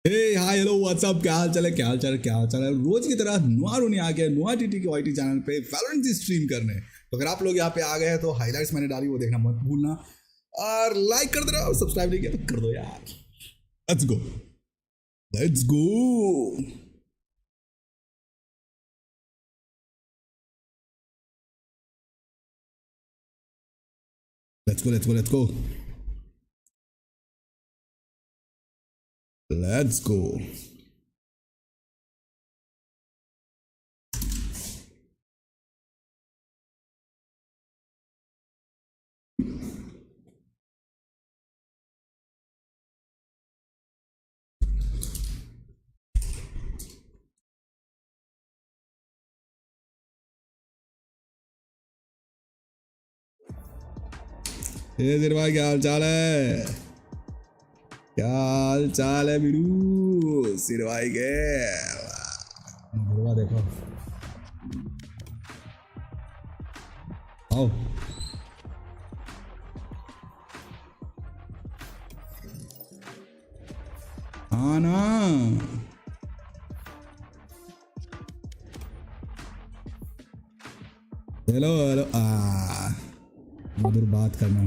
हे hi hello what's up, क्या हाल चाल है? क्या हाल चाल है? क्या हाल चाल है? रोज की तरह नुआरुनी आ गया नुआ टीटी के वाईटी चैनल पे वैलोरेंट की स्ट्रीम करने। तो अगर आप लोग यहाँ पे आ गए हैं तो हाइलाइट्स मैंने डाली वो देखना मत भूलना, और लाइक कर दो, सब्सक्राइब नहीं किया तो कर दो यार। Let's go, let's go. Let's go, let's go, let's go, let's go. ये सिर भाई, क्या हाल चाल है? क्या हाल चाल है बिडू सिर भाई के? भरवा देखो, आओ। हाँ ना, हेलो हेलो। मधुर बात करना।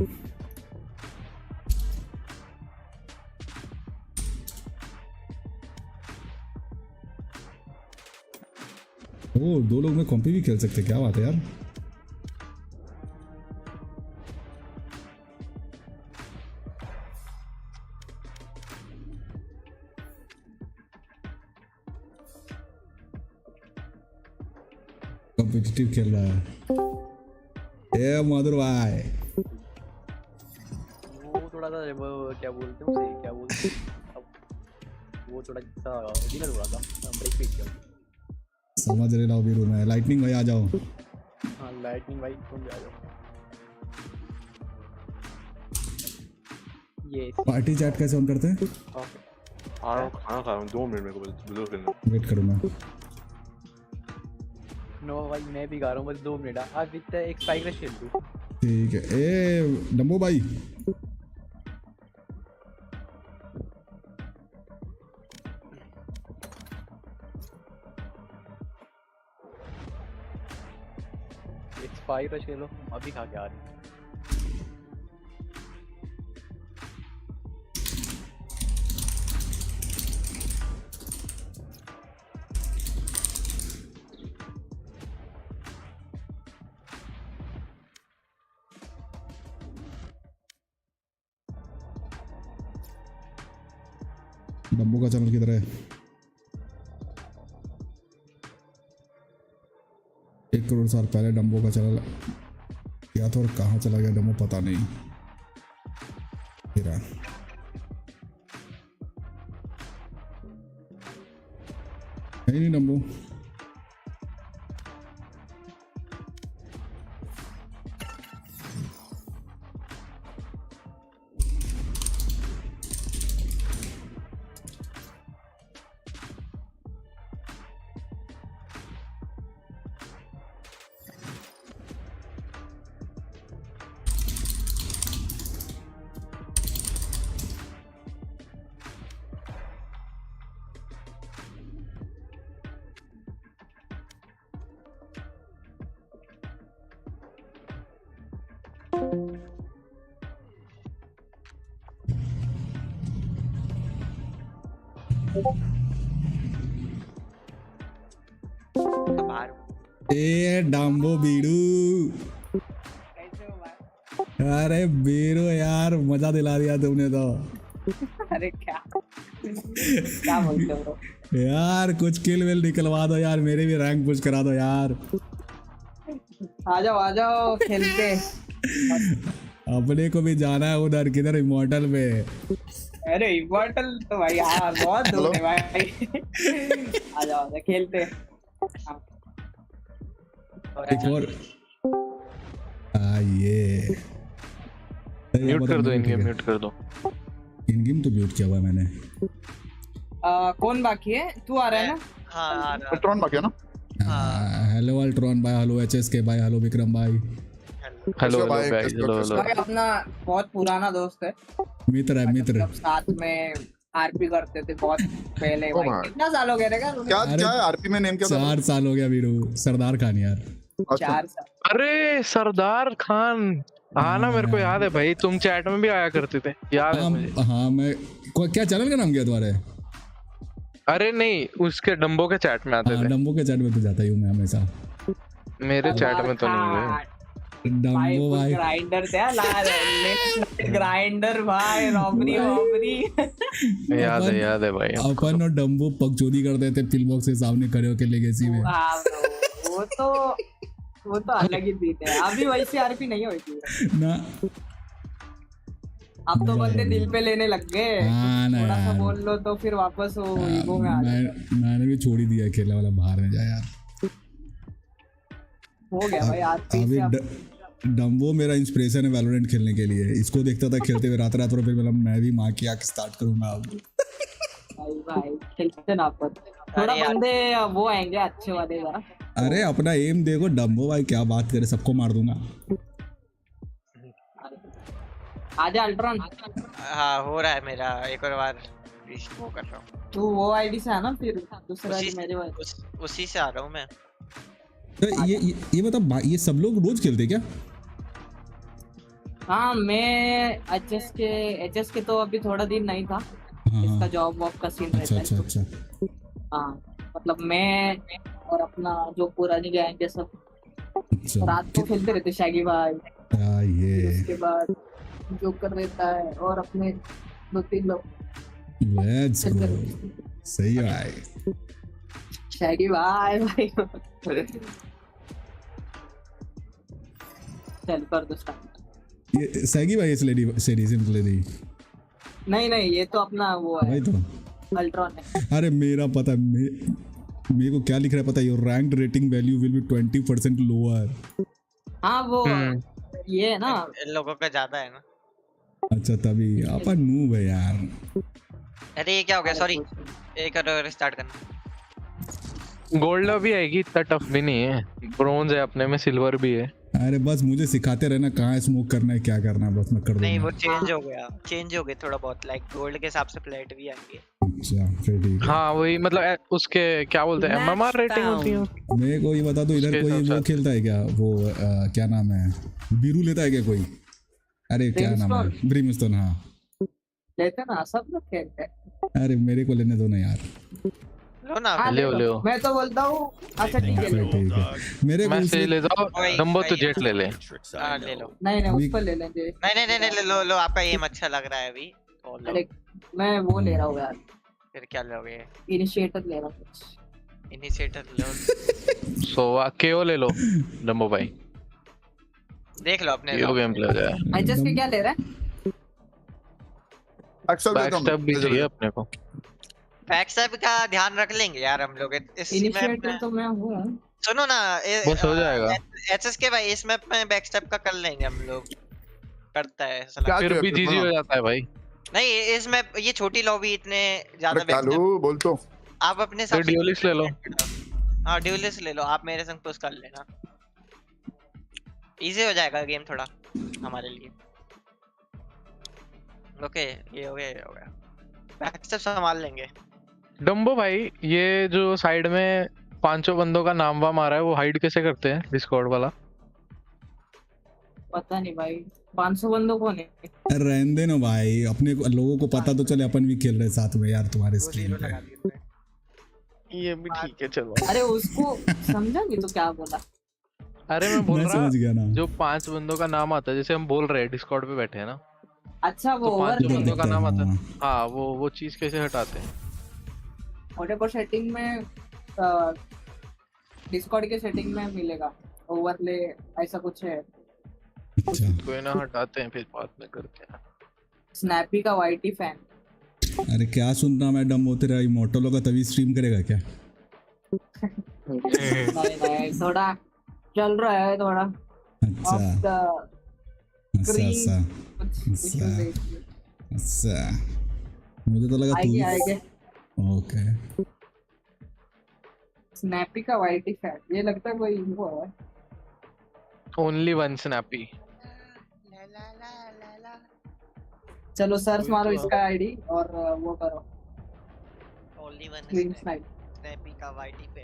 ओ, दो लोग में कॉम्पी भी खेल सकते, क्या बात है यार। कॉम्पिटिटिव खेल रहा है ये मधुर भाई। वो थोड़ा सा वो क्या बोलते हैं उसे, क्या बोलते हैं अब, वो थोड़ा सा डिनर हुआ था, ब्रेक पे किया। समझ रहे ना अभी रूम में लाइटनिंग भाई आ जाओ। हाँ लाइटनिंग भाई तुम भी आ जाओ। ये पार्टी चैट कैसे ऑन करते हैं? खाना खा रहा हूँ, 2 मिनट मेरे को बिल्कुल करना। वेट करो मैं। नो भाई मैं भी गा रहा हूँ, बस 2 मिनट। आप इतना एक स्पाइक रश खेल दूँ। ठीक है। ए डम्बो भाई, एक स्पाइक रश खेलो, अभी खा के आ रही हूँ। डम्बो का चैनल किधर है? 1 करोड़ साल पहले डम्बो का चैनल किया था और कहाँ चला गया डम्बो पता नहीं। फिर नहीं डम्बो। ए डम्बो बीडू, अरे बीरू यार मजा दिला दिया तुमने तो। अरे क्या क्या बोलते हो यार कुछ किल विल निकलवा दो यार, मेरे भी रैंक पुश करा दो यार। आ जाओ खेलते। अपने को भी जाना है उधर, किधर इमॉर्टल में। अरे इमॉर्टल तो भाई यार बहुत दूर है भाई। आ जाओ खेलते। एक और ये म्यूट कर दो, इन गेम म्यूट कर दो। इन गेम तो म्यूट किया हुआ है मैंने। कौन बाकी है? तू आ रहा है ना? हाँ अल्ट्रॉन बाकी है ना? हेलो अल्ट्रॉन भाई, हेलो एचएसके भाई, हेलो विक्रम भाई, हेलो गाइस, हेलो भाई अपना बहुत पुराना दोस्त है, मित्र है मित्र। मतलब साथ में आरपी करते थे बहुत पहले ओ भाई। भाई। कितना साल हो गया रे यार? क्या अरे, क्या है आरपी में नेम क्या था? 4 साल हो गया वीरू, सरदार खान यार। अच्छा 4 साल। अरे सरदार खान, हाँ ना, मेरे को याद है भाई, तुम चैट में भी आया करते थे, याद है मुझे। हाँ मैं क्या चैनल का नाम क्या तुम्हारे? अरे नहीं, उसके डम्बो के चैट में आते हाँ थे। डम्बो के चैट में तो जाता ही हूँ मैं हमेशा। मेरे चैट में तो नहीं हुए। भाई डम्बो भाई ग्राइंडर थे यार, ग्राइंडर भाई, रॉबरी वॉबरी। याद है भाई। अपन और डम्बो पगचोदी करते थे पिल बॉक्स के सामने खड़े होकर लेगेसी में। हाँ bro, वो तो अलग ही बीट है। अभी वैसे आरपी नहीं होती ना। अब तो बंदे दिल पे लेने लग गए। हाँ ना थोड़ा सा यार। बोल लो तो फिर वापस वो ईगो में आ जाते। मैंने भी छोड़ ही दिया खेलने वाला, बाहर में जा यार। हो गया भाई आरपी अभी से। डम्बो मेरा इंस्पिरेशन है वैलोरेंट खेलने के लिए। इसको देखता था खेलते हुए रात और फिर मतलब मैं भी माँ की आँख स्टार्ट करूंगा अब। भाई खेलते ना अपन, थोड़ा बंदे वो आएंगे अच्छे वाले जरा। अरे अपना एम देखो डम्बो भाई, क्या बात करे, सबको मार दूंगा। आजा अल्ट्रॉन। हाँ हो रहा है मेरा, एक और बार वो कर रहा हूँ। तू वो आईडी से है ना, फिर दूसरा उसी आईडी मेरे वाले। उसी से आ रहा हूँ मैं। तो ये बता, ये सब लोग रोज खेलते क्या? हाँ मैं एचएस के तो अभी थोड़ा दिन नहीं था। हाँ इसका जॉब वॉब का सीन अच्छा रहता अच्छा है। अच्छा हाँ मतलब मैं और अपना जो पुरानी गैंग है सब अच्छा। रात को खेलते रहते, शैगी भाई। ये उसके बाद जोकर रहता है और अपने 2-3 लोग लेट्स खेलते गो। रहते। सही है भाई। शैगी भाई चल कर दो स्टार्ट। ये सैगी भाई, इस लेडी नहीं ये तो अपना वो है भाई तो। अल्ट्रॉन है। अरे मेरा पता है, मेरे को क्या लिख रहा है पता है? Your ranked rating value will be 20% lower. हाँ वो ये है ना, इन लोगों का ज्यादा है ना। अच्छा तभी अपन नूब है यार। अरे ये क्या हो गया, सॉरी। एक और स्टार्ट करना। गोल्ड भी आएगी, इतना टफ भी नहीं है। ब्रोंज है अपने में, सिल्वर भी है। अरे बस मुझे सिखाते रहना कहाँ स्मोक करना है, क्या करना है, बस मैं कर नहीं वो दूंगा। चेंज हो गए थोड़ा बहुत, लाइक गोल्ड के हिसाब से प्लेट भी आएंगे। अच्छा फिर ठीक है। हाँ वही, मतलब उसके क्या बोलते हैं, एमएमआर रेटिंग होती है। मेरे को ये बता दो, इधर उसके कोई हिसाब वो से। खेलता है क्या? वो क्या नाम है, बीरू लेता है क्या कोई? अरे क्या नाम है, ब्रिमस्टोन। हाँ लेते ना सब लोग खेलते हैं। अरे मेरे को लेने दो ना यार। लो ना। हाँ, ले ले लो। लो। मैं तो बोलता हूँ अच्छा ठीक है फिर लो। ठीक है। मेरे को मैं से ले जाओ, वही- डम्बो तो वही- जेट ले ले। हाँ ले लो। नहीं उसको ले लेंगे। नहीं लो आपका एम अच्छा लग रहा है अभी तो लो। अरे मैं वो ले रहा हूँ यार, फिर क्या लोगे? इनिशिएटर ले रहा हूँ कुछ। इनिशिएटर लो। सो केओ ले लो डम्बो भाई, देख लो अपने केओ गेम प्ले हो जाए। एचएस के क्या ले रहा है? बैक स्टेप भी चाहिए अपने को। बैकस्टैब का ध्यान रख लेंगे यार हम लोग इस मैप इनिशिएटर में। तो मैं हूँ। सुनो ना, बस हो जाएगा। एचएस के भाई इस मैप में बैकस्टैप का कर लेंगे हम लोग। करता है साला। फिर भी जीजी हो जाता है भाई। नहीं इस मैप ये छोटी लॉबी इतने ज्यादा अरे कालू बोल तो। आप अपने फिर ड्यूलिस्ट ले लो। हाँ ड्यूलिस्ट ले लो, आप मेरे संग पुश कर लेना। इजी हो जाएगा गेम थोड़ा हमारे लिए। ओके ये हो गया बैकस्टैप संभाल लेंगे। डम्बो भाई, ये जो साइड में 500 बंदों का नाम वाम आ रहा है, वो हाइड कैसे करते हैं डिस्कॉर्ड वाला? पता नहीं भाई, 500 बंदों को नहीं। रहने दे ना भाई, अपने लोगों को पता तो चले अपन भी खेल रहे साथ में यार तुम्हारे स्क्रीन पे। ये भी ठीक है, चलो। अरे उसको समझा नहीं तो क्या बोला? अरे मैं बोल मैं रहा, समझ गया ना। जो 5 बंदों का नाम आता है, जैसे हम बोल रहे हैं डिस्कॉर्ड पे बैठे हैं ना, अच्छा वो तो ओवर 5 बंदों का नाम आता है। हाँ। हाँ वो चीज कैसे हटाते हैं? ऑडियो सेटिंग में डिस्कॉर्ड के सेटिंग में मिलेगा ओवरले, ऐसा कुछ है। अच्छा कोई ना, हटाते हैं फिर बाद में करते हैं। स्नैपी का वाईटी फैन। अरे क्या सुनना मैडम, वो तेरा इमोर्टल होगा तभी स्ट्रीम करेगा क्या? नहीं थोड़ा चल रहा है थोड़ा अच्छा ऑफ द अच्छा screen। अच्छा अच्छा, मुझे तो लगा आएंगे तू। ओके स्नैपी का वाईटी फैन, ये लगता है कोई वो है। Only one snappy. चलो सर्च मारो इसका आईडी और वो करो। Only one Green snipe. Snappy का वाईटी पे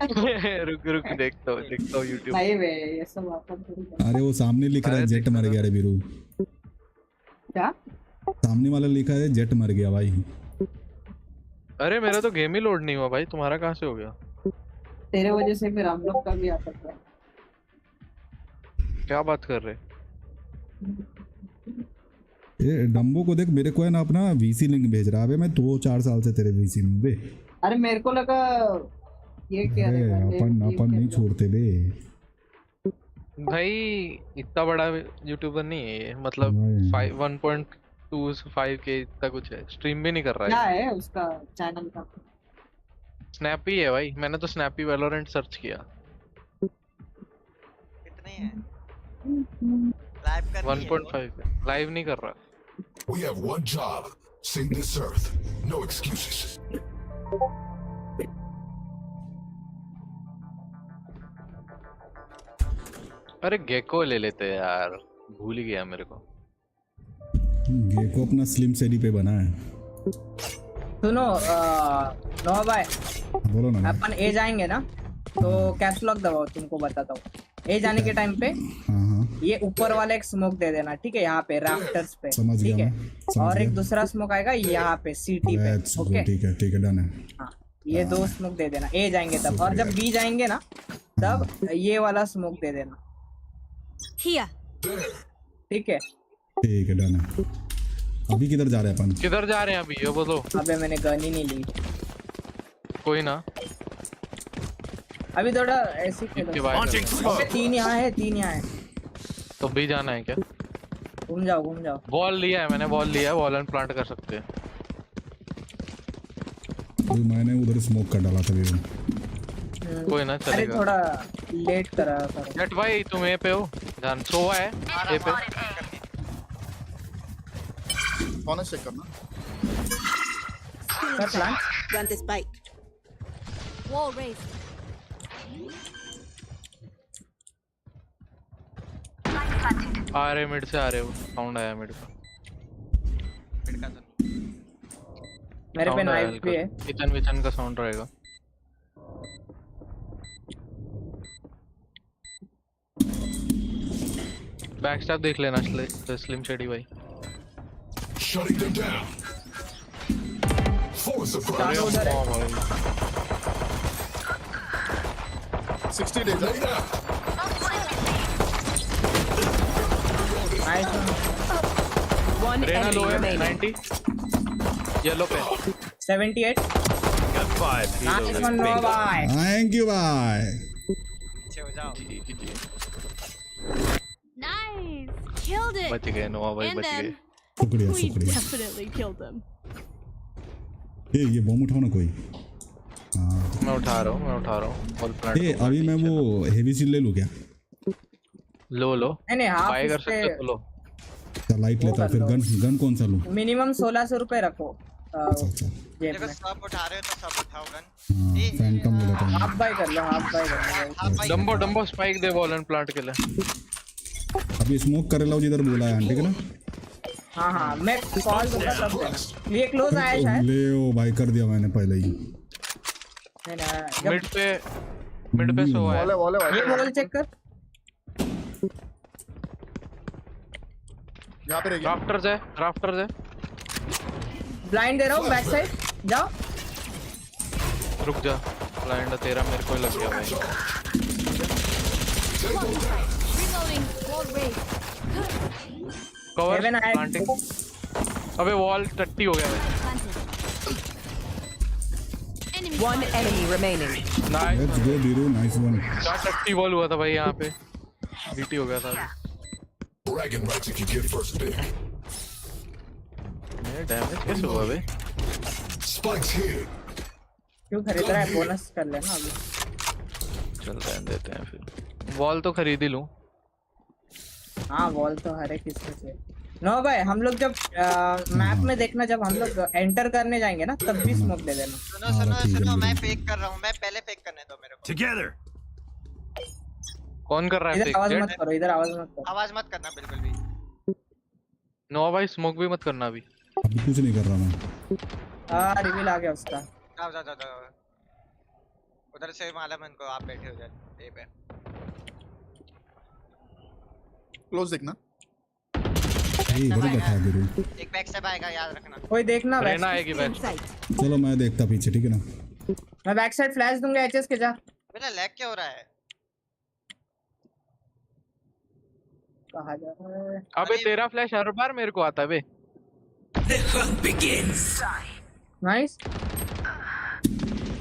रुक रुक देखता हूँ YouTube। नहीं बे ये सब आता थोड़ी है। अरे वो सामने लिख रहा है जेट मर गया रे बीरू। क्या? सामने वाला लिखा है जेट मर गया भाई। अरे मेरा तो गेम ही लोड नहीं हुआ भाई, तुम्हारा कहाँ से हो गया? तेरे वजह से फिर हम लोग का भी आ सकता है। क्या बात कर रहे? ये डम्बो को देख, मेरे को है ना अपना वीसी लिंक भेज रहा है। अबे मैं 2-4 साल से तेरे वीसी में बे। अरे मेरे को लगा ये क्या अरे अपन नहीं छोड़ते बे भाई, इतना बड़ा यूट्यूबर नहीं है ये, मतलब 1.25K इतना कुछ है। स्ट्रीम भी नहीं कर रहा क्या है। है उसका चैनल का? स्नैपी है भाई, मैंने तो स्नैपी वैलोरेंट सर्च किया। कितने हैं लाइव कर 1.5 लाइव नहीं कर रहा। We have one job. Save this earth. No excuses. अरे गेको ले लेते हैं यार, भूल ही गया मेरे को। गेको अपना स्लिम सेडी पे बना है। सुनो नो भाई, बोलो ना। अपन ए जाएंगे ना तो कैप्स लॉक दबाओ, तुमको बताता हूँ। ए जाने के टाइम पे हाँ ये ऊपर वाला एक स्मोक दे देना, ठीक है? यहाँ पे राफ्टर्स पे, समझ ठीक गया है? मैं, समझ और एक गया। दूसरा स्मोक आएगा यहाँ पे सीटी पे, Let's go, ओके? ठीक है डन है। हाँ, ये 2 स्मोक दे देना ए जाएंगे तब, और जब बी जाएंगे ना तब ये वाला स्मोक दे देना, Here. ठीक है? ठीक है डन है। अभी किधर जा रहे हैं अपन? किधर जा रहे हैं अभी ये बोलो? अबे मैंने गन ही नहीं ली। कोई ना, अभी थोड़ा ऐसे ही खेलो। अबे 3 यहाँ है, 3 यहाँ है। तो भी जाना है क्या? घूम जाओ। बॉल लिया है मैंने, बॉल लिया है, वॉल एंड प्लांट कर सकते हैं। तो मैंने उधर स्मोक कर डाला था बीरू। कोई ना अरे चलेगा। थोड़ा लेट करा करो। जट भाई तुम ए पे हो, जान सोवा है ए पे। कौन चेक करना? कर plan. Plant the spike. Wall raised. आ रहे मिड से, आ रहे हो, साउंड आया मिड का। मेरे पे Sound आया नाइफ भी है। हल्का। किचन विचन का साउंड रहेगा। बैक स्टैप देख लेना स्लिम शेडी भाई। Shutting them down. Force of अरे उधर है। वाह भाई। 60 days. Lay down. Nice. One Reyna लो enemy है remaining. 90 येलो पे। 78। नाइस वन नो भाई। थैंक यू भाई। पीछे हो जाओ। Nice. Killed it. बच गए नोआ भाई, And बच गए। them. शुक्रिया We शुक्रिया। definitely killed them. ये बम उठाओ ना कोई। हाँ मैं उठा रहा हूँ वॉल प्लांट। अभी मैं वो हेवी सील ले लूँ क्या? लो नहीं हाफ बाय कर सकते हो तो लो। अच्छा लाइट लेता हूँ, फिर गन कौन सा लूँ? मिनिमम 1600 रुपए रखो अच्छा जेब देखो में। सब उठा रहे हो तो सब उठाओ गन। हाँ फैंटम ले लेता हूँ। हाफ बाय कर लो। डंबो स्पाइक दे वॉल एंड प्लांट के लिए। अभी स्मोक कर लो जिधर बोला है आंटी के ना। हाँ मैं कॉल दूंगा तब देना। ये क्लोज आया शायद। ले ओ भाई, कर दिया मैंने पहले ही। नहीं, मिड पे सो है। वॉल है ये वॉल चेक कर। यहाँ पे रह गया। राफ्टर्स है। ब्लाइंड दे रहा हूँ बैक साइड, जाओ। रुक जा, ब्लाइंड तेरा मेरे को ही लग गया भाई। Reloading. Wall raised. Cover Heaven आया। प्लांटिंग। अबे वॉल टट्टी हो गया भाई। Enemy. One enemy remaining. Nice. Let's go Biru, nice one. क्या टट्टी वॉल हुआ था भाई यहाँ पे, बीटी हो गया था। Bragging rights if you get first pick. मेरा डैमेज कैसे हुआ बे? Spikes here. क्यों खरीद रहा है? बोनस कर लेना अभी। चल रहने देते हैं फिर। वॉल तो खरीद ही लूं। हाँ वॉल तो हर एक किसको चाहिए। नो भाई हम लोग जब मैप में देखना, जब हम लोग एंटर करने जाएंगे ना तब भी स्मोक दे देना। सुनो मैं फेक कर रहा हूँ। मैं पहले फेक करने दो मेरे को। कौन कर रहा है इधर फेक? आवाज जेट? मत करो, इधर आवाज मत करो। आवाज मत करना बिल्कुल भी। नो भाई स्मोक भी मत करना अभी। अभी कुछ नहीं कर रहा मैं। रिवील आ गया उसका। जाओ जाओ जाओ उधर से मालूम है इनको आप बैठे हो जाए ए पे क्लोज देखना इधर बैठा है बिरू। एक बैक स्टेप आएगा याद रखना कोई देखना रेना बैक आएगी बैक। चलो मैं देखता पीछे, ठीक है ना। मैं बैक साइड फ्लैश दूंगा एचएस के जा। मेरा लैग क्या हो रहा है कहां जा रहा है? अबे तेरा फ्लैश हर बार मेरे को आता है बे। नाइस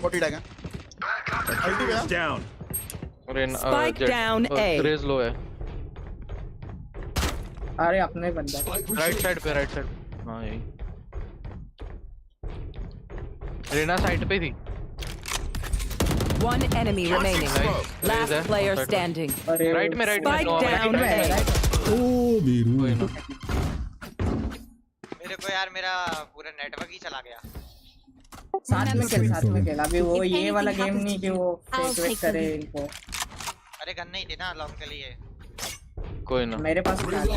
40 डागा अल्टी गया Down. Reyna Spike down A. Raze लो है अरे अपने बंदा राइट साइड पे राइट साइड। हाँ यही रेना साइड पे थी। One enemy remaining. Last Nice. player Side standing. अरे राइट में Spike down A. ओ बिरू। कोई ना। मेरे को यार मेरा पूरा नेटवर्क ही चला गया साथ में खेल अभी वो ये वाला गेम नहीं कि वो फेक वेक करे इनको। अरे गन नहीं थी ना लॉन्ग के लिए कोई ना। मेरे पास क्या है?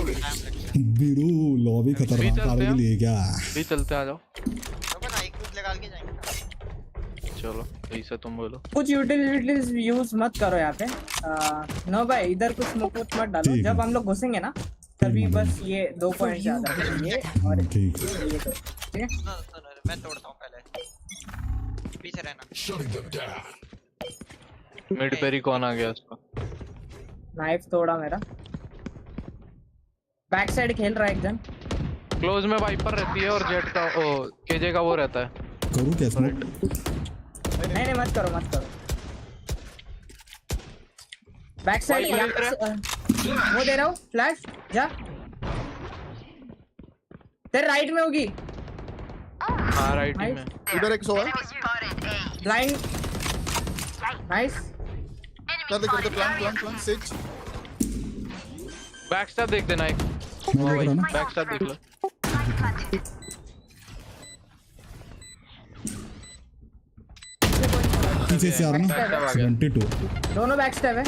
बिरू लॉबी खतरनाक आने के लिए क्या? भी चलते आ जाओ। तो ना एक कूद लगा के जाएंगे ना चलो ऐसा तुम बोलो। कुछ यूटिलिटीज यूज मत करो यहाँ पे। नो भाई इधर कुछ स्मोक मत डालो। ठीक है। जब हम लोग घुसेंगे ना तभी बस ये 2 पॉइंट ज्यादा ये और ठीक है। ये दो ठीक है। सुनो मैं तोड़ता हूँ पहले पीछे रहना Shutting them down. मिड पेरी कौन आ गया उसका? नाइफ तोड़ा मेरा। बैक साइड खेल रहा है एकदम। क्लोज में वाइपर रहती है और जेट का ओ केजे का वो रहता है। करूँ क्या स्मोक? नहीं मत करो मत करो। बैक साइड वो दे रहा हूँ फ्लैश जा। तेरे राइट में होगी। हाँ राइट ही में। इधर एक सोवा ब्लाइंड नाइस। कर दे प्लान सिच बैक स्टैप देख देना एक। मैं देख रहा ना। बैक स्टैप देख लो। पीछे से आ रहा ना। 72। दोनों बैक स्टेप है।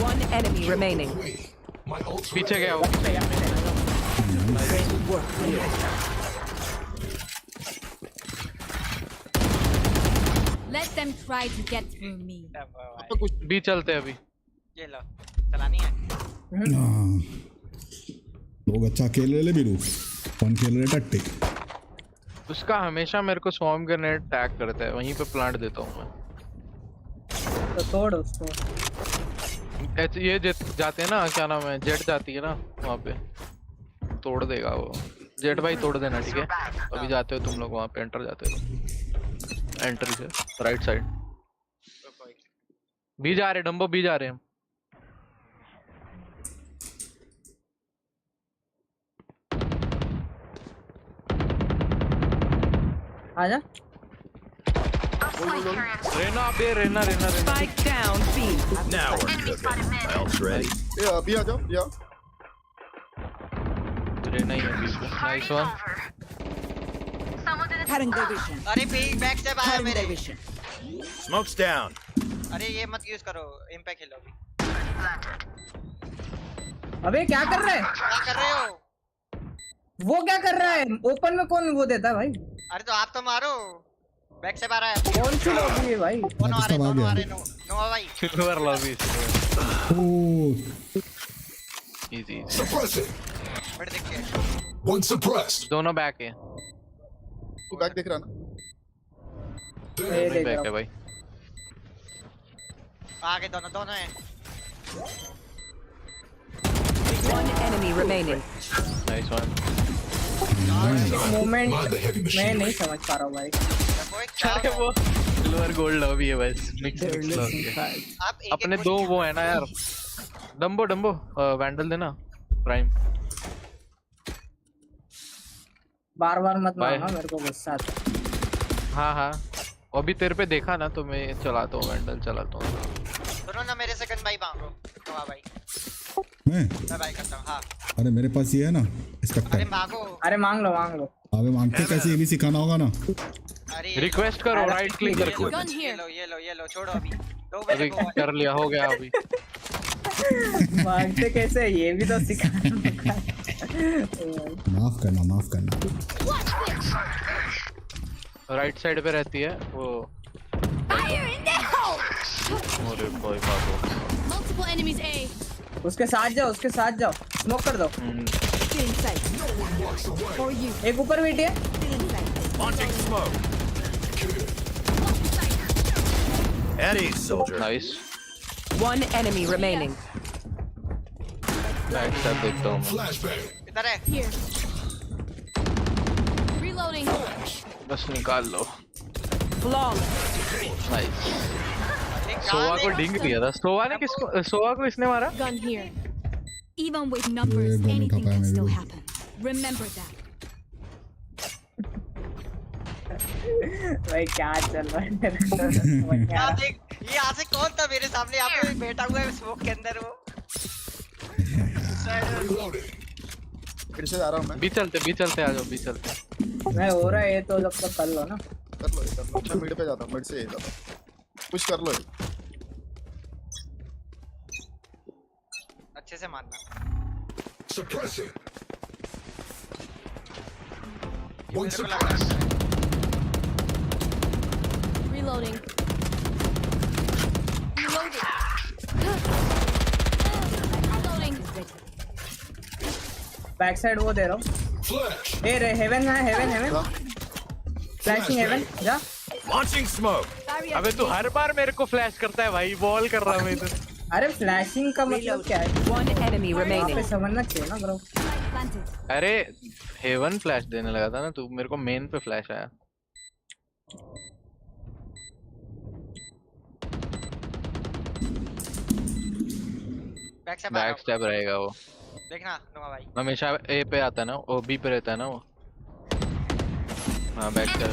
One enemy remaining. My ultimate. पीछे गया वो। Let them try to get through me. भी चलते हैं अभी। ये लो चलानी है हाँ। लोग अच्छा खेल रहे बिरू। कौन खेल रहे टट्टी? उसका हमेशा मेरे को स्वॉर्म ग्रेनेड टैग करता है, वहीं पे प्लांट देता हूँ मैं। तो तोड़ उसको। ये जाते हैं ना, क्या नाम है, जेट जाती है ना वहाँ पे, तोड़ देगा वो। जेट भाई तोड़ देना ठीक है। अभी जाते हो तुम लोग वहाँ पे, एंटर जाते हो, एंट्री से राइट साइड। भी जा रहे डम्बो, भी जा रहे हम। आजा। रेना बे Raina Raina Raina. Spike down B. Now we're cooking. My ult's ready. ये अभी आ जाओ या रेना ही है बीच में। Nice one. अरे बैक से बाहर मेरे। Smoke's down. अरे ये मत यूज करो, इम्पैक्ट खेलो अभी। अबे क्या कर रहा है? क्या कर रहे हो? वो क्या कर रहा है? ओपन में कौन वो देता है भाई? अरे तो आप तो मारो। बैक से बाहर है। कौन सी लॉबी है भाई? दोनों आ रहे, दोनों आ रहे। नो भाई। Silver lobby. Oh easy. Suppress it. बड़े देख के। One suppressed. दोनों बैक है। तू बैक देख रहा ना? ये देख बैक रहा है भाई। आगे दोनों दोनों हैं। One enemy remaining. Nice one. Moment Mind the heavy मैं machinery. नहीं समझ पा रहा हूँ भाई। देखो एक अरे वो सिल्वर गोल्ड लॉबी है बस, मिक्स लॉबी है। आप एक अपने दो वो है ना यार, डम्बो डम्बो वैंडल देना प्राइम। बार बार मत Bye. मारना, मेरे को गुस्सा आता है। हाँ हाँ अभी तेरे पे देखा ना तो मैं चलाता हूँ, वैंडल चलाता हूँ। सुनो ना मेरे से गन भाई मांगो। तो हाँ भाई मैं भाई करता हूँ। हाँ अरे मेरे पास ये है ना अरे स्पेक्टर। मांगो। अरे मांग लो मांग लो। अबे मांगते कैसे, ये भी सिखाना होगा ना। अरे रिक्वेस्ट करो, राइट क्लिक करके। Gun ये here. लो ये लो ये लो, छोड़ो अभी। दो अभी बजे को कर लिया, हो गया अभी। मांगते कैसे, ये भी तो सिखाना होगा। माफ करना राइट साइड पे रहती है वो। Fire in the hole! अरे भाई मारो। Multiple enemies A. उसके साथ जाओ स्मोक कर दो। Still in sight. For you. एक ऊपर बैठी है। Still in sight. Launching smoke. Eddie, soldier. Nice. One enemy remaining. Back step देखता हूँ मैं। Flashbang. इधर है। Here. Reloading. बस निकाल लो। Flawless. नाइस। सोवा को डिंग दिया था। सोवा को इसने मारा। Gun here. Even with numbers, gun anything उठा पाया can मैं still भी। happen. Remember that. भाई क्या चल रहा है यहाँ देख, ये यहाँ से कौन था मेरे सामने? यहाँ पे बैठा हुआ है स्मोक के अंदर वो। Reloading. फिर से आ रहा हूँ मैं। बी चलते आ जाओ बी चलते। मैं हो रहा है ये तो जब तक कर लो ना। कर लो मैं मिड पे जाता हूँ, मिड से ये जाता हूँ। पुश कर लो ये। अच्छे से मारना। Suppressing. ये One मेरे को लग रहा है। suppressed. Reloading. Reloading. Reloading. Back side वो दे रहा हूँ। Flash. ए रे हेवन है हेवन। फ्लैशिंग हेवन जा। Launching smoke. अबे तू हर बार मेरे को फ्लैश करता है भाई। बॉल कर रहा हूँ मैं इधर। अरे फ्लैशिंग का मतलब क्या है? One enemy यहाँ पे remaining. समझना चाहिए ना ब्रो। Planted. अरे हेवन फ्लैश देने लगा था ना तू। मेरे को मेन पे फ्लैश आया। बैक स्टैप रहेगा वो। देखना नुमा भाई। हमेशा ए पे आता है ना वो। बी पे रहता है ना वो। हाँ बैक स्टैप।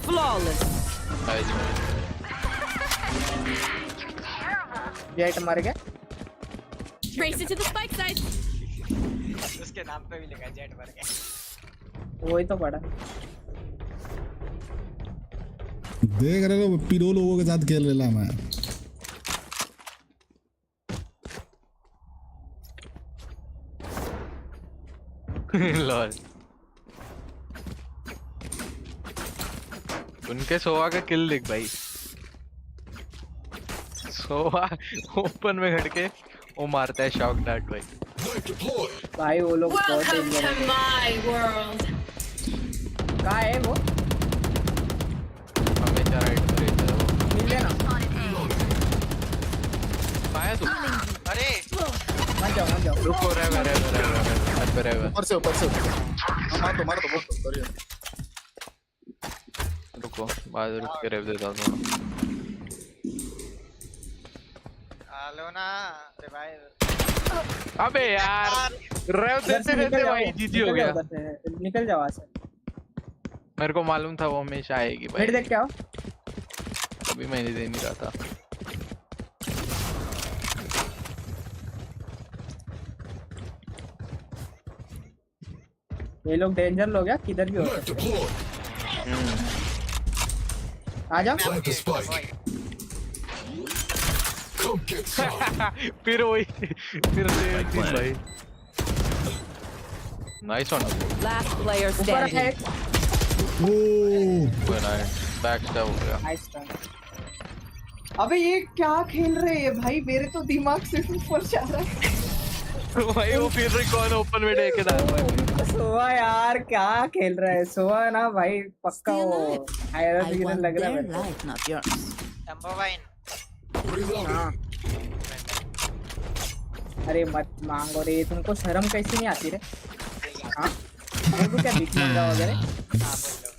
Flawless. जेट मर गया। Race it to the spike side. उसके नाम पे भी लिखा है जेट मर गया। वही तो पड़ा। देख रहे हो पिरो लोगों के साथ खेल रहा मैं। लॉल। उनके सोवा का किल देख भाई। सोवा ओपन में खड़ के वो मारता है शॉक डार्ट भाई। Knife deployed. भाई वो लोग बहुत डेंजर है। my world. कहाँ है वो? हमेशा राइट पे रहता है वो। मिल गया ना? पाया तू? अरे मत जाओ। रुको रे रे। ऊपर से हाँ, मार दो बहुत बढ़िया। रुको बाद रुक के रेव देता हूँ। हेलो ना रिवाइव। अबे यार रेव देते भाई जीजी हो गया। निकल जाओ वहाँ से। मेरे को मालूम था वो हमेशा आएगी भाई। मिड देख के आओ। अभी मैंने दे नहीं रहा था। ये लोग डेंजर लोग हैं, किधर भी हो Knife सकते deployed. हैं। आ जाओ। Plant the spike. Come get some. फिर वही फिर से भाई। Nice one. Last player ऊपर है standing. एक। बैक स्टैप हो गया। Nice turn. अबे ये क्या खेल रहे हैं भाई? मेरे तो दिमाग से ऊपर जा रहा है। भाई वो फिर कौन ओपन में देखे था। सोवा यार क्या खेल रहा है? सोवा ना भाई पक्का वो हायर बिगिनर लग रहा है मेरे को। नंबर 1 हाँ। अरे मत मांगो रे, तुमको शर्म कैसी नहीं आती रे? हाँ तुमको क्या बीच मांगा वगैरह? हाँ बोल लो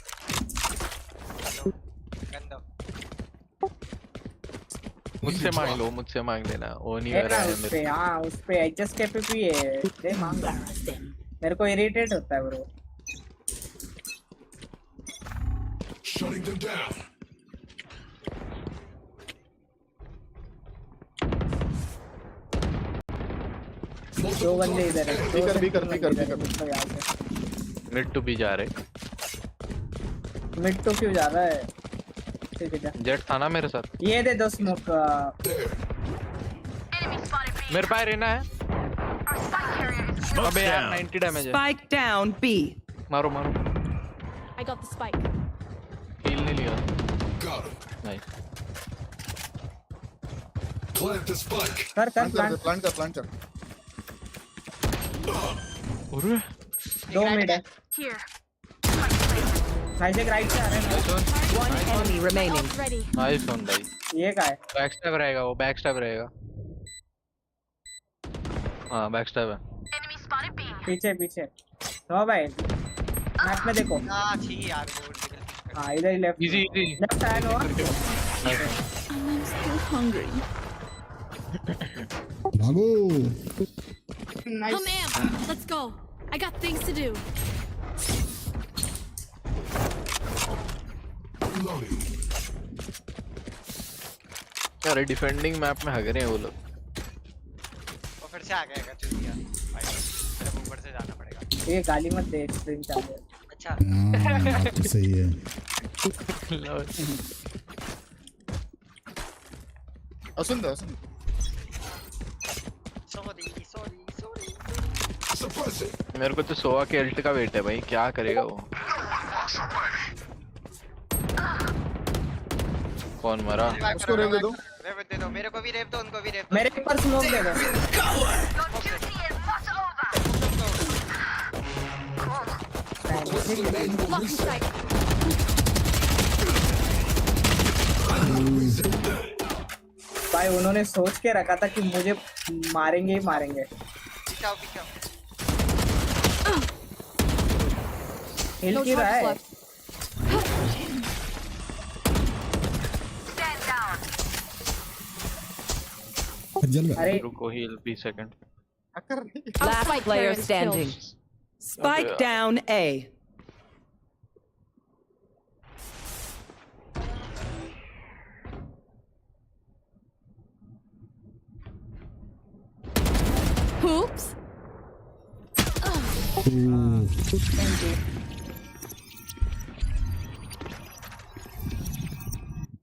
गंदो। मुझसे मांग लेना वो नहीं है हो रहा ना है उस मेरे। पे। हाँ उस पे एडजस्ट के पे भी है। दे मांग। मेरे को इरिटेट होता है ब्रो। Shutting them down. दो बंदे इधर है। भी कर। मिड टू बी जा रहे। मिड तो क्यों जा रहा है? ठीक है जा। जेट था ना मेरे साथ। ये दे दो स्मोक। मेरे पास रेना है। अबे यार 90 डैमेज है। Spike down B. मारो मारो। I got the spike. Heal नहीं लिया। Got it. Nice. Plant the spike. कर प्लांट कर अरे 2 मिनट है। Here. नाइस एक राइट से आ रहे हैं। One enemy remaining. Ult ready. Nice one भाई। ये का है? बैक स्टैब रहेगा वो, बैक स्टैब रहेगा। हाँ बैक स्टैब है। पीछे पीछे। नो भाई मैप में देखो। हां छी यार वो हाँ इधर ही लेफ्ट। Easy easy. लेफ्ट है नो। I'm still hungry. भागो। Come amp. Let's go. I got things to do. Reloading. अरे डिफेंडिंग मैप में हग रहे हैं वो लोग। वो फिर से आ गएगा चुतिया भाई, मेरे ऊपर से जाना पड़ेगा। ये गाली मत दे, स्ट्रीम चालू है। अच्छा हाँ बात तो सही है। असुन सॉरी Suppress it. मेरे को तो सोआ के अल्ट का वेट है भाई, क्या करेगा वो। कौन मरा? उसको रेव दे दो। रेव दे दो, मेरे को भी रेव दो, उनको भी रेव दो। मेरे ऊपर स्मोक दे दो। Blocking sight. भाई उन्होंने सोच के रखा था कि मुझे मारेंगे ही मारेंगे। पीछाओ हिल No की रहा charges है। left. जल रहा है। अरे रुको हील 20 सेकंड। Last spike player carrier is standing. killed. Spike down A. Oops.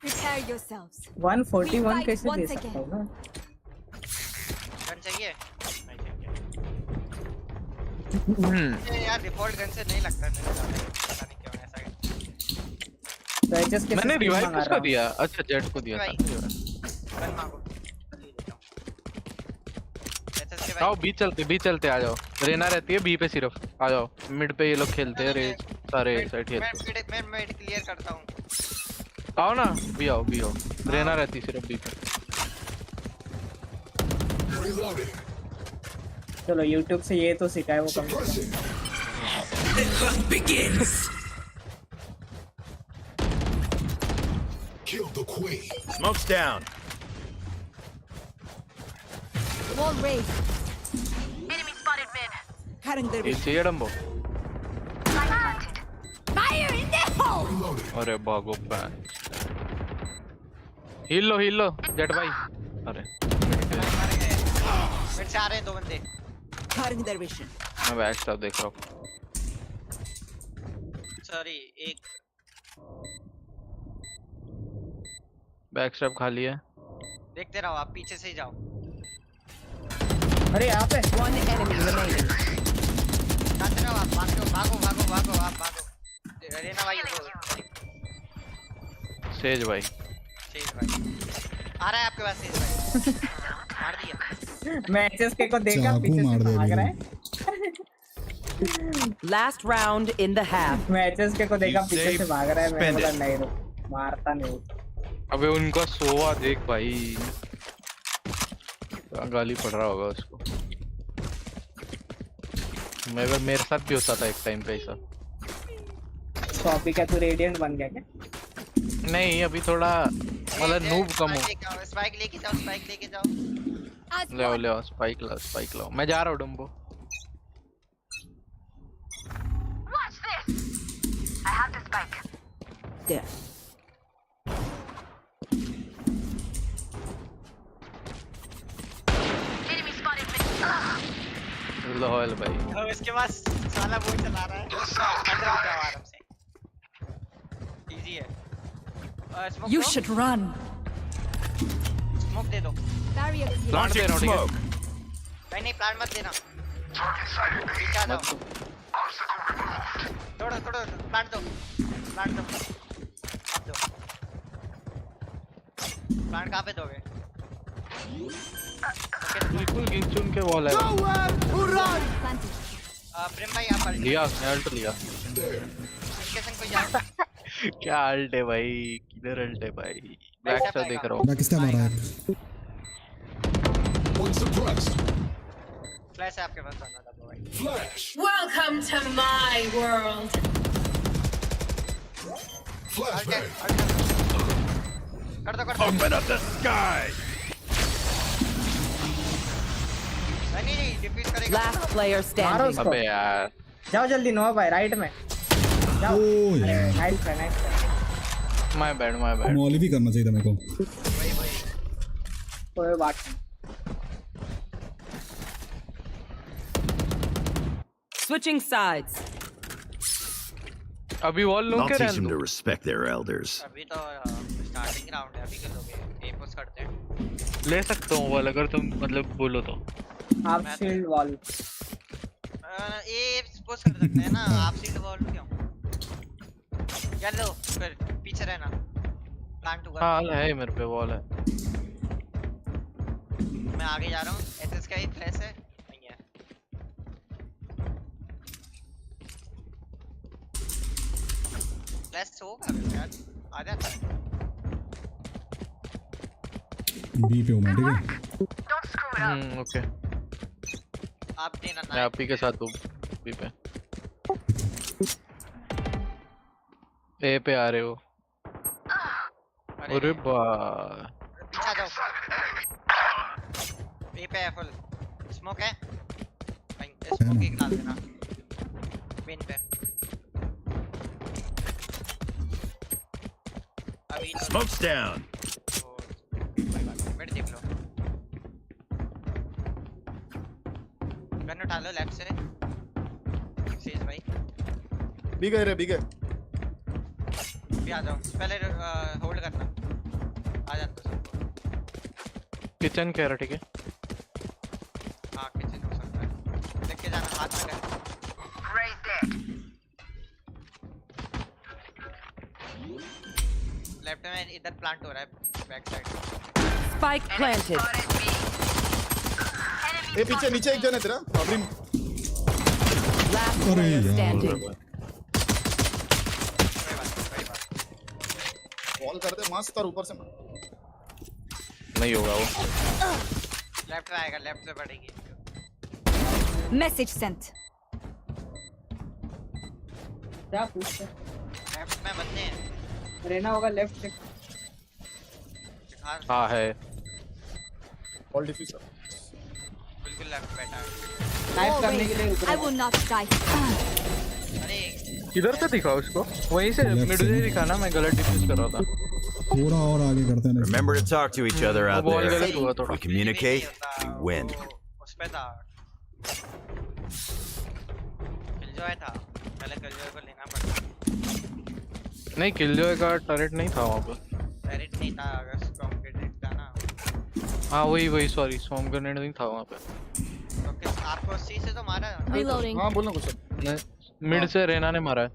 Prepare yourselves. 141 कैसे Once दे सकता हूँ ना? गन चाहिए? नहीं यार डिफॉल्ट गन से नहीं लगता मेरे साथ, पता नहीं क्यों ऐसा है। तो एचएस के मैंने system रिवाइव मंगा किसको रहा हूँ। दिया? अच्छा जेट को दिया था। गन मांगो, ले लेता हूँ। SS के आओ भाई, बी चलते आ जाओ। रेना रहती है बी पे सिर्फ, आ जाओ। मिड पे ये लोग खेलते हैं रेज, सारे साइड खेलते मैं मिड क्लियर करता हूँ। हैं। आओ ना, बी आओ। रेना रहती सिर्फ बी पे। Reloading. चलो YouTube से ये तो सीखा है वो कम से Suppress come. it. Kill the queen. Smoke's down. Wall raised. ये चाहिए Dumbo. Fire in the hole. Reloading. अरे भागो पैन। हील लो जेट भाई। अरे मिड से आ रहे हैं दो बंदे। मैं बैक स्टॉप देख रहा हूँ। सॉरी एक बैक स्टॉप खाली है। देखते रहो, आप पीछे से ही जाओ। अरे यहाँ पे One enemy remaining. जाते रहो आप, भागो आप भागो। रेना भाई को सेज भाई। सेज भाई आ रहा है आपके पास, सेज भाई मार दिया। मैं एचएस के को देखा चाकू पीछे मार से दे भाग रहा है। Last round in the half. मैं एचएस के को देखा You पीछे say से भाग रहा है। मैंने spend बोला it. नहीं रुक, मारता नहीं। अबे उनका सोवा देख भाई, गाली पड़ रहा होगा उसको। मगर मेरे साथ भी होता था एक टाइम पे ऐसा। कॉपी का तू रेडिएंट बन गया क्या? नहीं अभी थोड़ा मतलब नूब कम हो। स्पाइक लेके जाओ। ले आओ स्पाइक लाओ। मैं जा रहा हूँ डम्बो। There. लॉल भाई। तो इसके पास साला वो चला रहा है, अंदर जाओ आराम से, इजी है। Smoke You should run. Smoke दे दो। Barrier here. प्लांट दे रहा हूँ ठीक है। नहीं प्लान मत देना। पीछे आ जाओ। तोड़ो प्लांट दो। अब दो। प्लांट कहाँ पे दोगे? बिल्कुल गिन चुन के वॉल है। Planted. प्रेम भाई आप लिया उसने अल्ट लिया। लोकेशन को जाओ। क्या अल्ट है भाई, किधर अल्ट है भाई? बैक से देख रहा हूँ। मैं किसने मारा है? One suppressed. फ्लैश है आपके पास आना था भाई। Flash. Welcome to my world. Flashbang. कर दो। Open up the sky. नहीं डिफ्यूज करेगा। Last player मारो standing. उसको। अबे यार, जाओ जल्दी नो भाई राइट में जाओ। ओ यार, नाइस है। My bad. मौली भी करना चाहिए था मेरे को। कोई बात नहीं। Switching sides. अभी वॉल लूं I'll के teach रहने them दो? to respect their elders. अभी तो स्टार्टिंग राउंड है, अभी कर लोगे। ए पोस्ट करते हैं। ले सकता हूँ वॉल अगर तुम मतलब बोलो तो। Half shield wall. A post कर सकते हैं ना, आप सीट वॉल क्यों? चलो फिर पीछे रहना। प्लांट हुआ। हाँ है मेरे पे वॉल है। मैं आगे जा रहा हूँ। एसएस का ही फ्लैश है नहीं है। फ्लैश होगा यार, आ जाता है। बी पे हूँ मैं, ठीक है? ओके। आप देना मैं आप ही के साथ हूँ बी पे। ए पे आ रहे हो? अरे बा, पीछे जाओ। ए पे है फुल। स्मोक है। स्मोक एक डाल देना। पिन पे। अभी Smoke's down. बैठ देख लो। गन उठा लो लेफ्ट से। सेज भाई बी गए भी आ जाओ। पहले होल्ड करना। आ जाते हो। किचन कह रहा ठीक है? हाँ किचन हो सकता है। देख के जाना, हाथ में कर। लेफ्ट में इधर प्लांट हो रहा है बैक साइड। Spike planted. ए पीछे नीचे एक जन है तेरा अब्रिम। Last अरे player यार। standing. बॉल कर दे मस्त और ऊपर से नहीं होगा वो। लेफ्ट में आएगा, लेफ्ट से पड़ेगी। Message sent. क्या पूछते? लेफ्ट में बंदे हैं। रहना होगा लेफ्ट से। हाँ है। बॉल डिफ्यूज कर। बिल्कुल लेफ्ट बैठा है। नाइफ करने के लिए I उतरो। will not die. अरे किधर से दिखा उसको? वहीं से Left मिड से। से दिखा ना, मैं गलत डिफ्यूज कर रहा था। थोड़ा और आगे करते हैं ना। Remember to talk to each other out ball there. गलत हुआ थोड़ा। We communicate, we win. उस पे था। किलजॉय था। पहले किलजॉय को लेना पड़ता। नहीं, किलजॉय का टरेट नहीं था वहाँ पे। डायरेक्ट नहीं था, अगर स्टॉर्म ग्रेनेड था ना। हाँ वही सॉरी, स्वॉर्म ग्रेनेड नहीं था वहाँ पे। तो किस आपको सी से तो मारा। Reloading. हाँ बोलना कुछ। मिड से रेना ने मारा है।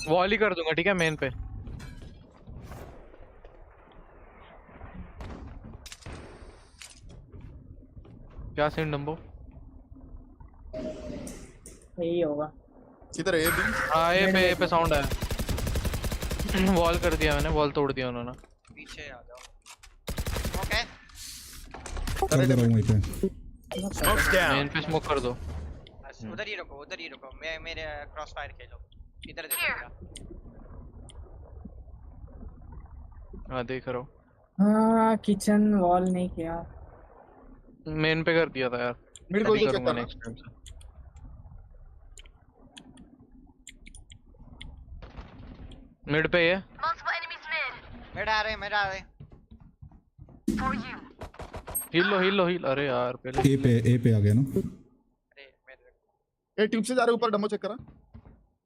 वॉल ही कर दूंगा ठीक है मेन पे। क्या सीन डंबो? यही होगा। किधर है ए बी? हाँ ए पे साउंड है। वॉल कर दिया मैंने, वॉल तोड़ दिया उन्होंने। पीछे आ जाओ। ओके कर दे रहा हूँ वहीं पे। Smoke's down. मेन पे स्मोक कर दो। उधर ही रुको, उधर ही रुको। मैं मेरे क्रॉस फायर खेलो। इधर देखो। हाँ देख रहा हूँ। हाँ किचन वॉल नहीं किया। मेन पे कर दिया था यार। मिड को नहीं चेक करूंगा करना। नेक्स्ट टाइम से। मिड पे ये मेरा आ रहे, मेरा आ रहे। हिल लो। अरे यार पहले ए पे आ गया ना। अरे मेरे ए ट्यूब से जा रहे ऊपर डमो चेक करा।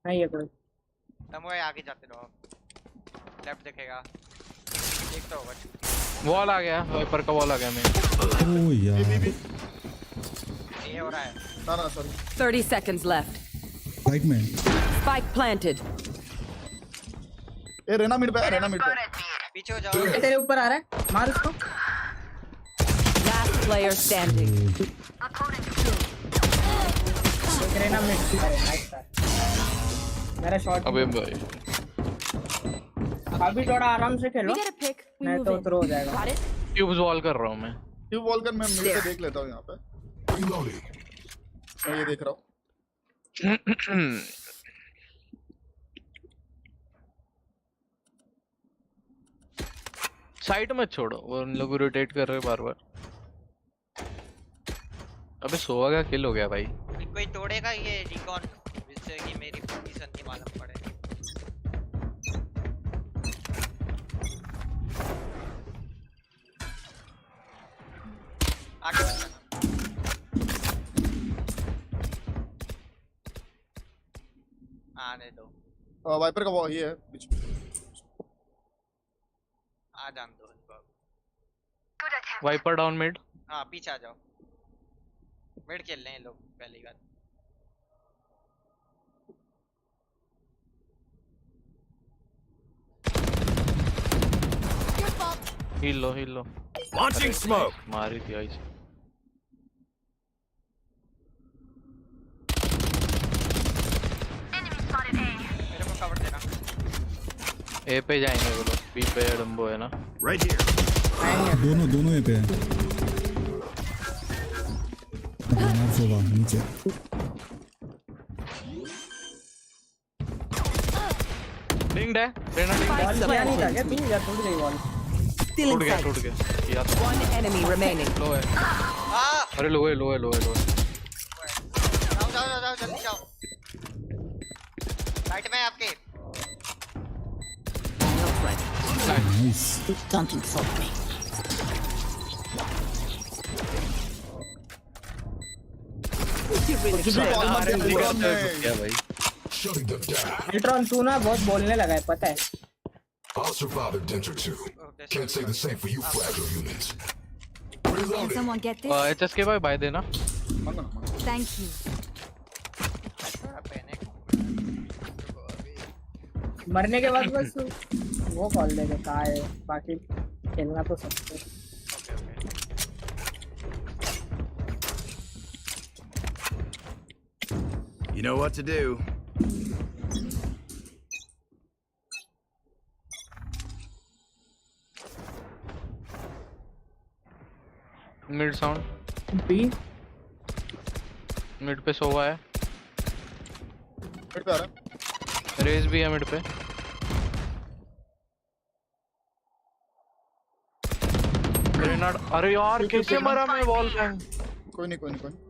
नहीं है कोई। तुम वो आगे जाते रहो लेफ्ट दिखेगा एक तो होगा वॉल आ गया वाइपर का वॉल आ गया मेन ओ यार ये हो रहा है ना ना सॉरी 30 seconds left. राइट में Spike planted. ए रेना मिड पे पीछे हो जाओ तेरे ऊपर आ रहा है मार उसको Last player standing. Grana mid अरे नाइस था मेरा शॉट अबे भाई अभी थोड़ा आराम से खेलो We get a pick. We नहीं move तो in. थ्रो हो जाएगा Got it? ट्यूब्स वॉल कर रहा हूँ मैं ट्यूब वॉल कर मैं मिड पे देख लेता हूं यहां पे Reloading. मैं ये देख रहा हूं साइड मत छोड़ो वो उन लोग रोटेट कर रहे हैं बार-बार अबे सोवा का किल हो गया भाई कोई तोड़ेगा ये रिकॉन जिससे कि मेरी पोजीशन की मालूम पड़े आगे बढ़ना आने दो वाइपर का वो ये है बीच में आ जान दो इनको वाइपर डाउन मिड हाँ पीछे आ जाओ मिड खेल रहे हैं लोग पहली बार Your fault. हील लो Launching smoke. मारी थी ऐसे मेरे को कवर देना ए पे जाएंगे वो लोग बी पे डम्बो है ना Right here. दोनों ये पे है मार सोवा नीचे डिंग है रेना डिंग बॉल किया नहीं था क्या तू यार टूट गई बॉल Still टूट inside. गया किया था One enemy remaining. लो है हाँ अरे लो है जाओ जल्दी जाओ राइट में आपके नाइस Don't insult me. क्या भाई Shutting them down. अल्ट्रॉन तू ना बहुत बोलने लगा है पता है I'll survive a dent or two. Can't say the same for you fragile humans. Can Reloading. someone get this? HS के भाई बाय देना Thank you. मरने के बाद बस वो कॉल देगा कहा है बाकी खेलना तो सबसे You know what to do. Mid sound B mid पे सोवा है मिड पे आ रहा है रेस भी है मिड पे ग्रेनेड अरे यार कैसे मरा मैं वॉल बैंग कोई नहीं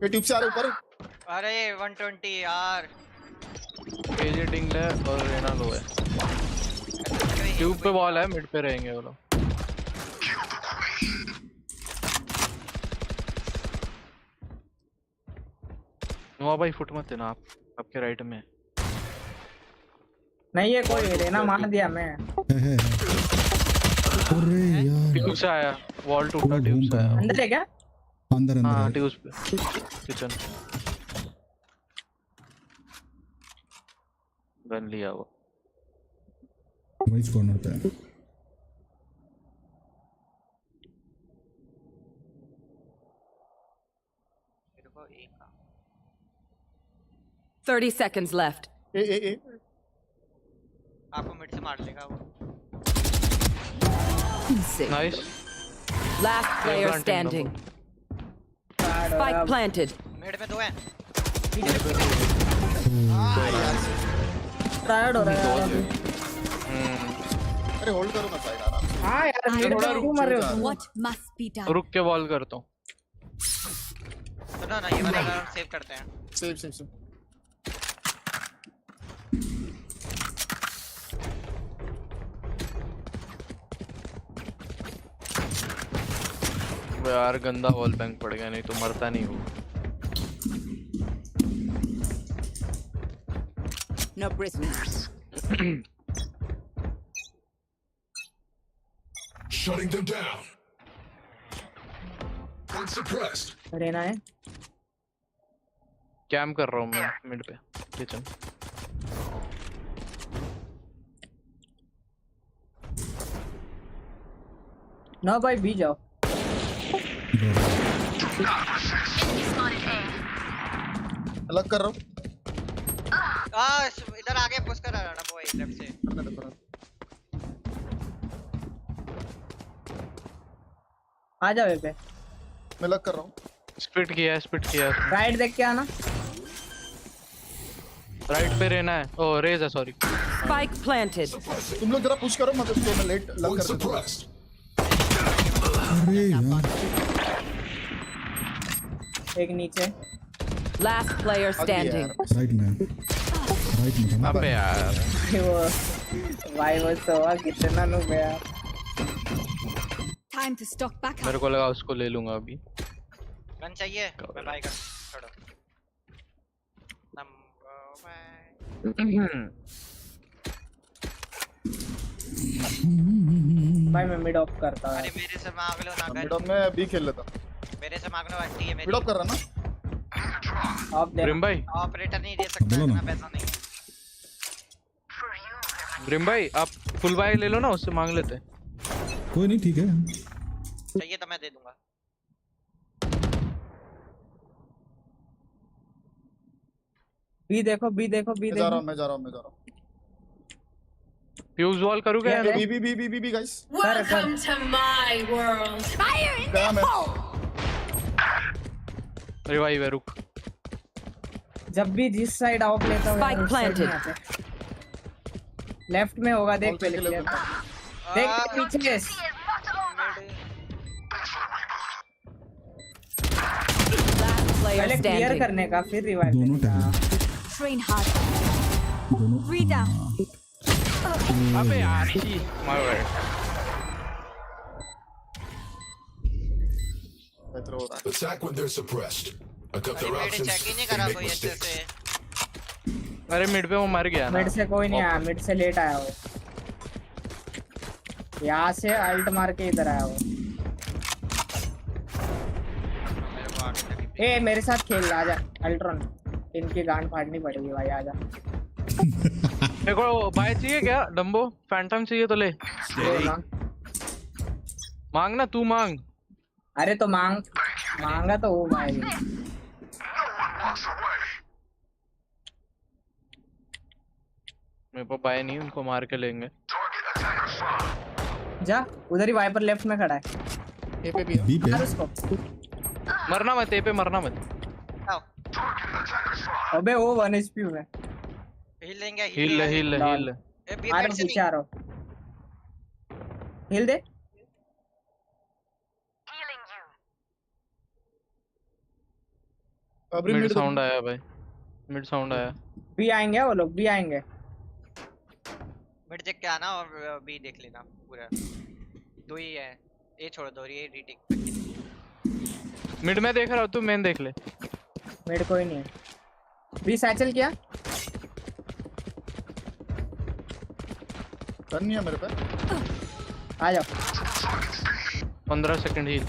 ये ट्यूब से आ रहा है ऊपर अरे 120 यार केजे डिंग है और रेना लो है ट्यूब पे वॉल है मिड पे रहेंगे वो लोग नो भाई फुट मत देना आप आपके राइट में नहीं है कोई रेना मार दिया मैं अरे यार ट्यूब से आया वॉल टूटा ट्यूब से आया अंदर है क्या अंदर हाँ है ट्यूब पे किचन गन लिया वो वही कॉर्नर पे है 30 seconds left. ए आपको मिड से मार लेगा वो nice Last player standing. Spike planted. Mid में दो हैं टायर्ड हो रहा है अरे होल्ड करो ना साइड आराम से हाँ यार मिड पे क्यों मर रहे हो तुम? What must be done? रुक के वॉल करता हूँ सुनो ना ये वाला राउंड सेव करते हैं सेव यार गंदा वॉल बैंग पड़ गया नहीं तो मरता नहीं हूँ No prisoners. Shutting them down. One suppressed. रहना है कैम कर रहा हूँ मैं मिड पे किचन। ना भाई बी जाओ। अलग कर रहा हूँ। इधर आगे पुश कर रहा है ना बॉय लेफ्ट से। आ जाओ ये पे। मैं अलग कर रहा हूँ। स्प्लिट किया राइट देख के आना। राइट पे रहना है। ओ रेज है सॉरी। Spike planted. तुम लोग जरा पुश करो मतलब मैं लेट लग One कर देता हूँ। suppressed. अरे यार एक नीचे। Last player standing. राइट में था। अबे यार भाई वो सोवा कितना नु गया। Time to stock back मेरे up. को लगा उसको ले लूंगा अभी। गन चाहिए मैं बाय कर छोड़ो। भाई मैं मिड ऑफ करता हूँ। अरे मेरे से मांग लो ना मिड गन। ऑफ में बी खेल लेता। मेरे से मांगने वाली है मेरी। मिड ऑफ कर रहा ना। Of they. ब्रिम भाई ऑपरेटर नहीं दे सकता इतना पैसा नहीं है। ब्रिम भाई आप फुल बाय ले लो ना उससे मांग लेते। कोई नहीं ठीक है। चाहिए तो मैं दे दूंगा। बी देखो मैं जा रहा हूँ। फ्यूज वॉल करूँ क्या? B guys. Welcome to my world. Fire in the hole. Revive है रुक। जब भी जिस साइड ऑफ लेता हूँ Spike planted. लेफ्ट में होगा देख पहले देख पीछे। Last player पहले क्लियर standing. करने का फिर रिवाइव। दोनों टाइम Train hard. दोनों। Three down. अबे यार मार रहा है। बेहतर हो रहा है। Attack when they're suppressed. I cut their मेरे options. चेक ही नहीं They करा make कोई अच्छे mistakes. से। अरे मिड पे वो मर गया ना। मिड से कोई नहीं आया, मिड से लेट आया वो। यहाँ से अल्ट मार के इधर आया वो। ए मेरे साथ खेल आजा अल्ट्रॉन। इनकी गांड फाड़नी पड़ेगी भाई आजा। मेरे को बाय चाहिए क्या? डम्बो फैंटम चाहिए तो ले। मांग ना तू मांग। अरे तो मांगा तो वो भाई। मेरे को बाय नहीं उनको मार के लेंगे। जा उधर ही वाइपर लेफ्ट में खड़ा है। ए पे भी है। बी पे मार उसको। मरना मत, ए पे मरना मत। अबे वो 1 HP में। हिल लेंगे हिल लेंगे। हिल हिल। ए, बी आ बेड रहा से पीछे आ रहा हूँ। हिल दे। मिड साउंड आया भाई, मिड साउंड आया। बी आएंगे वो लोग, बी आएंगे। मिड देख के आना और बी देख लेना पूरा। दो ही है, ए छोड़ दो, ये रीटेक। मिड में देख रहा हूँ, तू मेन देख ले। मिड कोई नहीं है। बी सैचल किया। गन नहीं है मेरे पे। आ जाओ। 15 सेकंड ही।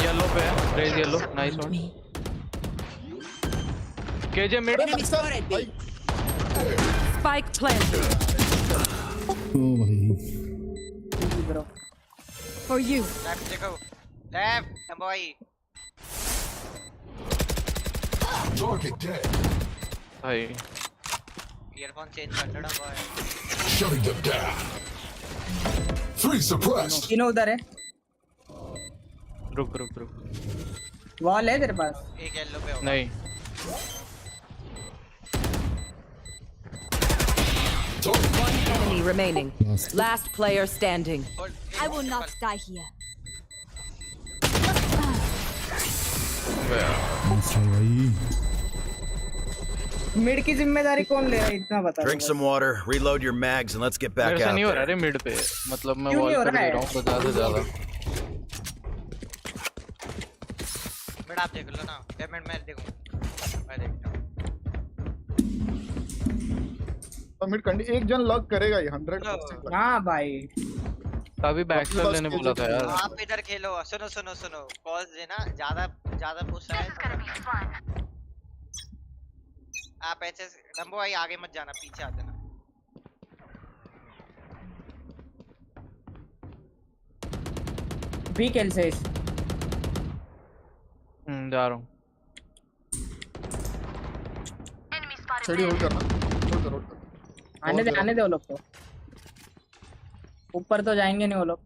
येलो पे है, raze yellow, nice one. KJ mid. Spike planted. ओ भाई ब्रो For you. लेफ्ट देखो, लेफ्ट बॉय। Target dead. भाई ईयरफोन चेंज कर लेना boy. Shutting them down. 3 suppressed. तीनों उधर है। रुक रुक रुक। वॉल है तेरे पास? एक येलो पे होगा। नहीं One enemy remaining. Last player standing. I will not die here. अच्छा भाई मिड की जिम्मेदारी कौन ले रहा है इतना बता। Drink some water, reload your mags, and let's get back मेरे से out नहीं हो रहा there. रे मिड पे, मतलब मैं क्यों वॉल नहीं हो पे रहा दे है? रहा हूँ तो ज्यादा से ज्यादा। मिड आप देख लो ना, पेमेंट मैं देखूं, मैं देखता हूं। और मिड कंडी एक जन लॉक करेगा ये 100%। हाँ भाई तभी बैक से लेने बोला था यार। आप इधर खेलो। सुनो सुनो सुनो, पॉज देना। ज्यादा पुश है तो आप ऐसे रंबो भाई आगे मत जाना, पीछे आ जाना। बी किल से जा रहा हूँ। सीढ़ी होल्ड करना, होल्ड कर। आने दे वो लोग को। ऊपर तो जाएंगे नहीं वो लोग।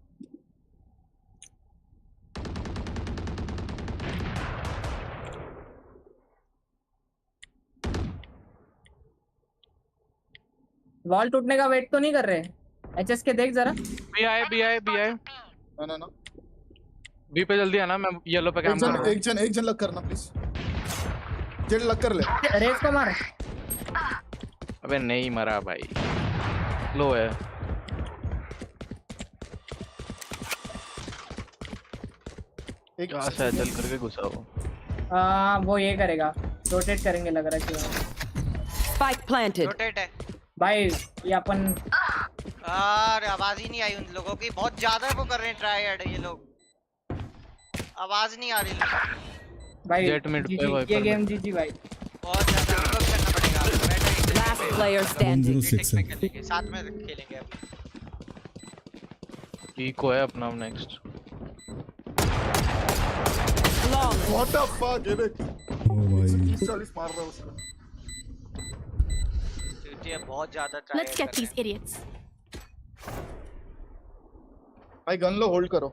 वॉल टूटने का वेट तो नहीं कर रहे। एचएस के देख जरा। बी आए। ना बी पे जल्दी आना, मैं येलो पे काम कर रहा हूँ। एक जन लग करना प्लीज। जेड लग कर ले। रेस को मार। अबे नहीं मरा भाई, लो है। एक चल करके घुसा वो। वो ये करेगा, रोटेट करेंगे लग रहा है कि Spike planted. रोटेट है भाई ये अपन। यार आवाज ही नहीं आई उन लोगों की। बहुत ज्यादा वो कर रहे हैं ट्रायड ये लोग, आवाज नहीं आ रही भाई। जेट मिड पे ये गेम जीजी भाई। बहुत ज्यादा वर्क करना पड़ेगा। Last player standing. 106 है। खेलेंगे साथ में खेलेंगे अब। इको है अपना नेक्स्ट। व्हाट द फक ये देख। ओ भाई 40 मार रहा है उसको। ये बहुत ज्यादा try. Let's get these idiots. भाई गन लो, होल्ड करो,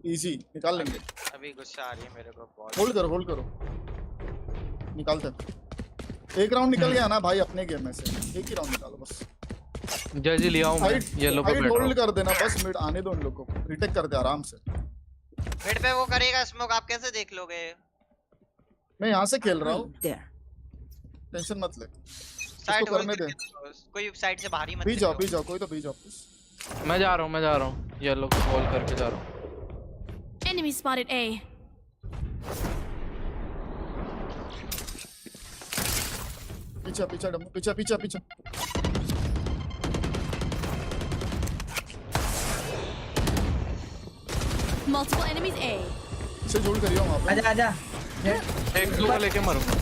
इजी निकाल लेंगे। अभी गुस्सा आ रही है मेरे को बहुत। होल्ड करो निकालते। एक राउंड निकल गया ना भाई अपने गेम में से, एक ही राउंड निकालो बस। जज लिया हूं मैं, येलो पे बैठा होल्ड हूं। कर देना बस, मिड आने दो इन लोग को, रिटेक कर दे आराम से। मिड पे वो करेगा स्मोक, आप कैसे देख लोगे? मैं यहाँ से खेल रहा हूँ, There. टेंशन मत ले। साइड करने दे। कोई साइड से बाहर ही मत बी जाओ कोई तो बी जाओ प्लीज। मैं जा रहा हूँ येलो को कॉल करके जा रहा हूँ। Enemy spotted A. पीछे डम्बो, पीछे। Multiple enemies A. इसे जोड़ करियो वहाँ पे। आजा। एक ब्लू का लेके मारूंगा।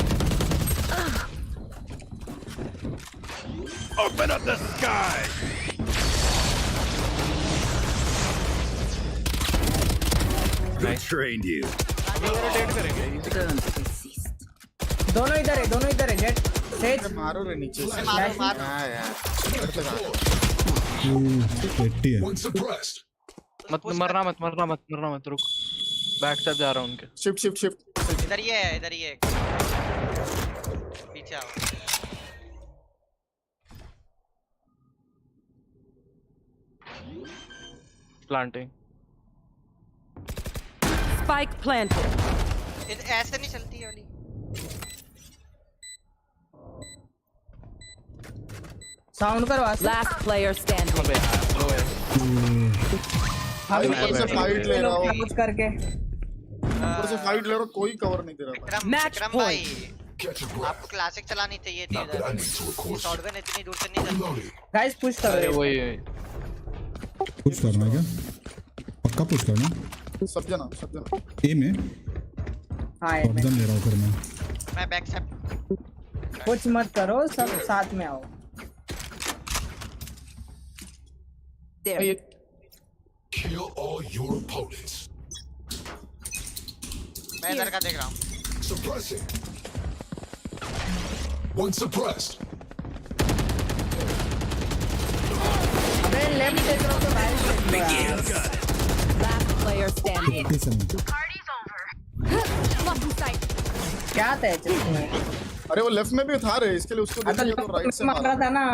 Open up the sky! Who trained you? दोनों इधर है जेट सेज। मारो रे नीचे से। मारो। हाँ यार। 80 है। One suppressed. मरना मत रुक। बैक स्टेप जा रहा हूँ उनके। शिफ्ट। इधर ही है पीछे आओ। प्लांटिंग। Spike planted. ऐसे नहीं चलती है वाली। साउंड करो। Last player standing. अबे यार लो है। भाई ऊपर से फाइट ले रहा हूँ, कुछ करके कोई कवर नहीं दे रहा। Match विक्रम भाई, Catch your breath. आपको क्लासिक चलानी चाहिए थी Not that I इधर। need to, of course. Shotgun इतनी दूर से नहीं चलती। Reloading. गाइस पुश अरे करो। वही पुश करना है क्या? पक्का पुश करना। सब जना ए में हाँ ऑप्शन ले रहा हूँ फिर मैं बैक स्टेप। कुछ मत करो, सब साथ में आओ। There. Kill all your opponents. मैं इधर का देख रहा हूँ। Suppressing. One suppressed. अबे लेफ्ट देख रहा हूँ तो राइट देख रहा है। Last player standing. 57। Lock in sight. क्या था इसमें? अरे वो लेफ्ट में भी था रे, इसके लिए उसको अगर देखेंगे तो राइट लेफ्ट से में मारा था ना।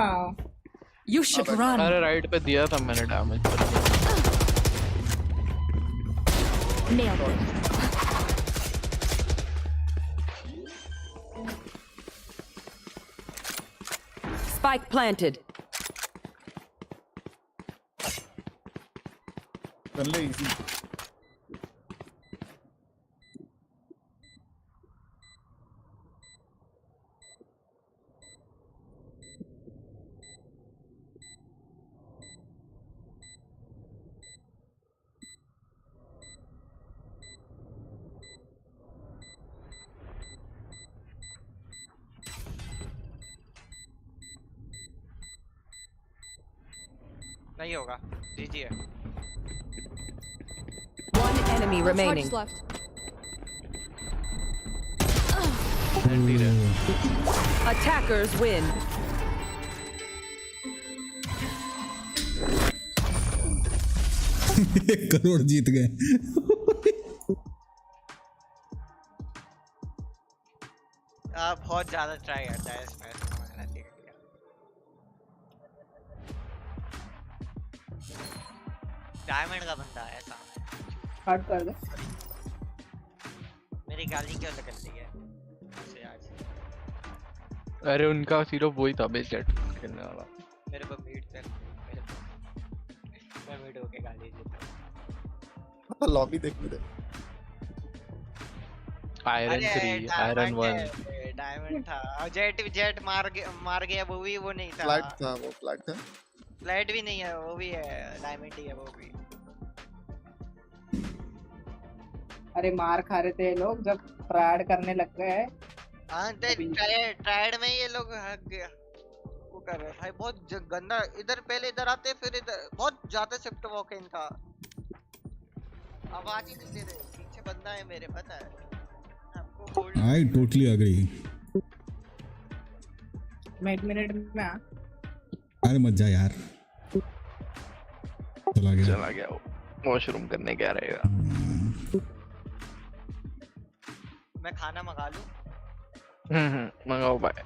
You should run. अरे राइट पे दिया था मैंने damage. Nailed it. Spike planted. कर ले इजी। नहीं होगा, जीजी है। One enemy remaining. Charges left. Attackers win. Crore जीत गए। आप बहुत ज्यादा ट्राई करता है इसमें। डायमंड का बंदा है सामने। हट कर दे। मेरी गाली क्यों निकलती है उसे आज? अरे उनका सिर्फ वही था बेस जेट खेलने वाला। मेरे को मीट कर, मेरे को मैं मीट होके गाली देता हूं। लॉबी देखने दे। आयरन 3 आयरन 1 डायमंड था और जेट मार गया वो भी, वो नहीं था। फ्लैट था वो, फ्लैट था। फ्लैट भी नहीं है, वो भी है डायमंड ही है वो भी। अरे मार खा रहे थे ये लोग जब ट्रायड करने लग गए। हाँ ट्रायड में ये लोग हक गया वो कर रहे भाई। बहुत गंदा, इधर पहले इधर आते फिर इधर, बहुत ज्यादा शिफ्ट वॉक है इनका। आवाज ही नहीं दे रहे, पीछे बंदा है मेरे, पता है आपको। I totally agree। मैं 1 मिनट में आ। अरे मत जा यार, चला गया वो वॉशरूम करने क्या रहेगा। मैं खाना मंगा लूं? मंगाओ भाई।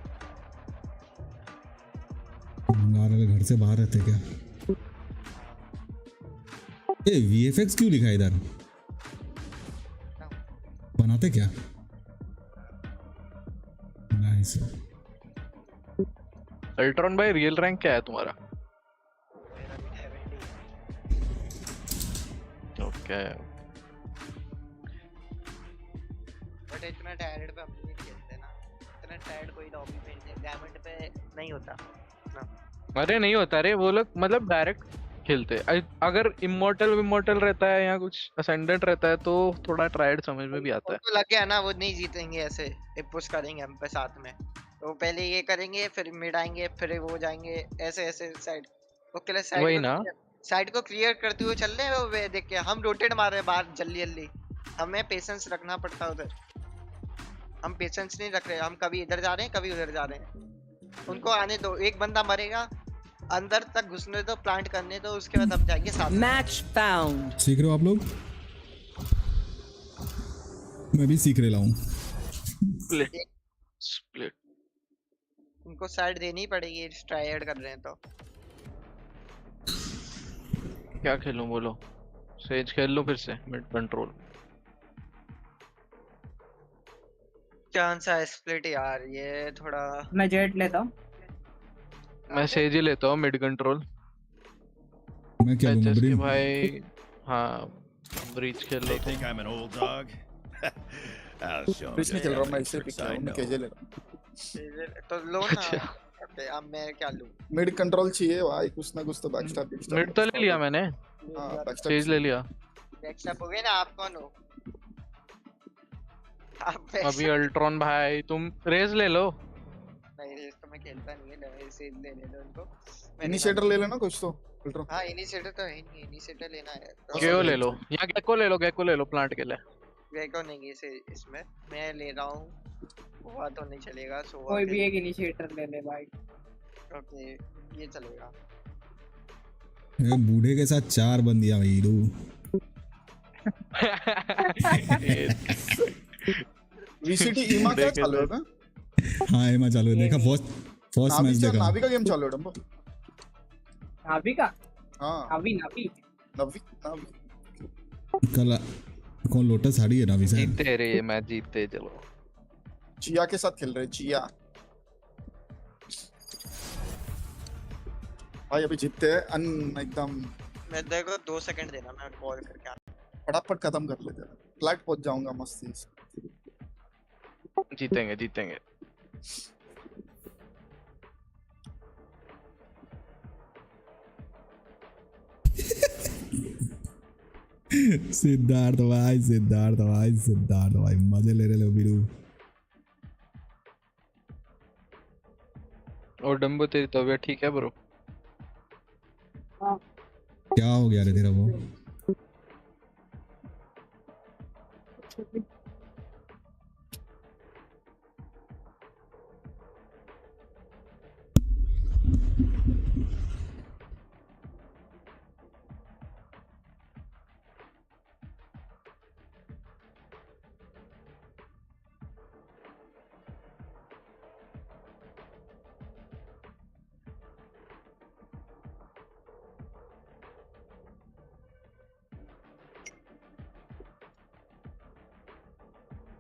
घर से बाहर रहते क्या? ये VFX क्यों लिखा है इधर? बनाते क्या? नाइस। अल्ट्रॉन भाई रियल रैंक क्या है तुम्हारा? ओके। बट इतना टायर्ड पे हम नहीं खेलते ना, इतना टायर्ड कोई लॉबी में डायमंड पे नहीं होता ना। अरे नहीं होता रे, वो लोग मतलब डायरेक्ट खेलते। अगर इमॉर्टल रहता है या कुछ असेंडेंट रहता है तो थोड़ा ट्रायड समझ में भी आता है। तो लग गया ना वो नहीं जीतेंगे ऐसे, पुश करेंगे हम पे साथ में। तो पहले ये करेंगे फिर मिड आएंगे फिर वो जाएंगे ऐसे ऐसे साइड। ओके साइड को क्लियर करते हुए चल रहे हैं वो देख के। हम रोटेट मार रहे हैं बाहर जल्दी। हमें पेशेंस रखना पड़ता है उधर। हम पेशेंस नहीं रख रहे, हम कभी इधर जा रहे हैं कभी उधर जा रहे हैं। उनको आने दो, एक बंदा मरेगा, अंदर तक घुसने दो, प्लांट करने दो, उसके बाद हम जाएंगे साथ में। Match found. सीख रहे हो आप लोग? मैं भी सीख रहा हूँ। स्प्लिट उनको साइड देनी पड़ेगी, ट्रायड कर रहे हैं तो। क्या खेलूं बोलो? सेज खेल लो फिर से मिड कंट्रोल। चांस है स्प्लिट यार, ये थोड़ा। मैं जेट लेता हूँ। मैं सेज ही लेता हूँ मिड कंट्रोल। मैं क्या लूँगा ब्रीच भाई? हाँ ब्रीच खेल लो। Think I'm an old dog? I'll show breach नहीं खेल रहा हूँ मैं, इसे tricks पिक I मैं know. केजे ले रहा हूँ। तो लो ना। ओके अब मैं क्या लूं? मिड कंट्रोल चाहिए भाई, कुछ ना कुछ तो बैकस्टैप मिड तो ले लिया मैंने। हां बैकस्टैप सेज ले लिया। बैकस्टैप हो गया ना। आप कौन हो? अभी अल्ट्रॉन भाई तुम रेज ले लो। नहीं रेस तो मैं खेलता नहीं है, सेज लेने दो उनको। इनिशिएटर ले लेना कुछ तो अल्ट्रॉन। हां इनिशिएटर तो है नहीं, इनिशिएटर लेना है तो। क्यों ले लो या गेको ले लो प्लांट के लिए। गेको नहीं इसे इसमें मैं ले रहा हूं, हुआ तो नहीं चलेगा। कोई भी एक इनिशिएटर ले ले भाई। ओके ये चलेगा। ये बूढ़े के साथ 4 बंदियां भाई दो। वीसीटी ईमा क्या चालू है? हाँ ईमा चालू है, देखा फर्स्ट मैच देखा। नावी का गेम चालू है डंबो। नावी का? हां नावी कल कौन लोटस हारी है नावी से? जीतते रे मैच जीतते। चलो चिया के साथ खेल रहे चिया भाई, अभी जीतते हैं एकदम। मैं देखो 2 सेकंड देना, मैं कॉल करके आता हूं। फटाफट खत्म कर लेते हैं, फ्लैट पहुंच जाऊंगा मस्ती से। जीतेंगे। सिद्धार्थ भाई मजे ले रहे लो बिरू। और डंबो तेरी तबीयत ठीक है ब्रो? क्या हो गया रे तेरा वो?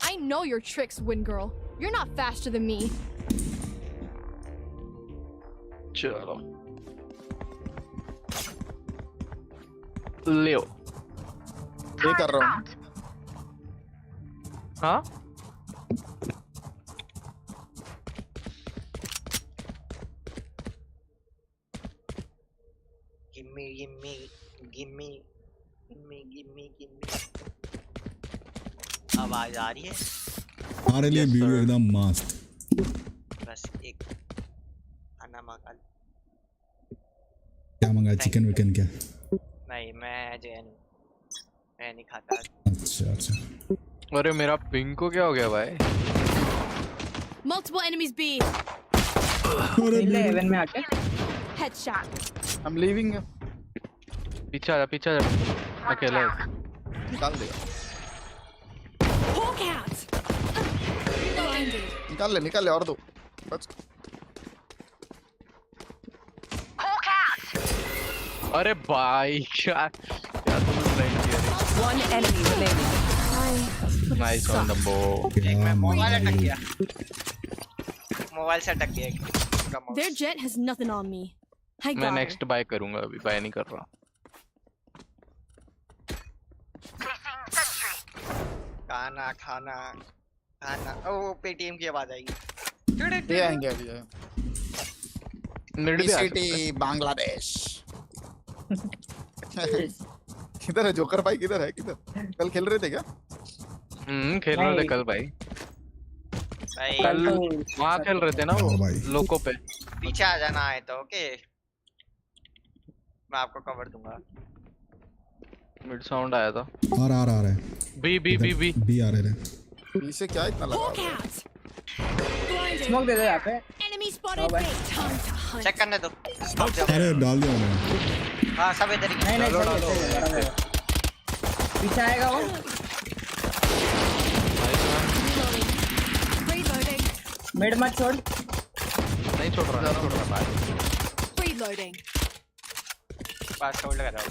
I know your tricks, Wind Girl. You're not faster than me. चलो ले ये कर रहा हूँ। हाँ gimme. आवाज आ रही है? हमारे लिए वीडियो एकदम मस्त। बस एक खाना मंगा लो। क्या मंगा? चिकन विकन क्या? नहीं मैं नहीं खाता। अच्छा। अरे मेरा पिंक को क्या हो गया भाई? Multiple enemies B. हेवन में आके Headshot. I'm leaving. पीछे आ जा अकेला निकाल देगा। Hawk out. Blinded. निकाल ले और दो बस। अरे भाई क्या तुमने ट्राई किया? One enemy remaining. Nice on the बो। एक मैं मोबाइल अटक गया। मोबाइल से अटक गया। Their jet has nothing on me. I मैं got नेक्स्ट बाय करूंगा, अभी बाय नहीं कर रहा। खाना ओ पेटीएम की आवाज आएगी। ये आएंगे अभी। मिड भी आ सिटी बांग्लादेश। किधर है जोकर भाई? किधर है? कल खेल रहे थे क्या? खेल रहे थे कल भाई। कल वहाँ खेल रहे थे ना वो लोको पे। पीछे आ जाना है तो ओके, मैं आपको कवर दूंगा। मिड साउंड आया था। आ रहा है। बी आ रहे थे। बी से क्या इतना लगा? स्मोक दे दो यहाँ पे। Enemy spotted. Time to hunt. Check करने दो। अरे डाल दिया मैंने। हाँ सब इधर ही। नहीं पीछे आएगा वो। Reloading. मिड मत छोड़। नहीं छोड़ रहा भाई। Reloading. पास होल्ड कर रहा हूँ।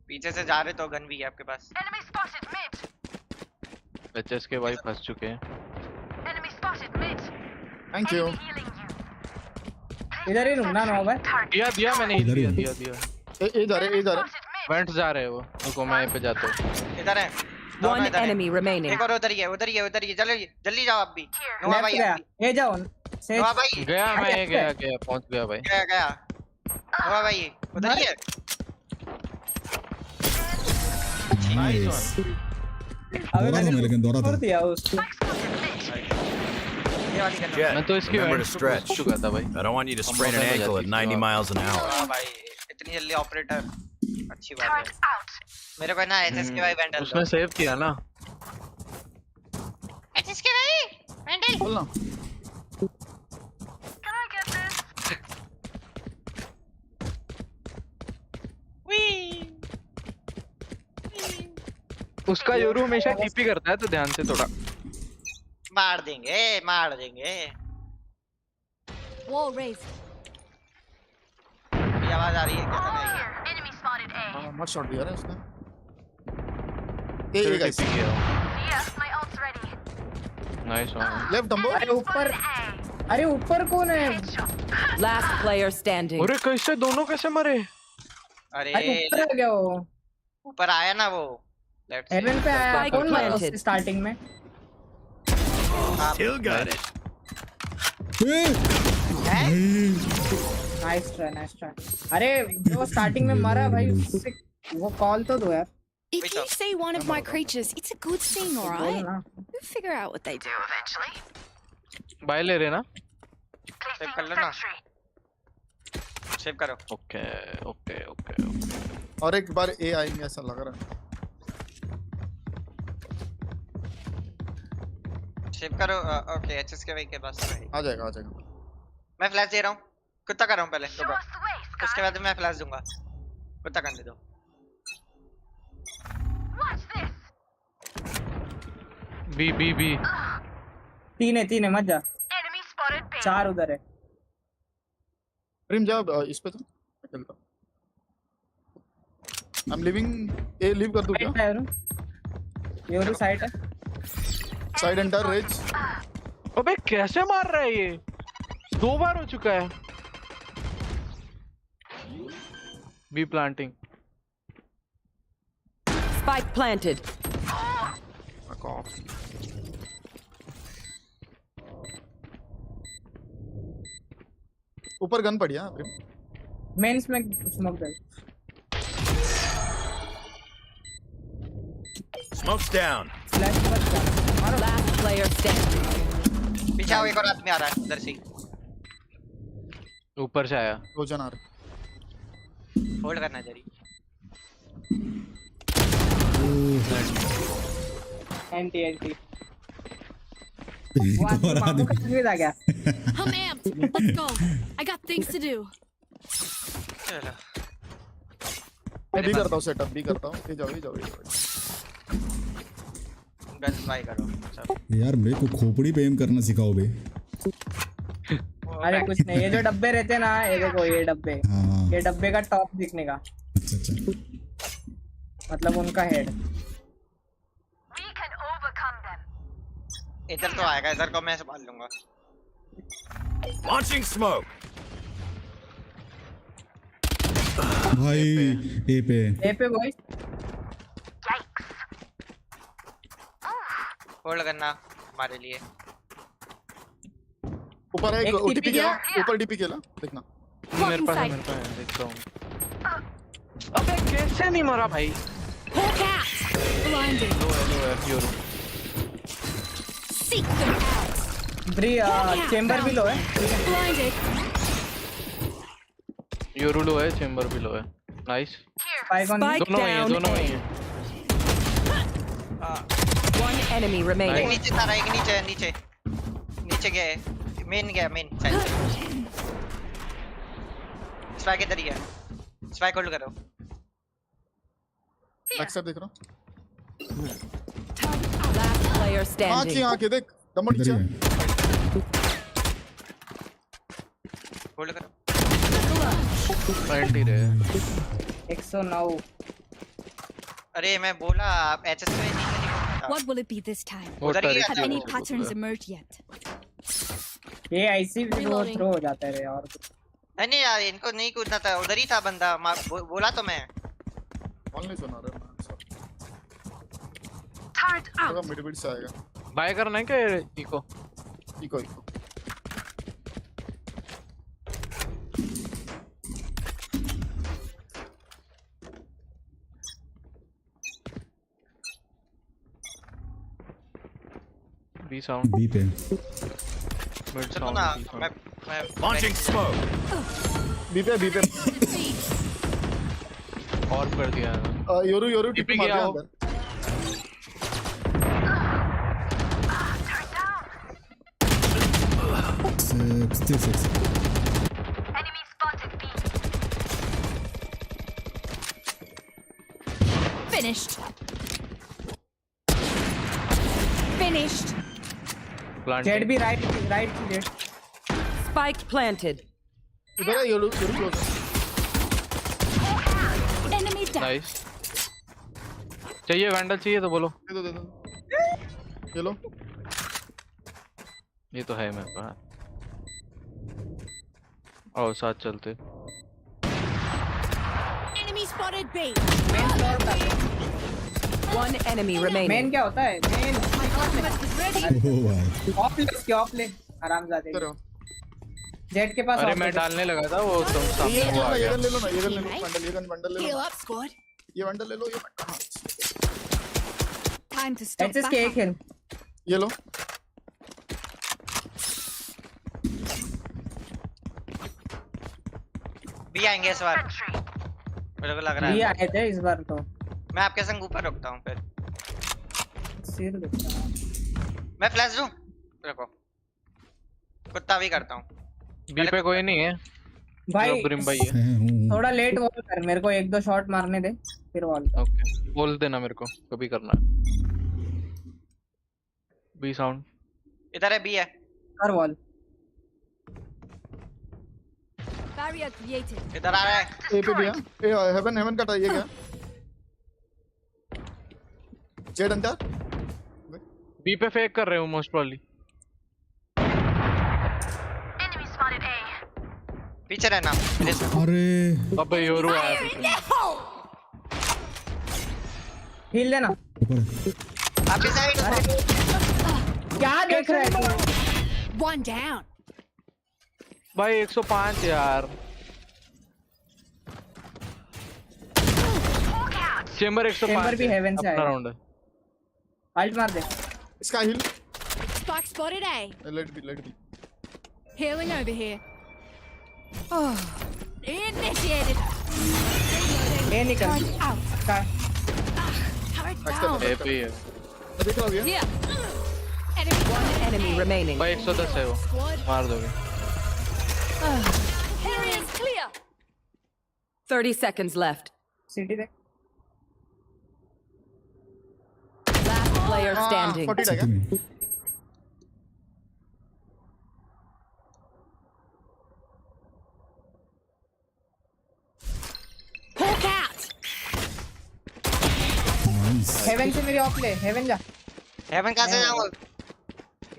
पीछे से जा रहे तो गन भी है आपके पास। एचएस के भाई फंस चुके हैं। Thank you. इधर ही रुकना ना भाई। दिया मैंने ही दिया। ए जा रहे। वेंट जा रहे हो, रुको मैं यहाँ पे जाता हूँ। इधर है। One enemy remaining. एक और उधर ही है। चलो जल्दी जाओ आप भी। नोआ भाई ये जाओ। नोआ भाई गया पहुंच गया भाई। गया नोआ भाई उधर ही है। नाइस। दौरा था। दिया उसको। मैं तो इसकी Remember to stretch. चुका था भाई। I don't want you to sprain an ankle at 90 miles an hour. हाँ भाई इतनी जल्दी ऑपरेटर, अच्छी बात है। मेरे को ना एचएस के भाई वेंडल उसने सेव किया ना। एचएस के भाई वेंडल बोलना। उसका योरू हमेशा टीपी करता है तो ध्यान से थोड़ा। मार देंगे। Wall raised. ये आवाज आ रही है कैसे नहीं है? हां मत शॉट दिया ना उसने। ए गाइस नाइस वन। लेफ्ट डंबो। अरे ऊपर कौन है? Last player standing. अरे कैसे दोनों कैसे मरे? अरे ऊपर आ गया वो। ऊपर आया ना वो। लेफ्ट हेवन पे आया। कौन मारा स्टार्टिंग में? Still got it. Nice try. अरे जो स्टार्टिंग में मरा भाई उससे वो कॉल तो दो यार। If you say one of my creatures, it's a good thing, alright? We'll figure out what they do eventually. Buy ले रहे ना? सेव कर लो ना। सेव करो। ओके ओके ओके और एक बार ए आएंगे ऐसा लग रहा है। सेव करो। ओके एचएस के भाई के पास है। आ जाएगा आ जाएगा। मैं फ्लैश दे रहा हूँ। कुत्ता कर रहा हूँ पहले तो उसके बाद मैं फ्लैश दूंगा। कुत्ता करने दो। बी बी बी तीन है मत जा। 4 उधर है। प्रेम जा इस पे तो चलता। I am living a leave कर दूं क्या? योरू साइड है। Side enter raze. अबे कैसे मार रहा है ये? 2 बार हो चुका है। B planting. Spike planted. ऊपर गन पड़ी है प्रेम। मेंस में स्मोक दे। Smoke's down. Last player standing. पीछे आओ, एक और आदमी आ रहा है उधर से। ऊपर से आया। रोजन आ रहा। होल्ड करना जरी। एंटी और आदमी आ गया। I'm amped. Let's go. I got things to do. चलो मैं भी करता हूँ सेटअप भी करता हूँ। ये जाओ गन बाय करो सब। यार मेरे को खोपड़ी पे एम करना सिखाओ बे। अरे कुछ नहीं, ये जो डब्बे रहते हैं ना, ये देखो ये डब्बे। हाँ। ये डब्बे का टॉप दिखने का। अच्छा मतलब उनका हेड। इधर तो आएगा, इधर को मैं संभाल लूंगा। Launching smoke. भाई ए पे बॉय। होल्ड करना हमारे लिए। ऊपर है एक ओटीपी खेला। ऊपर डीपी खेला देखना। मेरे पास है देखता हूँ। अबे कैसे नहीं मरा भाई? Blinded. लो है योरू। Seek them out. ब्री चेंबर भी लो है। Blinded. योरू लो है, चेंबर भी लो है। नाइस। Spike दोनों वही down. हैं। One enemy remaining. एक नीचे था, एक नीचे गया है। Main side. स्पाइक इधर ही है। स्पाइक होल्ड करो। बैक साइड देख रहा हूँ। Last player standing. आंखें देख। दमड़ नीचे। होल्ड करो। 90 रहे। 109। अरे मैं बोला आप एचएस में नहीं करेंगे। What will it be this time? उधर ही Have any patterns emerged yet? ये ऐसी भी थ्रो हो जाता है और नहीं यार, इनको नहीं कूदना था, उधर ही था बंदा। बोला तो मैं। कौन नहीं सुना रहा मैं सर। मिड से आएगा। बाय करना है क्या eco? Eco B sound. B पे मिड सुनो ना, साउंड। मैं Launching smoke. बी पे और कर दिया है। योरू टिपी मार दिया अंदर। Six. Finished. जेड भी राइट जेड। Spike planted. इधर है Yoru close. Enemy down. Nice. चाहिए वैंडल चाहिए तो बोलो। दे दो। ये लो। ये तो है मेरे पास। आओ साथ चलते। Enemy spotted B. One enemy remaining. Main क्या होता है? मेन ऑफ ले आरामजादे। जेड के पास। अरे मैं डालने लगा था वो तुम सामने ये वो आ गया। ले लो ना, ये ले लो बंडल ले Heal लो। up, squad. ये बंडल ले लो ये। Time to stop HS back के एक up. खेल। ये लो। भी आएंगे इस बार, मेरे को लग रहा भी है। आए थे इस बार तो। मैं आपके संग ऊपर रुकता हूँ फिर। सिर दुखता है। मैं फ्लैश दूं? रुको, कुत्ता भी करता हूँ। बी पे कोई नहीं है भाई ब्रिम भाई है। थोड़ा लेट वॉल कर, मेरे को 1-2 शॉट मारने दे फिर वॉल कर। ओके बोल देना मेरे को कभी करना है। बी साउंड इधर है, बी है। कर वॉल। Barrier created. इधर आ रहा है। ए पे भी है। ए हेवन का ये क्या? जेड अंदर। बी पे फेक कर रहे हो मोस्ट प्रोबब्ली। पीछे रहना। अरे अबे योरू आया पीछे। हिल लेना। आपकी साइड। क्या देख रहा है तू? One down. भाई 105 यार। चेंबर 105 चेंबर भी हेवन से अपना आया। राउंड है। अल्ट मार दे। इसका heal. Spike spotted A. Let B. Healing over here. Oh. Initiated. A निकल। Turret out. का Turret down. ए पे है अभी क्या हो गया? Here. Enemy. One enemy remaining. भाई 110 है वो, Squad. मार दोगे। Area is clear. 30 seconds left. City देख। Last player standing. 40 रह गया। Hawk out. हेवन से मेरी ऑफ ले, हेवन जा। हेवन कहाँ से जाऊँ?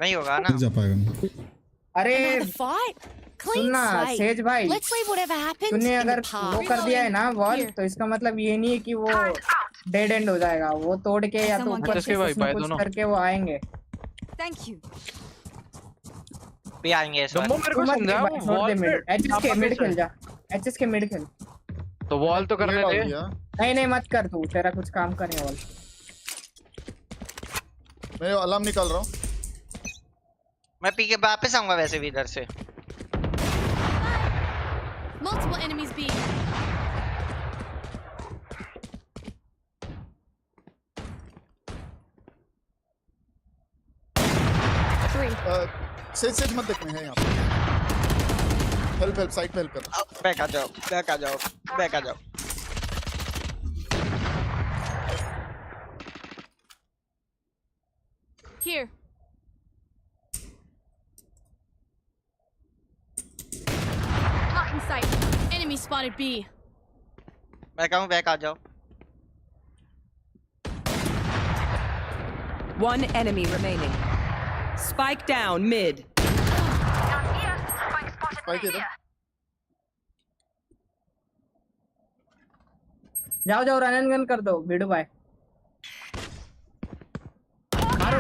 नहीं होगा ना। जा पाएगा। अरे Another fight. Clean सुनना slate. सेज भाई, Let's leave whatever happens तूने in अगर the वो past. कर दिया है ना वॉल, Here. तो इसका मतलब ये नहीं है कि वो डेड एंड हो जाएगा। वो तोड़ के या तो Someone ऊपर touch से के भाई, कुछ ना भाई कुछ दोनों। करके वो आएंगे। Thank you. भी आएंगे इस बार। गम्बो मेरे को मत समझा भाई, छोड़ दे मिड। एचएस के मिड खेल जा। एचएस के मिड खेल। तो वॉल तो करने दे। नहीं मत कर तू, तेरा कुछ काम कर वॉल। मैं अलार्म निकाल रहा हूँ। मैं पी के वापस आऊंगा वैसे भी इधर से। Multiple enemies B. Three. Says मत देखने हैं यहाँ पे। हेल्प साइड पे हेल्प कर। बैक आ जाओ, बैक आ जाओ, बैक आ जाओ। Here. Blocking sight. Enemy spotted B. Back आऊँ, बैक आ जाओ। One enemy remaining. Spike down mid. Spike इधर। जाओ रन एंड गन कर दो बिडू भाई।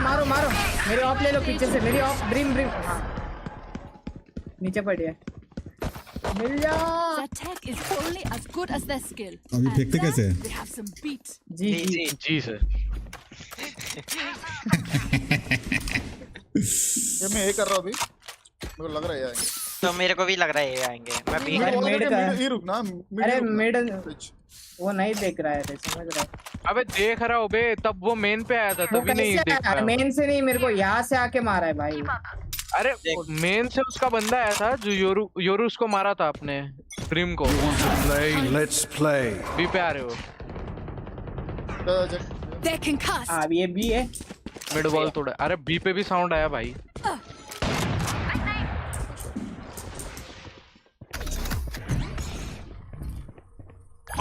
मारो मेरी ऑफ ले लो पीछे से, मेरी ऑफ ब्रिम। हाँ नीचे पड़ी है, मिल जा। Their tech is only as good as their skill. अभी And फेंकते that, कैसे हैं? They have some beat. जी जी सर। ये मैं ये कर रहा हूँ अभी। मेरे को लग रहा है ये आएंगे। तो मेरे को भी लग रहा है ये आएंगे। मैं पी अरे मिड का। ये रुकना। अरे मिड वो नहीं देख रहा है, समझ रहा है। अबे देख रहा हूँ बे, तब वो मेन पे आया था वो तभी नहीं कैसे देख आया? रहा। मेन से नहीं, मेरे को यहाँ से आके मारा है भाई। अरे मेन से उसका बंदा आया था जो योरू उसको मारा था अपने ब्रिम को। Let's play. बी पे आ रहे हो। They're concussed. अब ये भी है। मिड बॉल तोड़ा। अरे बी पे भी साउंड आया भाई।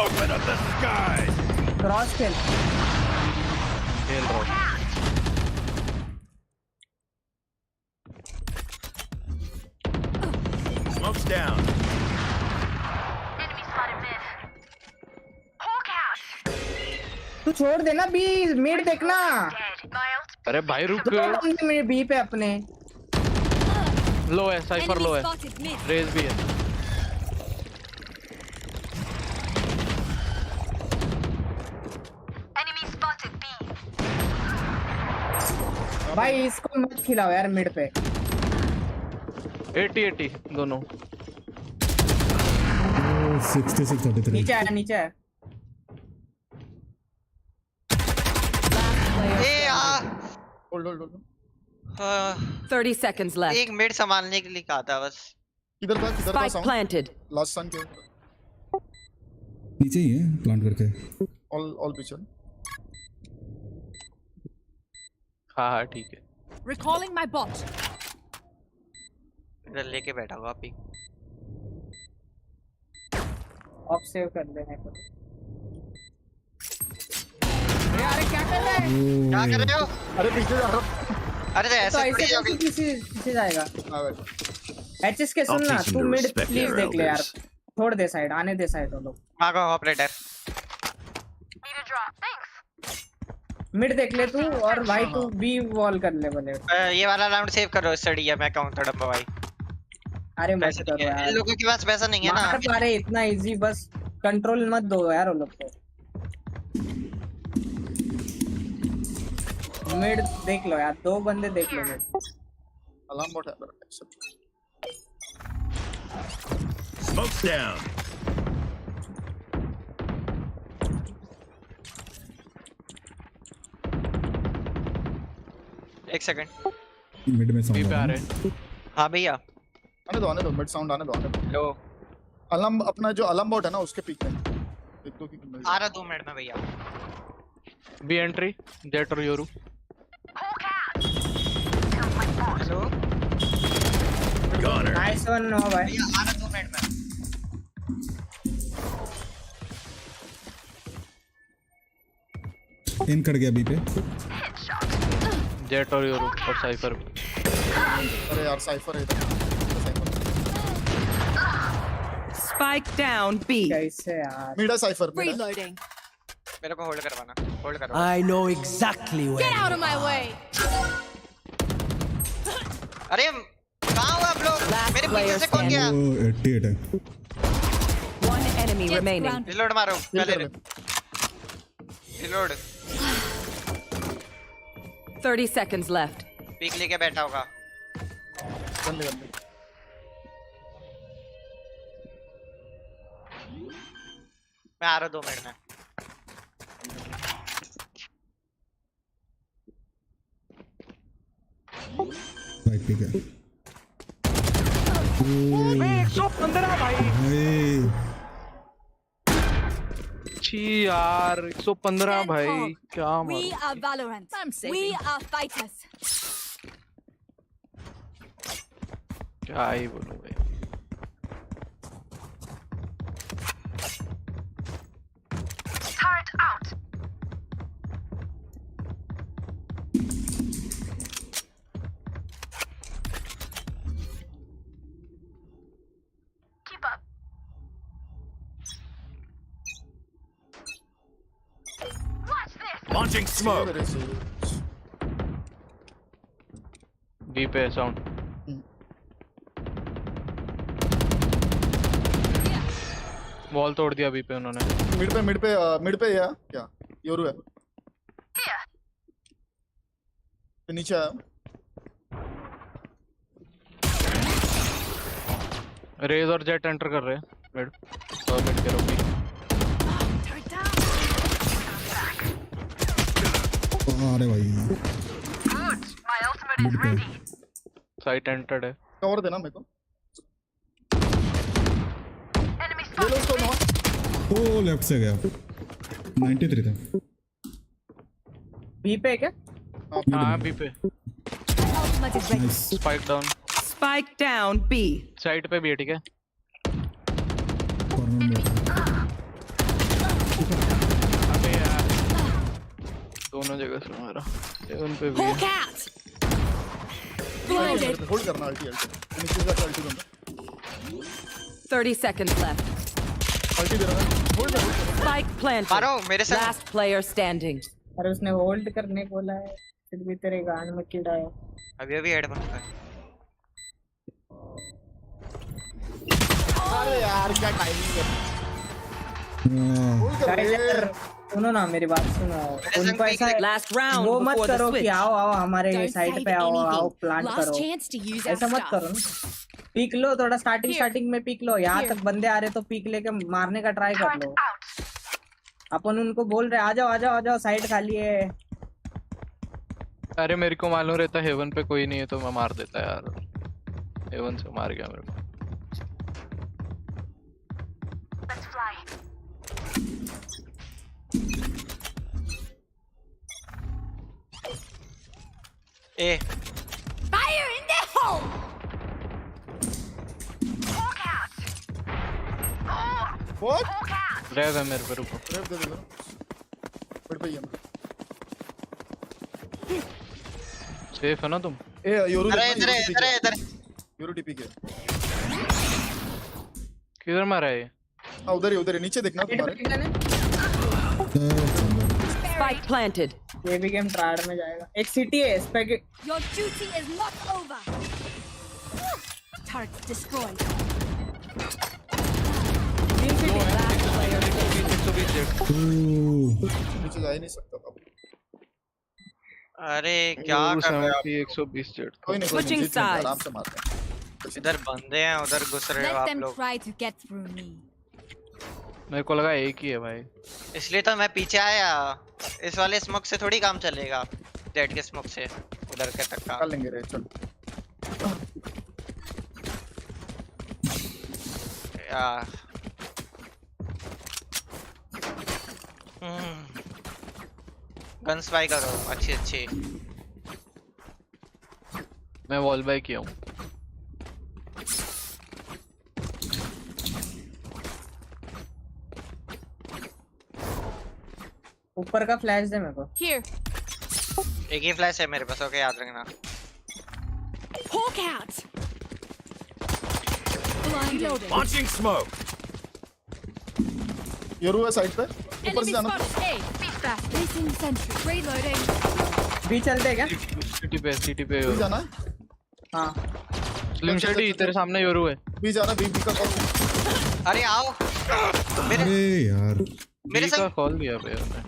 Open up the skies. Cross खेल रहा हूँ। Smoke's down. तू छोड़ देना बी, मिड देखना। अरे भाई रुक। बी पे अपने लो है, साइफर Enemy लो है, spotted mid. रेज भी है। भाई इसको मत खिलाओ यार मिड पे। 80 दोनों। 66-33 नीचे आया नीचे आया। ए यार होल्ड 30 seconds left. एक मिनट संभालने के लिए कहा था बस। किधर था Spike साउंड planted. लास्ट सन के नीचे ही है प्लांट करके। ऑल पीछे हाँ हाँ ठीक है। Recalling my bot. इधर लेके बैठा हुआ पी। ऑफ सेव कर लेने को। अरे क्या कर रहे हैं? क्या कर रहे हो? अरे पीछे जा रहा अरे तो तो ऐसे ऐसे थोड़ी होगी। किसी जाएगा। हां भाई एचएस के सुन ना, teach them तू to mid respect please their देख ले यार। elders. छोड़ दे साइड, आने दे साइड वो लोग। आगो ऑपरेटर। मिड देख ले तू, और भाई तू बी वॉल कर ले बोले। ये वाला राउंड सेव करो स्टडी है मैं कहूं थोड़ा भाई। अरे मत पैसे करो नहीं है। यार, इन लोगों के पास पैसा नहीं है ना। मार पा रहे इतना इजी, बस कंट्रोल मत दो यार वो लोग को। मिड देख लो यार, 2 बंदे देख लो मिड। अलार्म बॉट है मेरा। Smoke's down. एक सेकंड मिड में बी पे आ साउंड रहे हैं। हाँ भैया आने दो मिड साउंड आने दो लो अलार्म अपना जो अलार्म बॉट है ना उसके पीक में एक दो की आ रहा 2 मिनट में भैया। बी एंट्री जेट और Yoru. Hello Goner. Nice one हो भाई। भैया आ रहा 2 मिनट में। इन कट गया बी पे। जेट और योरू और साइफर। अरे यार साइफर है इधर Spike down B. कैसे यार? मीडा साइफर मीडा Reloading. मेरे को होल्ड करवाना होल्ड करो। I know exactly Get where. out of my way. अरे कहाँ हो आप लोग? मेरे पीछे से कौन गया? वो 88 है। One enemy It's remaining. ground. Reload मारो पहले रिलोड। 30 seconds left. पीक लेके बैठा होगा। कर ले मैं आ रहा 2 मिनट में। राइट पिक है। 115 भाई। छी यार 115 भाई क्या We मार। are Valorant. We are fighters. क्या ही बोलूं भाई। Launching smoke. बी पे साउंड। वॉल तोड़ दिया बी पे उन्होंने। मिड पे या क्या योरू है तो नीचे आया रेज और जेट एंटर कर रहे हैं मिड और मिड के रोकी। अरे भाई मिड पे साइट एंटर्ड है। कवर देना मेरे को ले लो उसको नॉट ओ लेफ्ट से गया 93 था। बी पे क्या? हाँ बी पे। Ultimate is ready. Spike down. Spike down B. Side पे भी है ठीक है। कॉर्नर में अबे यार दोनों जगह से मारा। उन पे भी Hawk है। out. Blinded. होल्ड करना अल्टी नीचे जाके अल्टी दूंगा 30 seconds left. अल्टी दे रहा है होल्ड कर Spike planted. मारो मेरे से। Last player standing. अरे उसने होल्ड करने को बोला है, फिर भी तेरे गान में कीड़ा है। अभी हेड बन रहा है। अरे यार क्या टाइमिंग है होल्ड कर गाइस रहे यार सुनो ना मेरी बात सुनो, उनको ऐसा Last round वो मत before the करो कि switch. आओ आओ हमारे Don't साइड save पे आओ आओ anything. प्लांट Last करो, chance to use our ऐसा मत stuff. करो ना। पीक लो थोड़ा, स्टार्टिंग में पीक लो, यहाँ तक बंदे आ रहे तो पीक लेके मारने का ट्राई कर लो। अपन उनको बोल रहे आ जाओ साइड खाली है। अरे मेरे को मालूम रहता हेवन पे कोई नहीं है तो मैं मार देता यार, हेवन से मार गया मेरे को। ए Fire in the hole! What? रह गए मेरे पे, रुको। रेप दे दे। वेट पे ये। सेफ है ना तुम? ए योरू अरे इधर योरू टीपी के। किधर मारा है ये? हाँ उधर ही नीचे देखना तुम्हारे। Spike planted. ये भी गेम ट्रायड में जाएगा। एक सिटी है spec. Your duty is not over. Target destroyed. नीचे जा ही नहीं सकता था। अरे क्या कर रहे हो आप? 120 जेट। कोई नहीं Switching sides. आराम से मारते हैं। इधर बंदे हैं, उधर घुस रहे हो Let आप them लोग। try to get through me. मेरे को लगा एक ही है भाई। इसलिए तो मैं पीछे आया। इस वाले स्मोक से थोड़ी काम चलेगा, डेड के स्मोक से उधर के तक का। कर लेंगे रे चल। यार गन स्पाई करो अच्छी। मैं वॉल बाय किया हूँ। ऊपर का फ्लैश दे मेरे को। Here. एक ही फ्लैश है मेरे पास, ओके याद रखना। Hawk out. Blinded. Launching smoke. Yoru है साइड पे। ऊपर से Enemy जाना। spotted A. Fast. Placing sentry. Reloading. B चलते क्या? सिटी पे भी जाना है। हाँ। स्लिम शेडी तेरे सामने योरू है। भी जाना बी का कॉल। अरे आओ मेरे अरे यार मेरे बी का साथ कॉल दिया पे उसने।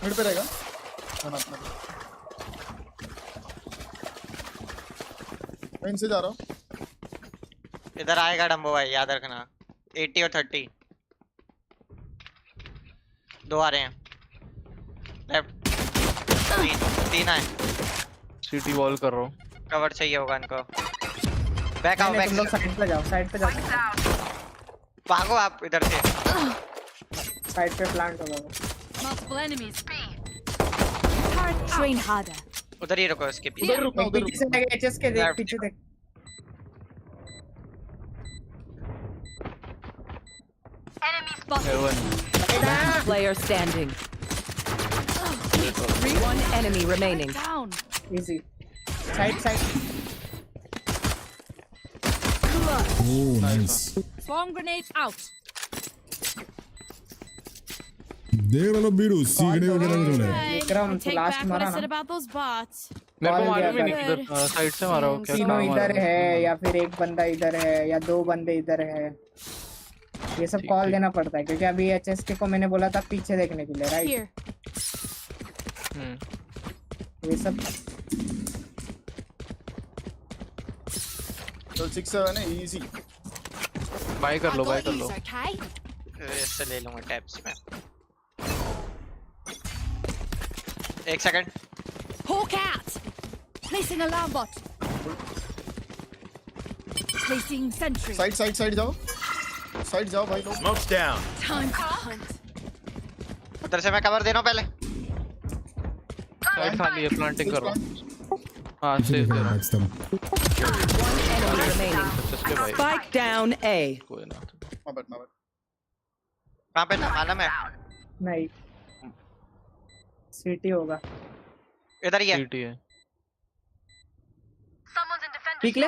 मिड पे रहेगा। जाना अपना। मैं इनसे जा रहा हूँ। इधर आएगा डम्बो भाई, याद रखना। 80 और 30 दो आ रहे हैं। लेफ्ट तीन आए। सिटी वॉल कर रहा हूँ। कवर चाहिए होगा इनको। बैक आओ, बैक तुम लोग साइड पे जाओ, साइड पे जाओ। भागो आप इधर से। साइड पे प्लांट होगा वो। Multiple enemies. Train harder. उधर ही रुको, इसके पीछे। उधर रुकना उधर पीछे से देख, एचएस के देख, पीछे देख। Haven. Player standing. One enemy remaining. Down. Easy. Side. Oh nice. Swarm grenade out. देख लो बीडू सीखने वगैरह में तुमने। विक्रम I तो take लास्ट back what मारा I ना। said about those bots. मेरे को कॉल मालूम ही दिया नहीं किधर साइड से मारा हो क्या। तीनों कहाँ मारा इधर हो? है या फिर एक बंदा इधर है या दो बंदे इधर है। ये सब कॉल देना पड़ता है क्योंकि अभी एचएस के को मैंने बोला था पीछे देखने के लिए, राइट? Here. ये सब चल 6-7 है इजी। बाय कर लो, बाय कर लो। Okay. इससे ले लूंगा टैब्स में। एक second. Hawk out. Placing alarm bot. Placing sentry. Side जाओ। साइड जाओ भाई लोग। Smoke's down. Time to hunt. उधर से मैं कवर दे रहा हूं पहले। साइड खाली है, प्लांटिंग कर रहा हूँ। हाँ सेफ दे रहा हूँ। One enemy remaining. Spike down A. कोई ना। हां बैठ। कहां पे मालूम है? नहीं, सिटी होगा। इधर ही है। सिटी है। पीक ले।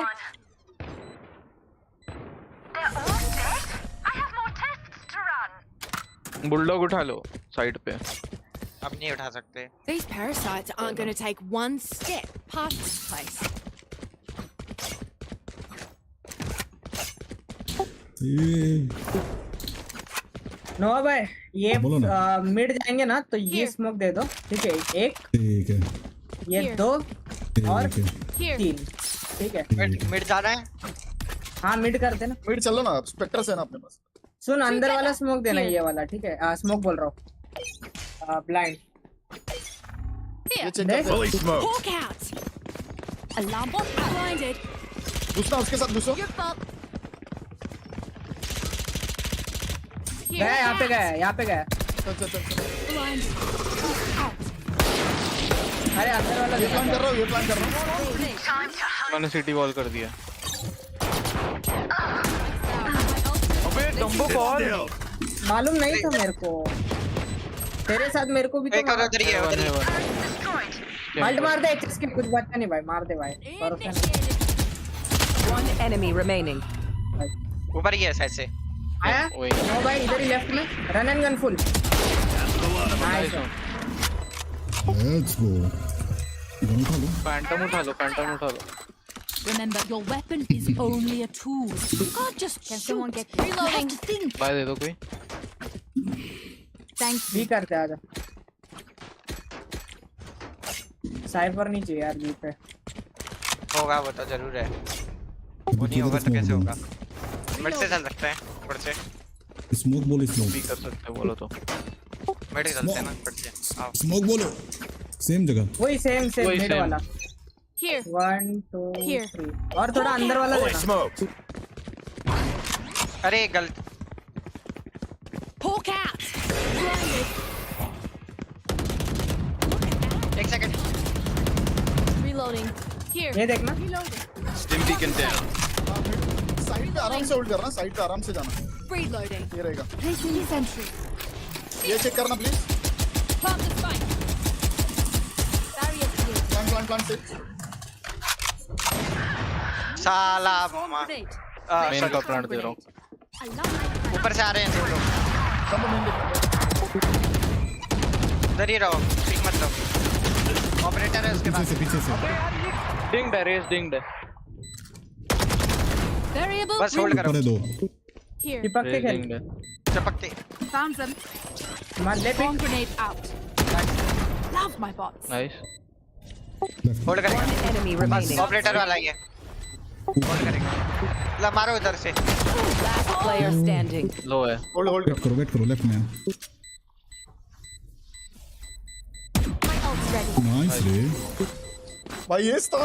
बुलडॉग उठा लो साइड पे। अब नहीं उठा सकते। These parasites aren't going to take one step past this place. No भाई, ये बोलो मिड जाएंगे ना तो ये Here. स्मोक दे दो, ठीक है? एक ठीक है। ये Here. दो और Here. 3 ठीक है। मिड जा रहा है। हाँ मिड कर देना। मिड चलो ना, स्पेक्टर से ना अपने पास। सुन अंदर वाला स्मोक देना, Here. ये वाला ठीक है। स्मोक बोल रहा हूँ, ब्लाइंड। ये चेक देख। कर। Fully smoked. Hawk out. Alarm bot blinded. दूसरा उसके साथ दूसरा। Your fault. गया, यहाँ पे गया, यहाँ पे गया। चल। Blinded. Out. अरे अंदर वाला ये प्लान देखा। कर रहा हूँ, ये प्लान कर रहा हूँ। मैंने सिटी वॉल कर दिया। अबे डम्बो Sit कॉल। still. मालूम नहीं था मेरे को, तेरे साथ मेरे को भी तो एक और उधर ही है, उधर ही है। अल्ट मार दे, इसके कुछ बचा नहीं भाई, मार दे भाई। भरोसा नहीं। One enemy remaining. ऊपर ही है साइड से। आया वही। नो भाई, इधर ही लेफ्ट में run and gun full. Nice. Let's go. Gun उठा लो। फैंटम उठा लो। Remember, your weapon is only a tool. You can't just Can someone get reloading? You have to think. Buy दे दो कोई। Thank भी you. करते आजा। Cipher नहीं चाहिए यार, बी पे। होगा वो तो जरूर है। वो नहीं होगा तो कैसे होगा? मिड से चल सकते हैं, ऊपर से। स्मोक बोलो, स्मोक भी कर सकते हो बोलो तो। मिड से चलते हैं ना, ऊपर से। आओ। स्मोक बोलो। सेम जगह। वही सेम वही मिड same. वाला। Here. 1 2 Here. 3 और थोड़ा अंदर वाला Fully देना। smoked. अरे गलत। Hawk out. Blinded. एक सेकंड। Reloading. Here. ये देखना। Reloading. Stim beacon down. Side पे आराम से होल्ड करना, साइड पे आराम से जाना। Reloading. ये रहेगा। Placing sentry. ये चेक करना please. Plant the spike. Barrier created. Plan से। साला Swarm grenade. मेन का प्लांट दे रहा हूँ। Alarm. ऊपर से आ रहे हैं दो लोग। जंप मेन देखना। उधर ही रहो, ठीक मत रहो। ऑपरेटर है उसके पास। पीछे से। डिंग्ड है, रेस डिंग्ड है। Variable. बस होल्ड करो। ऊपर है दो। Here. चिपक के रेस खेल। डिंग्ड है। चपकते। Found them. मार ले पे। Swarm grenade out. Love my bots. Nice. Hold करेंगे। One enemy बस remaining. ऑपरेटर वाला ही है। होल्ड करेंगे। ला मारो उधर से। Last player standing. लो है। होल्ड वेट करो लेफ्ट में। My ult's ready. नाइस रे। भाई ये था।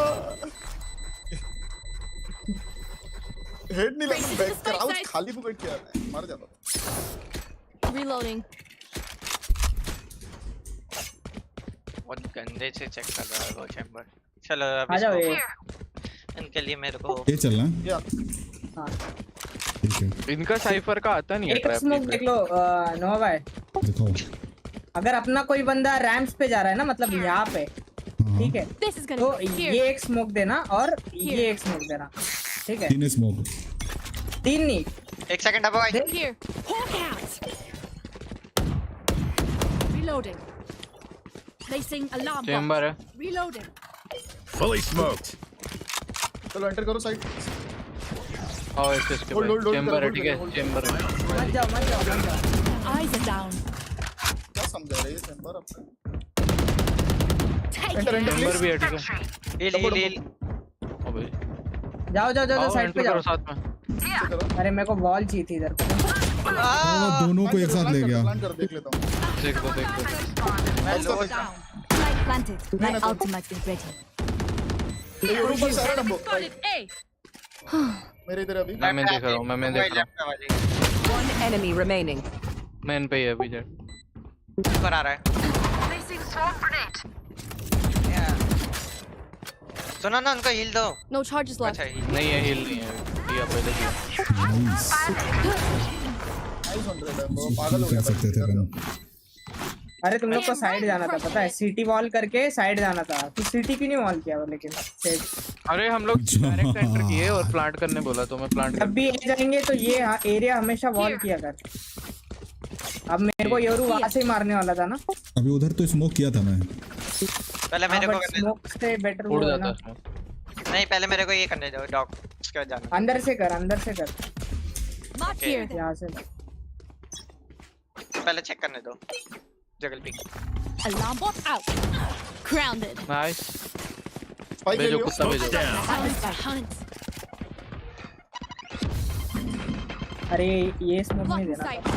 हेड नहीं लगना, बैक क्राउच खाली पकड़ के आता है, मर जाता। Reloading. बहुत गंदे से चेक कर रहा है वो चैम्बर। चलो अब आ जाओ ये। इनके लिए मेरे को ये चलना। या हाँ ठीक है। इनका साइफर का आता नहीं है एक ट्रैप स्मोक देख लो नो भाई। दिखाओ। अगर अपना कोई बंदा रैम्प्स पे जा रहा है ना, मतलब यहाँ पे, ठीक है, This is gonna तो be here. ये एक स्मोक देना और ये एक स्मोक देना, ठीक है। 3 स्मोक। 3 नहीं। एक सेकंड अब भाई। Here. Hawk out. Reloading. Placing alarm chamber है। bot. Reloading. Fully smoked. चलो एंटर करो साइड। आओ इसके Hold, hold, hold, चेंबर है, hold, ठीक है hold. चेंबर है। मत जाओ मत जाओ मत जाओ। Eyes are down. क्या समझा रहे हैं चैम्बर अपना? Take enter it. Enter chamber भी प्लीज। है, ठीक है। Heal heal heal. जाओ जाओ जाओ साइड पे जाओ। साथ में। अरे मेरे को बॉल चाहिए थी इधर पे। दोनों को एक साथ ले गया। प्लान कर देख लेता हूँ। देख दो देख दो। Down. Light planted. My ultimate is ready. ये ऊपर सारा डंबो। Spotted A. मेरे इधर अभी। मैं देख रहा हूँ, मैं देख रहा हूँ। One enemy remaining. मैन पे ही है अभी जेट। ऊपर आ रहा है। सुनो ना उनको हील दो। No charges left. अच्छा हील। नहीं है, हील नहीं है। दिया पहले दिया। नाइस। नाइस 100 डंबो, पागल हो कर गया सकते थे था। हम। अरे तुम लोग को साइड जाना था, पता है, सिटी वॉल करके साइड जाना था। तू सिटी क्यों नहीं वॉल किया वो? लेकिन अरे हम लोग डायरेक्ट एंटर किए और प्लांट करने बोला तो मैं प्लांट जब भी जाएंगे तो ये एरिया हमेशा वॉल किया कर। अब मेरे को योरू वहां से ही मारने वाला था ना। अभी उधर तो स्मोक किया था मैं। पहले मेरे को करने दो। स्मोक से बेटर उड़ वो है जाता ना। है उसमें। नहीं पहले मेरे को ये करने दो डॉग। उसके बाद जाना। अंदर से कर, अंदर से कर, Mark here. यहाँ से। पहले चेक करने दो। जगल pick. Alarm bot out. Grounded. Nice. Spike ले भेजो लियो। कुत्ता भेजो। Hunt. अरे ये स्मोक नहीं Blocking देना sight. था।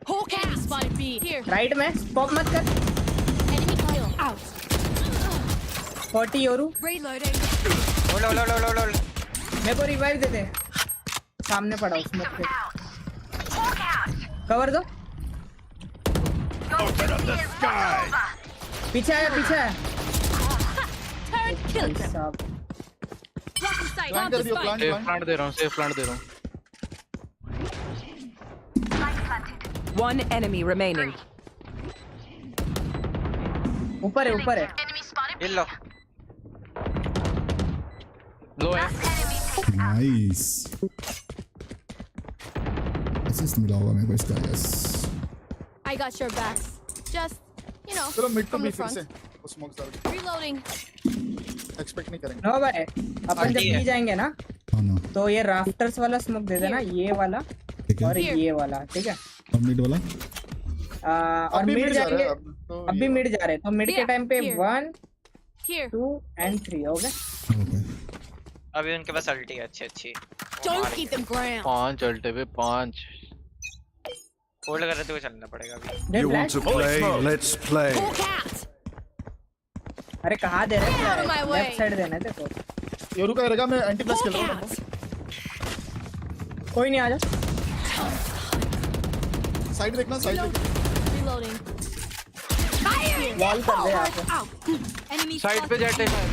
Hawk out. Spotted B. Here. Right में स्पॉप मत कर। Enemy kill. Out. 40 Yoru. Reloading. लो मेरे को रिवाइव दे दे। सामने पड़ा उस स्मोक पे। कवर दो। पीछे आया पीछे आया। Turret killed them. साहब Blocking sight. प्लान On कर the दियो, spike. Plant safe plant. Plant दे रहा हूँ, सेफ प्लांट दे रहा हूँ। One enemy remaining. ऊपर है ऊपर है। हिल लो। लो है। नाइस असिस्ट मिला होगा मेरे को इसका yes I got your backs. Just, you know, चलो mid to from B the फिर से front. वो स्मोक डाल Reloading. एक्सपेक्ट नहीं करेंगे। नो भाई अपन जब भी जाएंगे ना हाँ ना तो ये राफ्टर्स वाला स्मोक दे देना, ये वाला ठीक और है ये वाला, ठीक है। और मिड वाला और अभी मिड मिड जा रहे जाएंगे, हैं तो अब भी मिड जा रहे हैं तो मिड के Here, टाइम पे here. 1 Here. 2 and 3 हो गए। ओके अभी उनके पास अल्टी है अच्छी। Don't keep them ground. 5 अल्टे पे 5। होल्ड कर रहे थे, चलना पड़ेगा अभी। दे You want flash. to play? Let's play. Hawk out. अरे कहाँ दे रहे Out of my हैं? way. लेफ्ट साइड देने थे तो योरू का रहेगा, मैं एंटी प्लस खेल Hawk रहा हूँ। out. कोई नहीं आ जा। साइड देखना, साइड देखना। Reloading. वॉल कर दे यहाँ पे। Out. Enemy साइड पे spotted. जेट है शायद।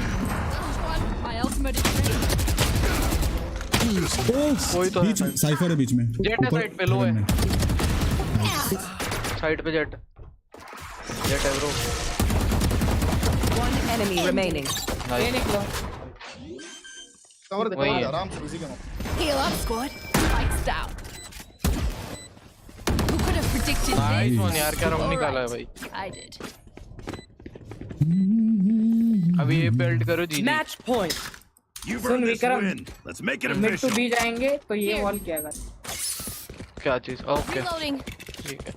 My ultimate is ready. कोई तो बीच में साइफर है बीच में जेट है ऊपर साइड पे, लो है। heaven में। साइड पे जेट जेट है ब्रो। One enemy remaining. ये निकलो। कवर देखो, वही है। आराम से easy game. Heal up, squad. Lights down. Who could have predicted nice this? One यार, क्या रंग निकाला है भाई। I did. अभी ये बेल्ट करो जी। Match point. You've सुन earned this Vikram, win. Let's make it mid to official. B जाएंगे तो ये Here. वॉल क्या कर। क्या चीज? Okay Reloading. ठीक है।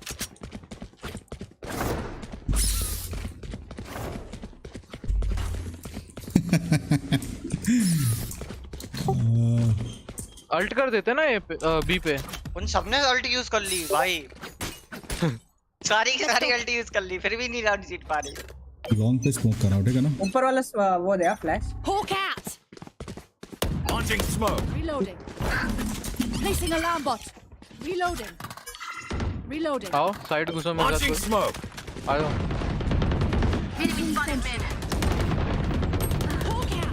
अल्ट कर देते ना ये बी पे। उन सबने अल्टी यूज कर ली भाई। सारी की सारी अल्टी यूज कर ली, फिर भी नहीं राउंड जीत पा रही। लॉन्ग पे स्मोक कर रहा हूँ, ठीक है ना? ऊपर वाला वो दे flash. Hawk out. Launching smoke. Reloading. Placing alarm bot. Reloading. Reloading. आओ साइड घुसो मेरे Launching साथ। smoke. आ जाओ। Hawk out.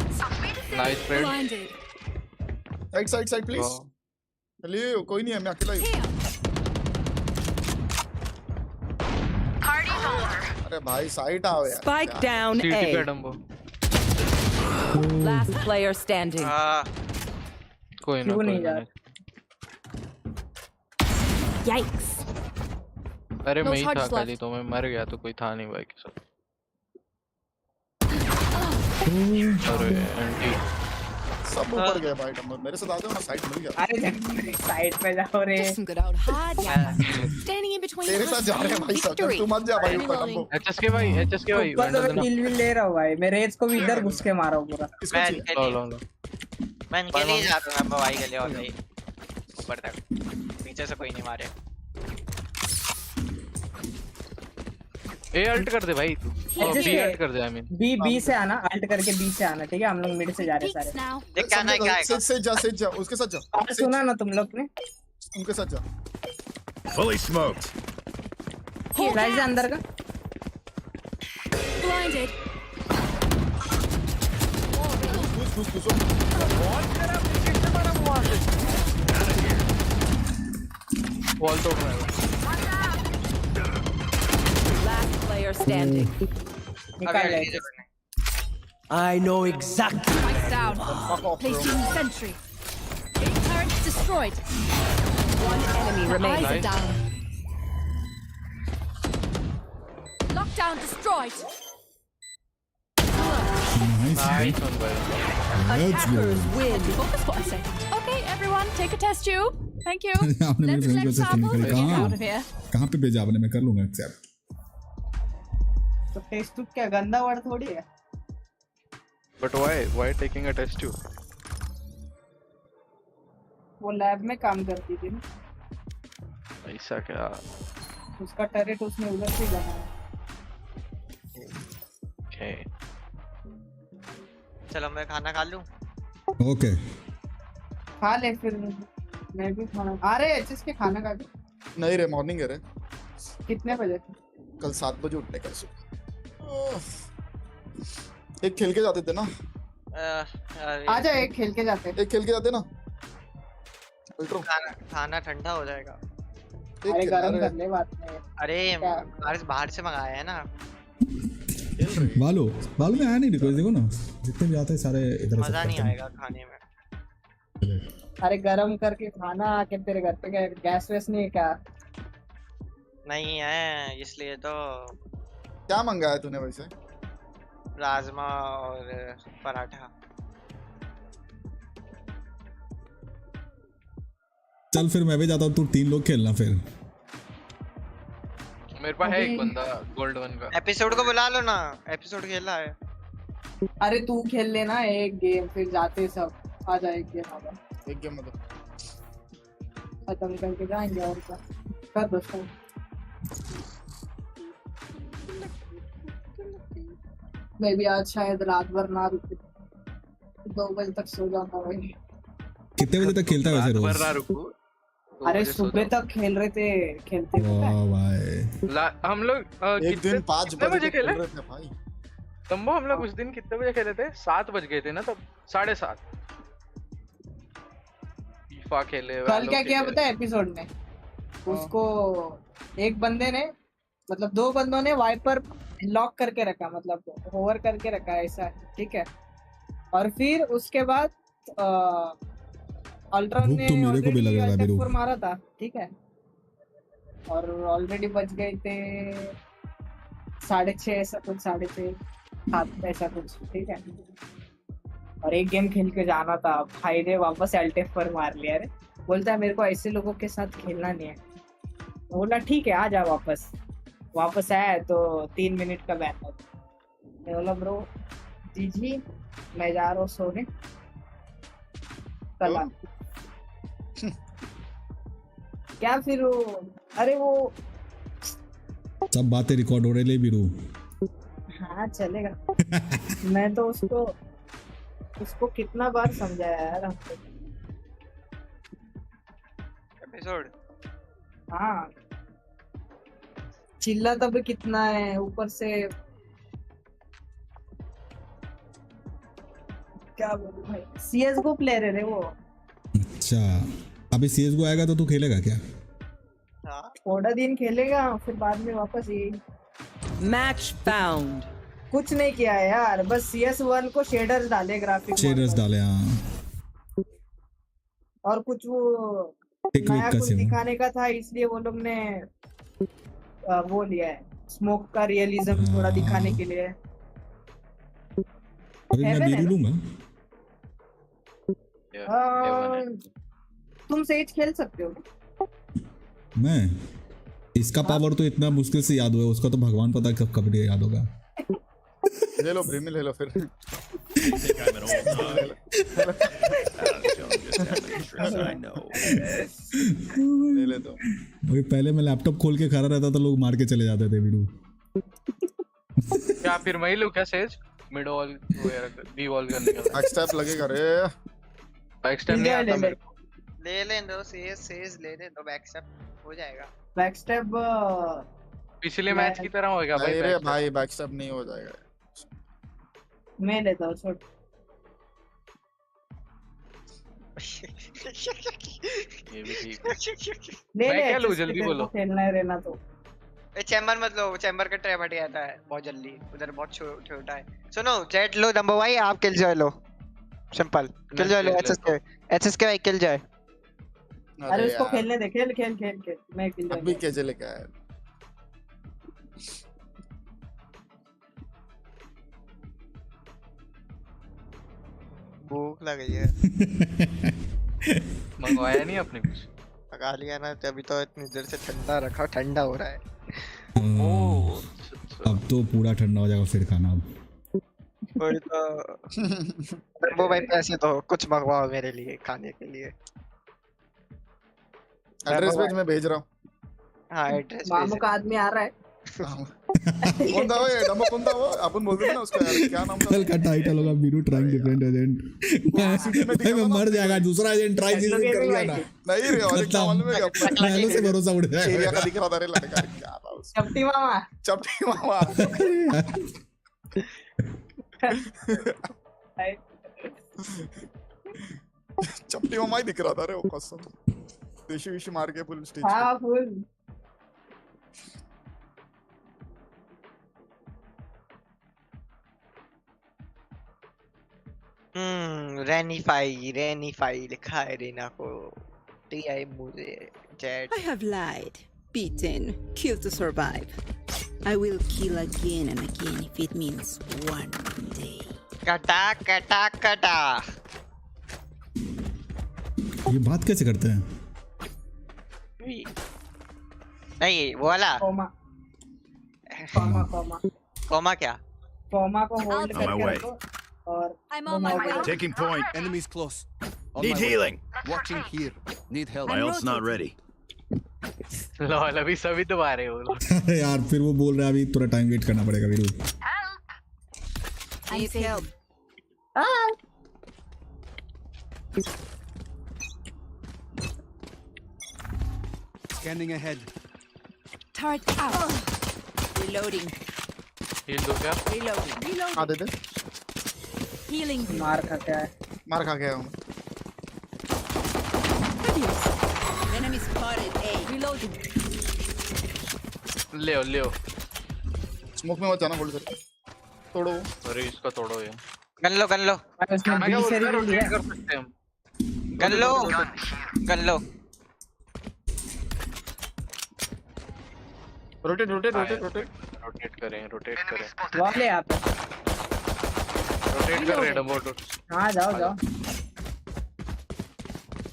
Nice friend. Blinded. Side side side please. चलिए कोई नहीं है, मैं अकेला ही हूँ। Here. अरे भाई साइड आओ यार। Spike down सीटी पे A. डंबो। Last player standing. कोई ना क्यों कोई नहीं ना। जा रहा? Yikes. अरे No मैं ही था charges खाली, left. तो मैं मर गया तो कोई था नहीं भाई के साथ। अरे एंटी सब ऊपर गए भाई डंबर। मेरे साथ आ जाओ ना, साइड मिल गया। अरे साइड पे जाओ रे। Just some good old hard yeah. Standing in between तेरे साथ जा रहे हैं भाई सब। victory. तू मत जा भाई ऊपर Reloading. डंबो। एचएसके भाई ऊपर तो मैं किल भी ले रहा हूँ भाई, मैं रेज को भी इधर घुस के मारा हूँ पूरा। इसको मैं चाहिए। लो लो लो। मैं इनके लिए जाता हूँ, मैं भाई के लिए और नहीं ऊपर तक। नीचे से कोई नहीं मारे। ए अल्ट कर दे भाई तू। बी अल्ट कर दे आई मीन। बी से आना, अल्ट करके बी से आना, ठीक है? हम लोग मिड से जा रहे हैं Peeks सारे। now. देख क्या ना क्या आएगा। से जा उसके साथ जा। और सुना ना तुम लोग ने? उनके साथ जा। Fully smoked. Hawk फ्लैश है out. अंदर का। Blinded. घुस। वॉल तोड़ रहा है। Last player standing. निकाल ले। I know exactly. Spikes down. Fuck off bro। Placing sentry. Turret destroyed. One enemy Eyes remaining. are down. Lockdown destroyed. Nice one भाई। Let's go. Attackers win. Focus for a second. Okay, everyone, take a test tube. Thank you. आपने मेरे Let's friend को collect सस्ते samples निकाले। and get out of here. कहाँ पे भेजा आपने? मैं कर लूंगा एक्सेप्ट। तो टेस्ट ट्यूब क्या गंदा वर्ड थोड़ी है? But why taking a test tube? वो लैब में काम करती थी ना, ऐसा क्या? उसका टरेट उसने उधर से बनाया। Okay. चलो मैं खाना खा लूं। ओके खा ले फिर, मैं भी खाना। अरे एचएस के खाना खा के नहीं रे, मॉर्निंग है रे। कितने बजे? कल 7 बजे उठने का सुबह। एक खेल के जाते थे ना। आजा एक खेल के जाते। एक खेल के जाते ना। खाना ठंडा हो जाएगा। अरे गरम कर ले, बात नहीं। अरे बाहर से मंगाया है ना। वालो में आया नहीं रिक्वेस्ट, देखो ना जितने भी आते हैं सारे इधर से। मजा नहीं आएगा खाने में। अरे गरम करके खाना आके तेरे घर पे गैस वैस नहीं है क्या? नहीं है, इसलिए तो। क्या मंगाया तूने वैसे? राजमा और पराठा। चल फिर मैं भी जाता हूँ, तू 3 लोग खेलना फिर। मेरे पास है एक बंदा गोल्ड 1 का। एपिसोड को बुला लो ना, एपिसोड खेला है। अरे तू खेल लेना एक गेम, फिर जाते सब। आ जाए एक गेम, आजा एक गेम मतलब खत्म करके जाएंगे। और क्या कर दोस्तों, मैं भी आज शायद रात भर ना रुके, 2 बजे तक सो जाऊंगा भाई। कितने बजे तक खेलता है वैसे रोज? अरे सुबह तक खेल रहे थे, खेलते वाह भाई। हम लोग एक दिन 5 बजे खेले थे भाई। तंबो हम लोग उस दिन कितने बजे खेले थे? 7 बज गए थे ना तब, 7:30 फीफा खेले। कल क्या किया पता है एपिसोड में? उसको एक बंदे ने, मतलब 2 बंदों ने वाइपर लॉक करके रखा, मतलब होवर करके रखा ऐसा, ठीक है। और फिर उसके बाद अल्ट्रा ने तो मेरे को भी लग रहा है ऑलरेडी मारा था, ठीक है। और ऑलरेडी बच गए थे 6:30 ऐसा कुछ, 6:30 7 ऐसा कुछ, ठीक है। और एक गेम खेल के जाना था भाई रे, वापस एल्टेफ पर मार लिया रे। बोलता है मेरे को ऐसे लोगों के साथ खेलना नहीं है। बोला ठीक है आ जा वापस आया तो 3 मिनट का बैन था। मैं बोला ब्रो जी मैं जा रहा हूँ सोने, कल क्या फिर अरे वो सब बातें रिकॉर्ड हो रही ले बिरू। हाँ चलेगा। मैं तो उसको कितना बार समझाया यार हमको। एपिसोड हाँ चिल्ला तब कितना है ऊपर से, क्या बोलूं भाई। CS:GO प्लेयर है रे वो। अच्छा अभी CS:GO आएगा तो तू खेलेगा क्या? थोड़ा दिन खेलेगा फिर बाद में वापस ये। Match found. कुछ नहीं किया है यार, बस CS1 को शेडर्स डाले, ग्राफिक शेडर्स डाले हाँ। और कुछ वो नया कुछ दिखाने का था, इसलिए वो लोग ने वो लिया है, स्मोक का रियलिज्म थोड़ा दिखाने के लिए। अभी मैं बीरू लूंगा। तुम सेज खेल सकते हो? मैं इसका पावर तो इतना मुश्किल से याद हुआ है, उसका तो भगवान पता कब कब याद होगा। ले लो ब्रेमी ले लो फिर। ले ले तो। अभी पहले मैं लैपटॉप खोल के खड़ा रहता था, लोग मार के चले जाते थे वीरू। क्या फिर मैं ही लूं क्या Sage? Mid wall B wall करने का बैक स्टेप लगेगा रे। बैक स्टेप नहीं आता मेरे को। ले दो सेज ले दे दो, बैक स्टेप हो जाएगा। बैक स्टेप पिछले मैच की तरह होएगा भाई। नहीं रे भाई बैक स्टेप नहीं हो जाएगा। मैं लेता हूँ छोड़। ये भी ठीक है। ले मैं क्या लूं जल्दी बोलो। खेलना है रहना तो। चैम्बर मत लो, चैम्बर का ट्रैप हट जाता है बहुत जल्दी, उधर बहुत छोटा है। सुनो जेट लो दम्बो भाई, आप किल जॉय लो, सिंपल किल जॉय लो। एसएसके भाई किल जॉय। अरे उसको खेलने दे, खेल मैं किल जॉय अभी कैसे लेके आया? भूख लग गई है। मंगवाया नहीं आपने कुछ? पका लिया ना, तभी तो इतनी देर से ठंडा रखा, ठंडा हो रहा है। अब तो पूरा ठंडा हो जाएगा फिर खाना। अब वही तो। वो भाई पैसे तो कुछ मंगवाओ मेरे लिए खाने के लिए। एड्रेस भेज, मैं भेज रहा हूँ। हाँ एड्रेस मामू का आदमी आ रहा है। कौन था वो? ये डब्बा कौन था वो? अपन बोलते थे ना उसका यार, क्या नाम था? कल का टाइटल होगा बीडू ट्राइंग डिफरेंट एजेंट। भाई मैं मर जाएगा, दूसरा एजेंट ट्राई कर लिया ना। नहीं रे, और क्या मालूम है क्या? पहले से भरोसा उड़ जाएगा। एरिया का दिख रहा था रे लड़का, क्या था उसका? चपटी मामा। चपटी मामा। चपटी मामा ही दिख रहा था रे वो, कसम। देशी विशी मार के फुल स्टेज। हाँ फुल। रेनीफाई लिखा है रेना को। टीआई मुझे jet. I have lied, beaten, killed to survive. I will kill again and again if it means one day. कटा कटा कटा। ये बात कैसे करते हैं? नहीं वो वाला कोमा क्या? कोमा को होल्ड On my करके way. रखो और I'm on my way. Taking point. Enemies close. Need healing. Watching here. Need help. My ult's not ready. Lol अभी सभी दोबारे हो। अरे यार फिर वो बोल रहा है अभी थोड़ा टाइम वेट करना पड़ेगा Veeru. I need help. Scanning ahead. Turret out. Reloading. Heal दो क्या? Reloading. हाँ दे दे। Healing. मार खा के आए। मार खा गया हूँ। Enemy spotted. A. Reloading. ले स्मोक में मत जाना, होल्ड करके तोड़ो। अरे इसका तोड़ो ये। गन लो उसने मैं क्या बी बोल से रहा हूँ, रिवील लिया। rotate कर सकते हैं हम। गन लो रोटेट। रोटेट करें। वहाँ ले आप। रोटेट कर रहे डबो। हाँ जाओ।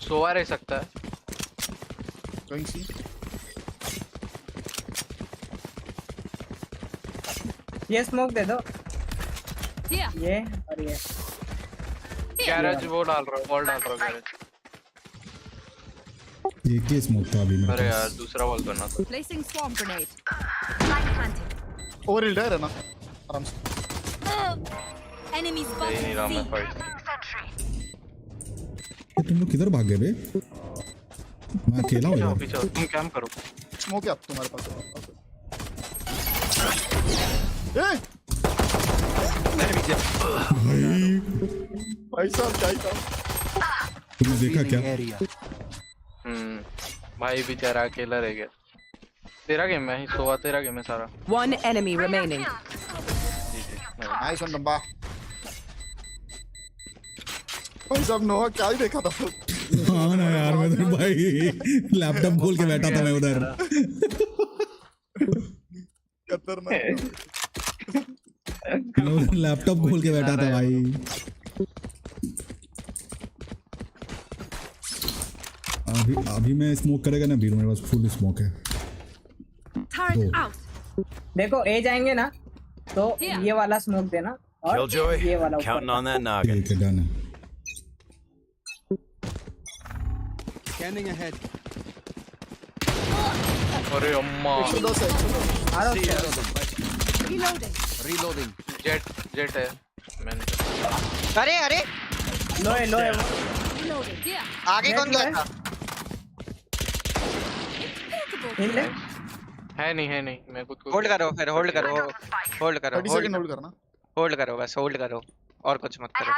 सोवा रह सकता है। कहीं सी ये स्मोक दे दो। Here. ये और ये। गैरेज वो डाल रहा हूँ, वॉल डाल रहा हूँ गैरेज। ये केस स्मोक था अभी मेरे अरे पास। यार दूसरा वॉल करना था। Placing swarm grenade. Light planted. Over healed है ना, आराम से। Enemies दे ही नहीं रहा मैं spotted. फाइट। तुम लोग किधर भाग गए बे? मैं अकेला हूँ यार। पीछे तुम कैम करो। स्मोक है अब तुम्हारे पास। ए भाई साहब क्या ही था। तुमने देखा क्या? भाई बेचारा अकेला रह गया। तेरा गेम है, सोवा तेरा गेम है सारा। One enemy remaining. Nice one डब्बा। भाई साहब नोहा क्या ही देखा था। हाँ ना यार, मैं तो भाई लैपटॉप खोल के बैठा था मैं उधर। खतरनाक। लैपटॉप खोल के बैठा था भाई। अभी मैं स्मोक करेगा ना बीरू, मेरे पास फुल स्मोक है। Turret out. देखो ए जाएंगे ना तो Here. ये वाला स्मोक देना और Killjoy. ये वाला ऊपर Counting on that ठीक noggin. है डन है। Scanning ahead. अरे अम्मा। 110 है, 110। आ रहा हूँ। Reloading. Reloading. जेट है मैंने। अरे लो है वो। Reloading. Here. आगे कौन गया था? हिल ले। है नहीं मैं खुद को होल्ड करो 30 सेकंड होल्ड करना। होल्ड करो बस होल्ड करो और कुछ मत करो।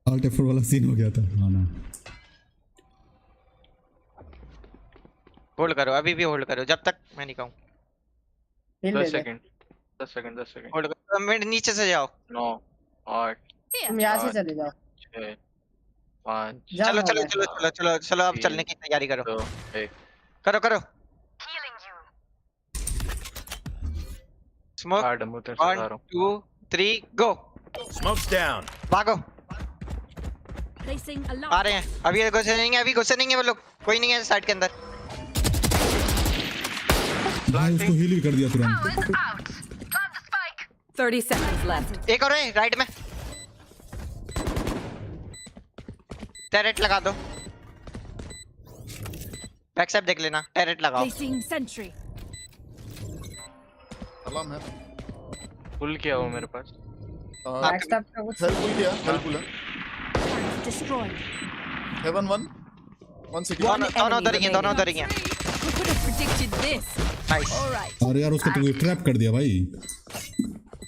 ऑल्ट F4 वाला सीन हो गया था। हाँ ना। होल्ड करो अभी भी होल्ड करो जब तक मैं नहीं कहूँ। हिल 10 ले। सेकंड होल्ड करो। मिड नीचे से जाओ। 9 8 Here. तुम यहाँ से चले जाओ। 6 5 चलो अब चलने की तैयारी करो। 2 1 करो स्मोक। कार्ड मुझे 1 2 3 गो। Smoke's down. भागो। Placing alarm. आ रहे हैं अभी घुसेंगे वो लोग। कोई नहीं है साइड के अंदर। भाई उसको हील भी कर दिया तुरंत। 30 seconds left. एक और है राइट में, टैरेट लगा दो, बैक साइड देख लेना, टैरेट लगाओ। Placing sentry. अलार्म है। फुल किया वो मेरे पास। बैकस्टैप का कुछ हेल्पफुल किया, हेल्पफुल है। Destroyed. Haven 1 city. दोनों उधर ही हैं, दोनों उधर ही हैं। Who could have predicted this? Nice. All right. और यार उसको तो ट्रैप कर दिया भाई,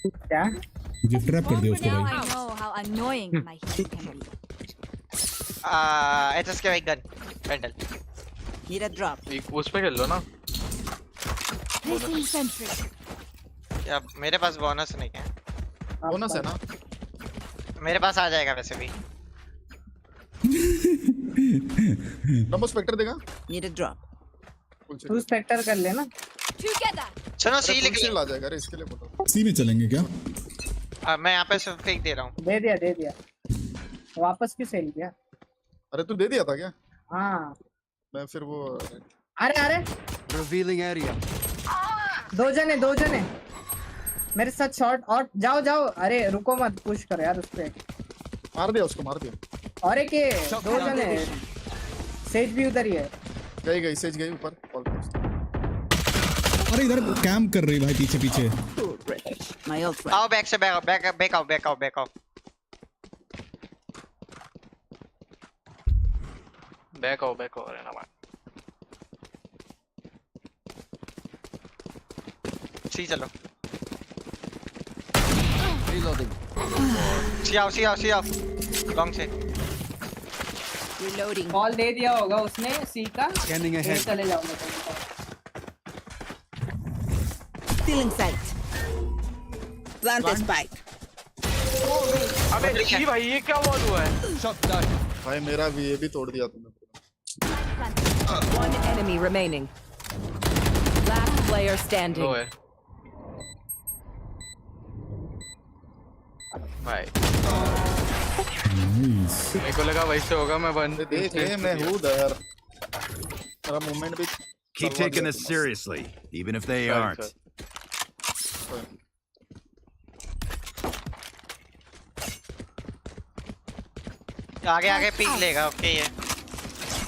क्या? गिफ्ट ट्रैप कर दिया उसको Now भाई। I know how annoying my heat can be. HS के भाई गन पेंडल। Need a drop. उस पे खेल लो ना। Placing sentry. या मेरे पास बोनस नहीं है। बोनस है ना? मेरे पास आ जाएगा वैसे भी। नंबर स्पेक्टर देगा? Need a drop. तू स्पेक्टर कर लेना। Together. सुनो सी लिख फुल आ जाएगा, अरे इसके लिए बोलो। सी में चलेंगे क्या? मैं यहाँ पे सिर्फ फेंक दे रहा हूँ। दे दिया वापस क्यों सेल किया? अरे तू दे दिया था क्या? हाँ मैं फिर वो अरे Revealing area. दो जने मेरे साथ शॉट और जाओ। अरे रुको मत, पुश करो यार उस पे। मार दिया उसको, मार दिया। और एक ये दो जने, सेज भी उधर ही है। गई सेज गई ऊपर। अरे इधर कैंप कर रही भाई, पीछे। My ult ready. आओ बैक से बैक आओ। बैक आओ अरे ना मार। सी चलो, Reloading. सी आओ लॉन्ग से। Reloading. कॉल दे दिया होगा उसने सी का। Scanning ये ahead. चले जाऊंगा। Still in sight. Plant a spike. अबे जी भाई ये क्या वॉल हुआ है? Shot down. भाई मेरा भी ये भी तोड़ दिया तुमने। One enemy remaining. Last player standing. लो है भाई। नाइस। मेरे को लगा वैसे होगा, मैं बंद देख ले, मैं हूँ उधर। मेरा मूवमेंट भी Keep taking this seriously, even if they aren't. आगे पीक लेगा। ओके ये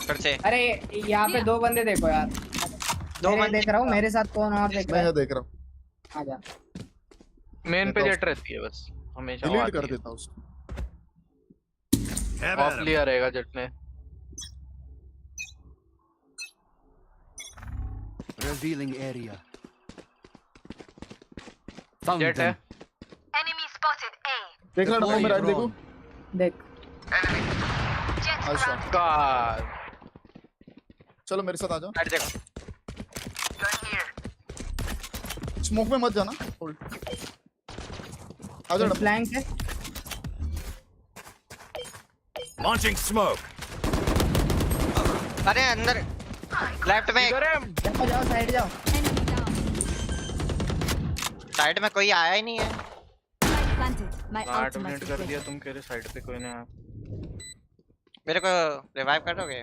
फिर से। अरे यहाँ पे दो बंदे देखो यार। दो मैं देख रहा हूँ, मेरे साथ कौन और देख रहा है? मैं देख रहा हूँ। आजा। मेन पे जेट रहती है बस हमेशा। डिलीट कर देता हूँ उसको। Have of at 'em. लिया रहेगा जेट ने। Revealing area. Found जेट है। them. देख रहा हूँ मैं, राइट देखो। देख अच्छा God. चलो मेरे साथ आ जाओ। राइट देखो। स्मोक में मत जाना। होल्ड आ जाओ। फ्लैंक है। Launching smoke. अरे अंदर लेफ्ट में जाओ साइड जाओ। Enemy down. साइड में कोई आया ही नहीं है। Planted. My 8 ultimate minute is कर ready. दिया, तुम कह रहे साइड पे कोई नहीं आया। मेरे को रिवाइव करोगे?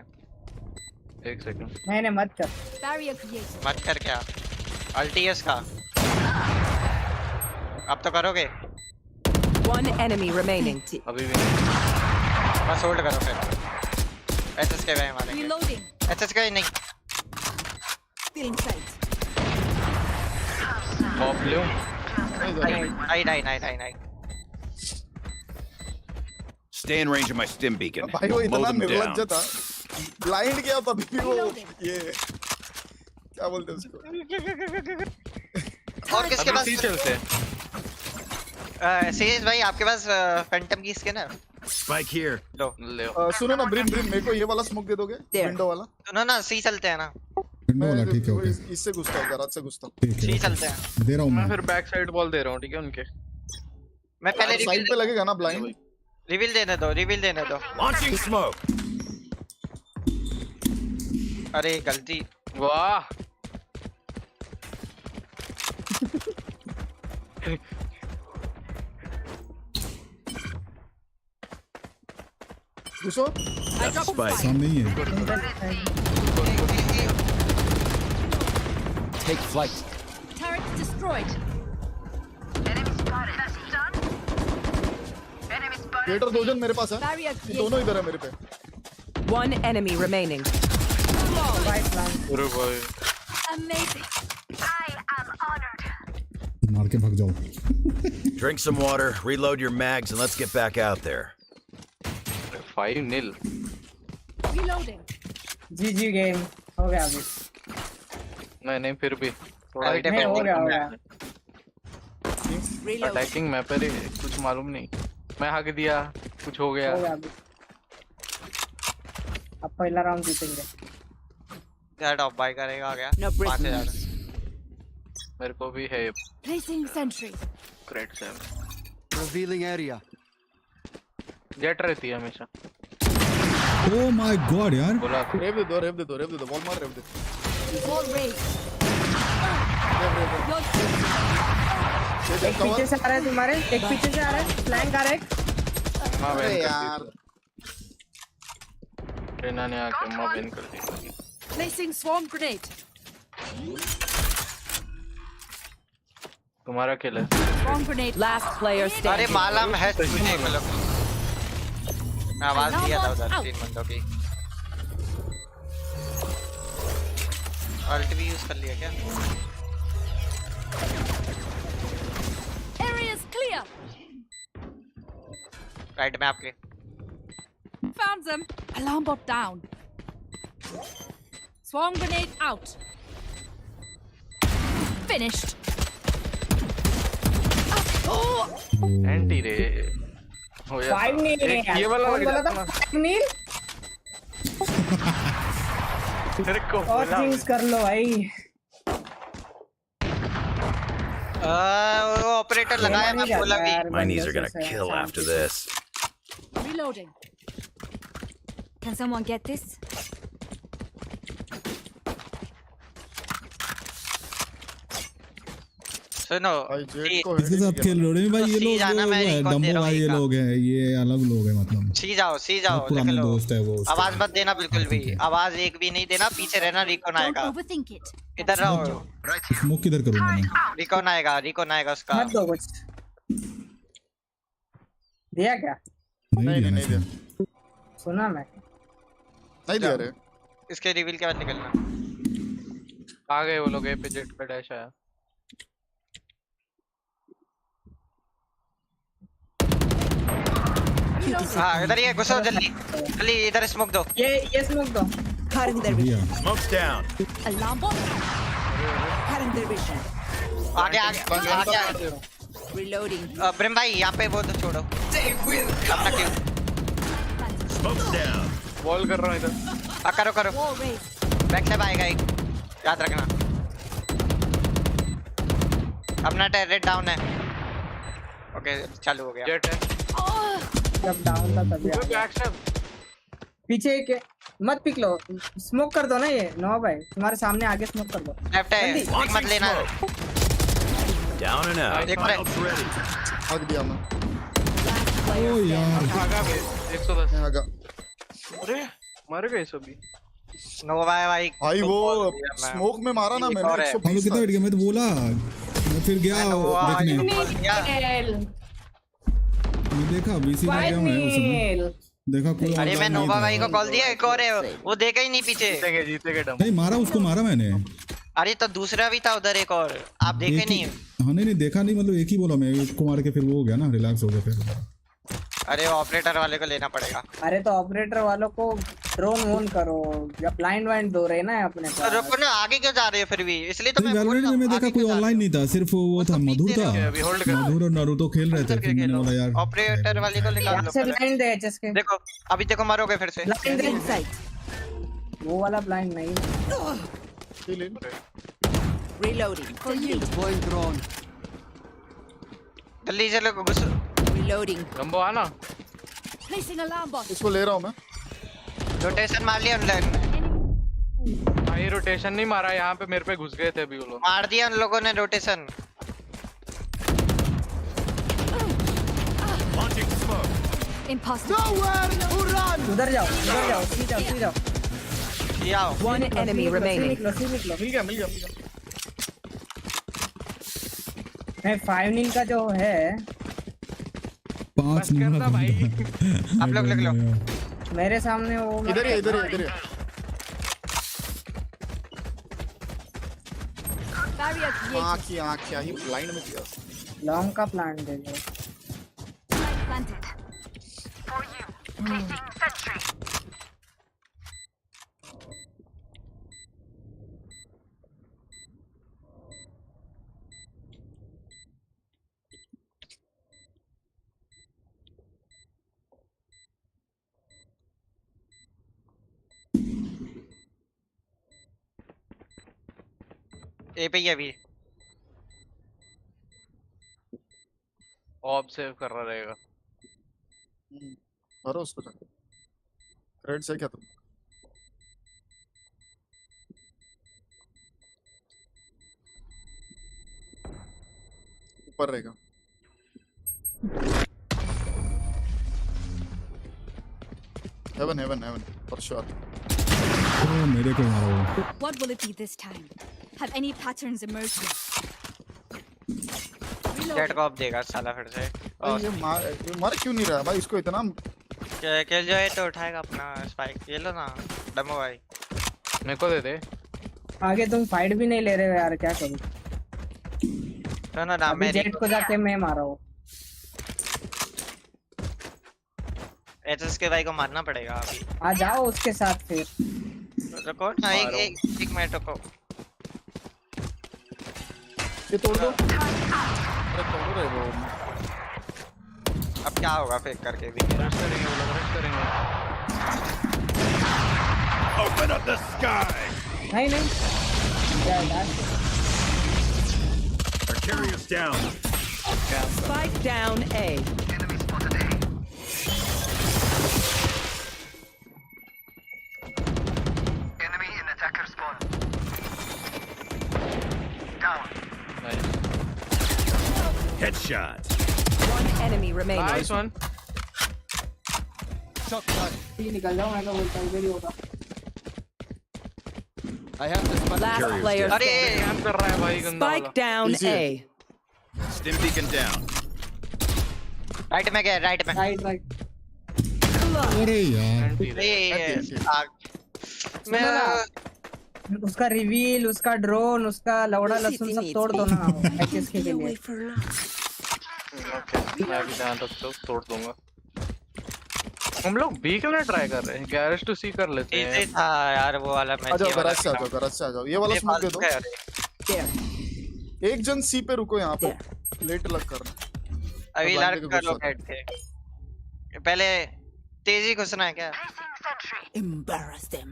1 सेकंड। नहीं मत कर। Barrier created. मत कर क्या? अल्टीएस का अब तो करोगे। One enemy remaining. अभी भी नहीं। बस होल्ड करो फिर। एचएस के भाई मारेंगे। Reloading. एचएस के नहीं। Still in sight. ऑफ ले। नहीं। Stay in range of my stim beacon. भाई वो Mow इतना them निर्लज्ज down. था, ब्लाइंड किया तभी भी वो ये क्या बोलते हैं उसको। और किसके पास? सी चलते। सीरीज भाई आपके पास फैंटम की स्किन है? Spike here. लो ले। सुनो ना ब्रिन मेरे को ये वाला स्मोक दे दोगे? There. विंडो वाला। सुनो ना सी चलते हैं ना। विंडो वाला ठीक है, ओके इससे घुसता हूँ, गराज से घुसता हूँ। ठीक सी है, चलते हैं। दे रहा हूँ मैं मैं। फिर बैक साइड बॉल दे रहा हूँ, ठीक है उनके। मैं पहले साइड पे लगेगा ना ब्लाइंड। रिवील देने दो। Launching smoke. अरे गलती। वाह। घुसो। Spike. सामने ही है। Take flight. Turret destroyed. Gate और 2 जन मेरे पास है, Barrier ये दोनों इधर है मेरे पे। One enemy remaining. अरे भाई Amazing. मार के भाग जाओ। Drink some water, reload your mags, and let's get back out there. 5-0 Reloading. GG game हो गया अभी। नहीं फिर भी थोड़ा नहीं हो गया। अटैकिंग मैप पे कुछ मालूम नहीं, मैं हक दिया कुछ हो गया। अभी अब पहला राउंड जीतेंगे। क्या टॉप बाय करेगा क्या? No 5000 मेरे को भी है Placing sentry. ग्रेट से। Revealing area. जेट रहती है हमेशा। ओ माय गॉड यार। बोला तो। रेव दे दो वॉल मार रेव दे। Wall raised. एक पीछे से आ रहा है तुम्हारे, एक पीछे से आ रहा है, फ्लैंक आ रहा है। माँ अरे बैन कर यार दी ट्रेना ने आके माँ बैन कर दी। Placing swarm grenade. तुम्हारा किल है। Swarm grenade. Last player अरे standing. मालम है तुझे मतलब आवाज दिया था उधर 3 बंदों की। अल्ट भी यूज कर लिया क्या? Area's clear. राइट में आपके। Found them. Alarm bot down. Swarm grenade out. Finished. Anti रे हो जाता। 5 नील एक ये वाला कौन बोला था? 5 नील तेरे को और बोला। थिंग्स कर लो भाई। वो ऑपरेटर लगाया मैं बोला भी। My knees are gonna kill after this. Reloading. Can someone get this? सुनो भाई जेट को इसके साथ खेल रहे हो भाई, ये लोग जाना मैं वो है, रिकॉर्ड दे डम्बो रहा हूँ भाई, ये एक लोग हैं, ये अलग लोग हैं मतलब। सी जाओ बहुत देख पुराने लो। दोस्त है वो उसके। आवाज मत देना बिल्कुल भी, आवाज एक भी नहीं देना, पीछे रहना, रिकॉन Don't आएगा। overthink it. इधर रहो, स्मोक किधर करूंगा मैं? रिकॉन आएगा उसका। मत दो कुछ। दिया क्या? नहीं दिया। सुना मैं। नहीं दिया रे। इसके रिवील के बाद निकलना। आ गए वो लोग, ए पे जेट पे डैश आया। हाँ इधर ये घुसो जल्दी इधर स्मोक दो। ये स्मोक दो। Cutting their vision. Smoke's down. Alarm bot. Cutting their vision. आगे Reloading. ब्रिम भाई यहाँ पे वो तो छोड़ो अपना क्यों। Smoke's down. बॉल कर रहा हूँ इधर। करो Wall raised. बैक से आएगा एक, याद रखना। अपना टेरेट डाउन है। ओके चालू हो गया। जेट है। जब डाउन था तभी एक्शन। पीछे एक मत पिक लो, स्मोक कर दो ना ये नो भाई, तुम्हारे सामने आगे स्मोक कर दो। लेफ्ट है, एक मत लेना। Down and out. एक Pilot's ready. हक दिया मैं। ओ यार भागा बे 110। मैं हगा। अरे मर गए सभी। नोवा है भाई। भाई वो स्मोक में मारा ना मैंने हम लोग 120 कितना बैठ गया, मैं तो बोला, मैं फिर गया देखने, मैं देखा बीसी में गया मैं उस समय, देखा कोई अरे मैं नोवा भाई को कॉल दिया, एक और है वो देखा ही नहीं पीछे। जीतेंगे डम। नहीं मारा, उसको मारा मैंने। अरे तो दूसरा भी था उधर एक और, आप देखे नहीं? हाँ नहीं देखा नहीं, मतलब एक ही बोला मैं, उसको मार के फिर वो हो गया ना, रिलैक्स हो गया फिर। अरे ऑपरेटर वाले को लेना पड़ेगा। अरे तो ऑपरेटर वालों को ड्रोन वोन करो या ब्लाइंड वाइंड दो रहे ना अपने तो रुको ना, आगे क्यों जा रहे हो फिर भी, इसलिए तो मैं बोल वैलोरेंट रहा में हूं, मैं देखा आगे कोई क्यों जा ऑनलाइन रहे नहीं था, सिर्फ वो था मधुर था, मधुर और नारुतो खेल रहे थे, फिर मैंने बोला यार हो? ऑपरेटर वाले को निकाल लो से पहले। ब्लाइंड दे एचएस के। देखो अभी देखो मरोगे फिर से। ब्लाइंड दे Inside. वो वाला ब्लाइंड नहीं। Reloading. For you. Deploying drone. जल्दी से लोग घुसो। Reloading. गंबो आना। Placing alarm bot. इसको ले रहा हूँ मैं। रोटेशन मार लिया उन भाई रोटेशन नहीं मारा, यहाँ पे मेरे पे घुस गए थे अभी वो लोग। मार दिया उन लोगों ने रोटेशन। Launching smoke. Impossible. उधर जाओ सी जाओ। ये आओ। One enemy remaining. निकलो। मिल गया। मैं 5 नील का जो है 5 नंबर आप लोग लिख लो। मेरे सामने वो इधर ही इधर ही इधर ही Barrier created. आँख क्या ही ब्लाइंड में किया लॉन्ग का प्लान दे दो। Spike planted. ए पे ही है अभी। ऑब सेव कर रहा रहेगा। मारो उसको जाके रेड से क्या तुम ऊपर रहेगा heaven heaven heaven for sure मेरे को मारा वो। What will it be this time? Have any patterns emerged yet? Jet को अब देगा साला फिर से। ये मार क्यों नहीं रहा भाई इसको इतना किल जो है तो उठाएगा अपना स्पाइक। ये लो ना डमो भाई। मेरे को दे दे। आगे तुम फाइट भी नहीं ले रहे हो यार, क्या करूं? तो ना ना मैं जेट को जाके मैं मारा हूं। एचएस के भाई को मारना पड़ेगा अभी। आ जाओ उसके साथ फिर। रुको ना एक मिनट रुको। ये तोड़ दो। अरे तोड़ रहे वो। अब क्या होगा फेक करके भी? रश करेंगे। Open up the sky. नहीं यार Carry us down. Spike down A. Headshot. One enemy remaining. Nice one. निकल जाओ, मैं तो बोलता हूँ इधर ही होगा। I have this much. Last player अरे standing. काम कर रहा है भाई गंदा वाला। Spike down A. Stim beacon down. Right में गया राइट में। राइट अरे यार मैं उसका रिवील, उसका ड्रोन, उसका लौड़ा लहसुन सब तोड़ दो ना एचएस के लिए। मैं भी ध्यान रखता हूँ, तोड़ दूंगा। हम लोग बी के लिए ट्राई कर रहे हैं, गैरेज टू सी कर लेते हैं। इजी था यार वो वाला मैच। आ जाओ गैरेज से आ जाओ। ये वाला स्मोक दे दो। एक जन सी पे रुको यहाँ पे। लेट लग कर अभी लड़क कर लो बैठ के। पहले तेजी घुसना है क्या? Embarrass them.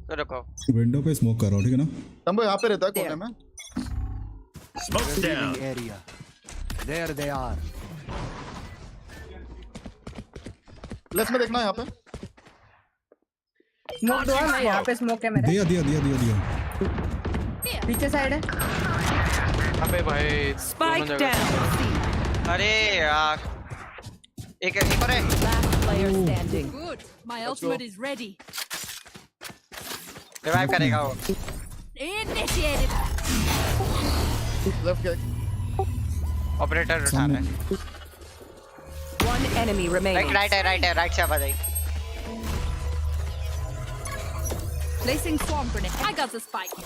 तो रुको। विंडो पे स्मोक कर रहा हूँ, ठीक है ना? तंबो यहाँ पे रहता है कोने में। Smoke's down. Revealing area. There they are. Left में देखना यहाँ पे। स्मोक दो ना, यहाँ पे स्मोक है मेरा। दिया। पीछे साइड है। अबे भाई Spike down. अरे यार एक और है। Last player standing. Good. My ultimate is ready. Revive करेगा वो। Initiated. लेफ्ट गया। ऑपरेटर उठा रहा है। One enemy remaining. राइट से आवाज आई। Placing swarm grenade. I got the spike.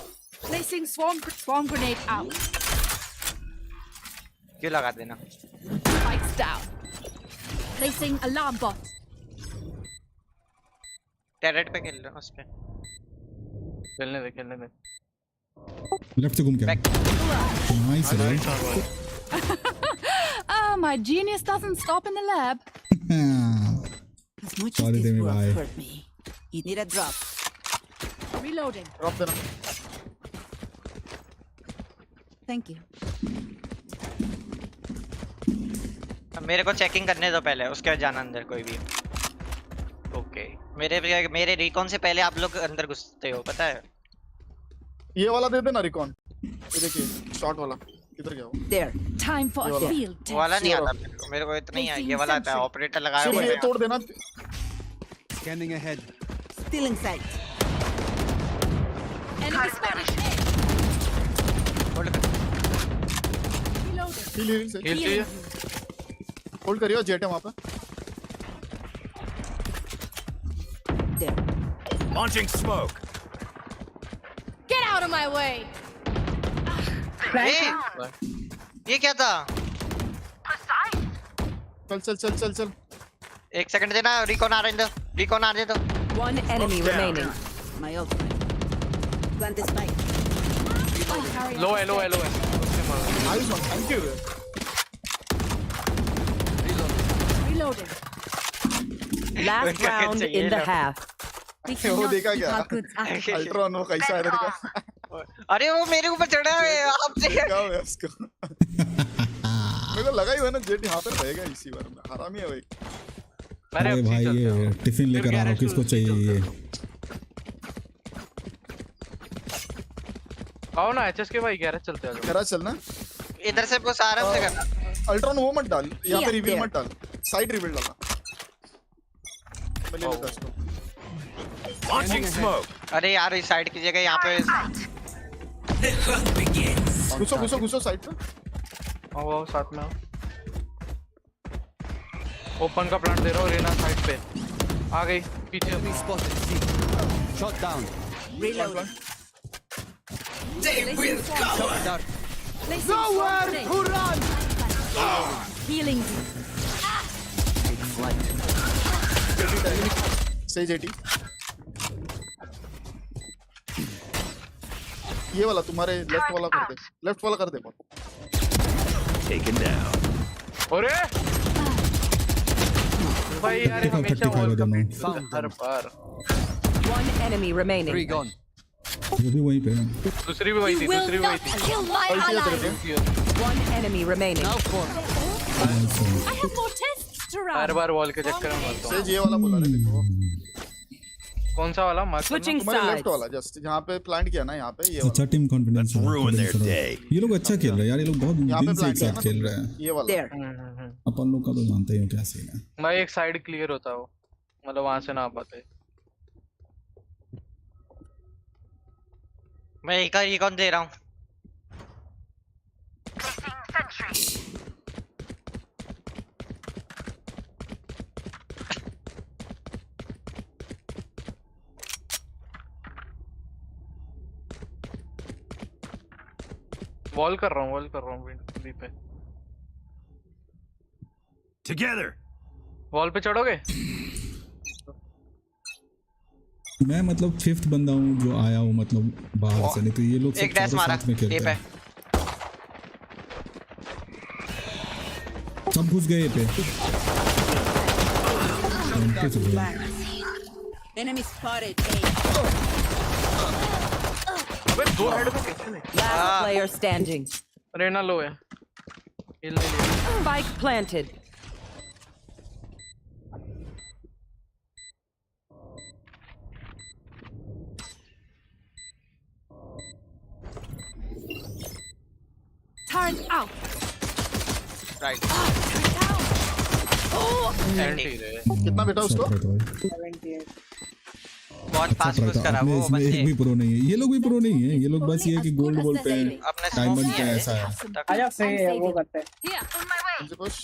Placing swarm grenade out. क्यों लगा देना? Spikes down. Placing alarm bot. टेरेट पे खेल रहा हूँ उस पे। खेलने दे। लेफ्ट से घूम के। Nice right. My genius doesn't stop in the lab. As much as Sorry, this Demi, will bye. hurt me, you need a drop. Reloading. Drop देना। Thank you. मेरे को चेकिंग करने दो पहले, उसके बाद जाना अंदर कोई भी। ओके मेरे रिकॉन से पहले आप लोग अंदर घुसते हो पता है। ये वाला दे देना रिकॉन। ये देखिए शॉट वाला किधर गया वो? There. Time for a field वो test. वाला नहीं आता मेरे को इतना ही है। ये वाला आता है ऑपरेटर लगाया सिर्फ हुआ ये है। तोड़ देना। Scanning ahead. Still in sight. Enemy spotted. Hold कर। Reloading. हील से। Heal चाहिए? होल्ड करियो, जेट है वहां पे। Launching smoke. Get out of my way. ये क्या था? चल चल चल चल चल। 1 सेकंड देना, रिकॉन आ रहे दो। One enemy remaining. My ultimate. Plant the spike. लो है उसके मार। Nice one, thank you. Reloading. Last round in the half. वो देखा क्या? अल्ट्रॉन वो कैसा है देखा? अरे वो मेरे ऊपर चढ़ा है आपसे। क्या हुआ उसको? मेरे को लगा ही हुआ ना जेट यहाँ पे रहेगा इसी बार में। हरामी है भाई। अरे भाई ये टिफिन लेकर आ रहा हूँ, किसको चाहिए ये? आओ ना एचएस के भाई, गैरेज चलते हैं। गैराज चलना। इधर से बस आराम से करना। अल्ट्रॉन वो मत डाल, यहाँ पे रिवील मत डाल, साइड रिवील डालना। मैं ले लेता इसको। Launching smoke. अरे यार इस साइड की जगह यहाँ पे घुसो साइड पे। आओ साथ में आओ। ओपन का प्लांट दे रहा हूँ, रेना साइड पे आ गई पीछे। Spotted. C. Shot down. Reload. Shot down. Nowhere to run. Healing. Take flight. सही जेटी। ये वाला तुम्हारे लेफ्ट वाला कर दे, लेफ्ट वाला कर दे। Taken down. अरे भाई यार हमेशा वॉल का हर बार। One enemy remaining. 3 gone. वो भी वहीं पे है। दूसरी भी वही थी। Kill my ally. One enemy remaining. Now 4. I have more tests to run. Her bar wall के चक्कर में मरता हूँ। सही ये वाला बोला रे देखो। कौन सा वाला? मार्क Switching तुम्हारे sides. लेफ्ट वाला जस्ट जहाँ पे प्लांट किया ना, यहाँ पे ये अच्छा वाला। Team confidence Ruin their day. ये लोग अच्छा खेल रहे हैं यार, ये लोग बहुत यहाँ पे दिन से प्लांट एक किया साथ ना खेल तुमने, रहे हैं। ये वाला। There. अपन लोग का तो जानते ही हो क्या सीन है। भाई एक साइड क्लियर होता हो, मतलब वहां से ना आ पाते। मैं एक रिकॉन दे रहा हूँ। वॉल कर रहा हूँ बी पे। Together. वॉल पे चढ़ोगे? मैं मतलब 5th बंदा हूँ जो आया हूँ, मतलब बाहर से, नहीं तो ये लोग सब एक डैश चारों मारा साथ में खेलते ए पे। हैं। सब घुस गए पे। Enemy spotted. अबे दो हेड में कैसे नहीं? Last player standing. रेना लो है। हिल नहीं लिया। Spike planted. Turn out. Right. Anti रे। कितना बेटा उसको? 78। बहुत फास्ट पुश करा वो इसमें बस एक भी प्रो नहीं है, ये लोग भी प्रो नहीं है, ये लोग बस ये कि गोल्ड बॉल पे हैं, अपने डायमंड पे ऐसा है। आजा फिर वो करते हैं। Here, on my way. Push.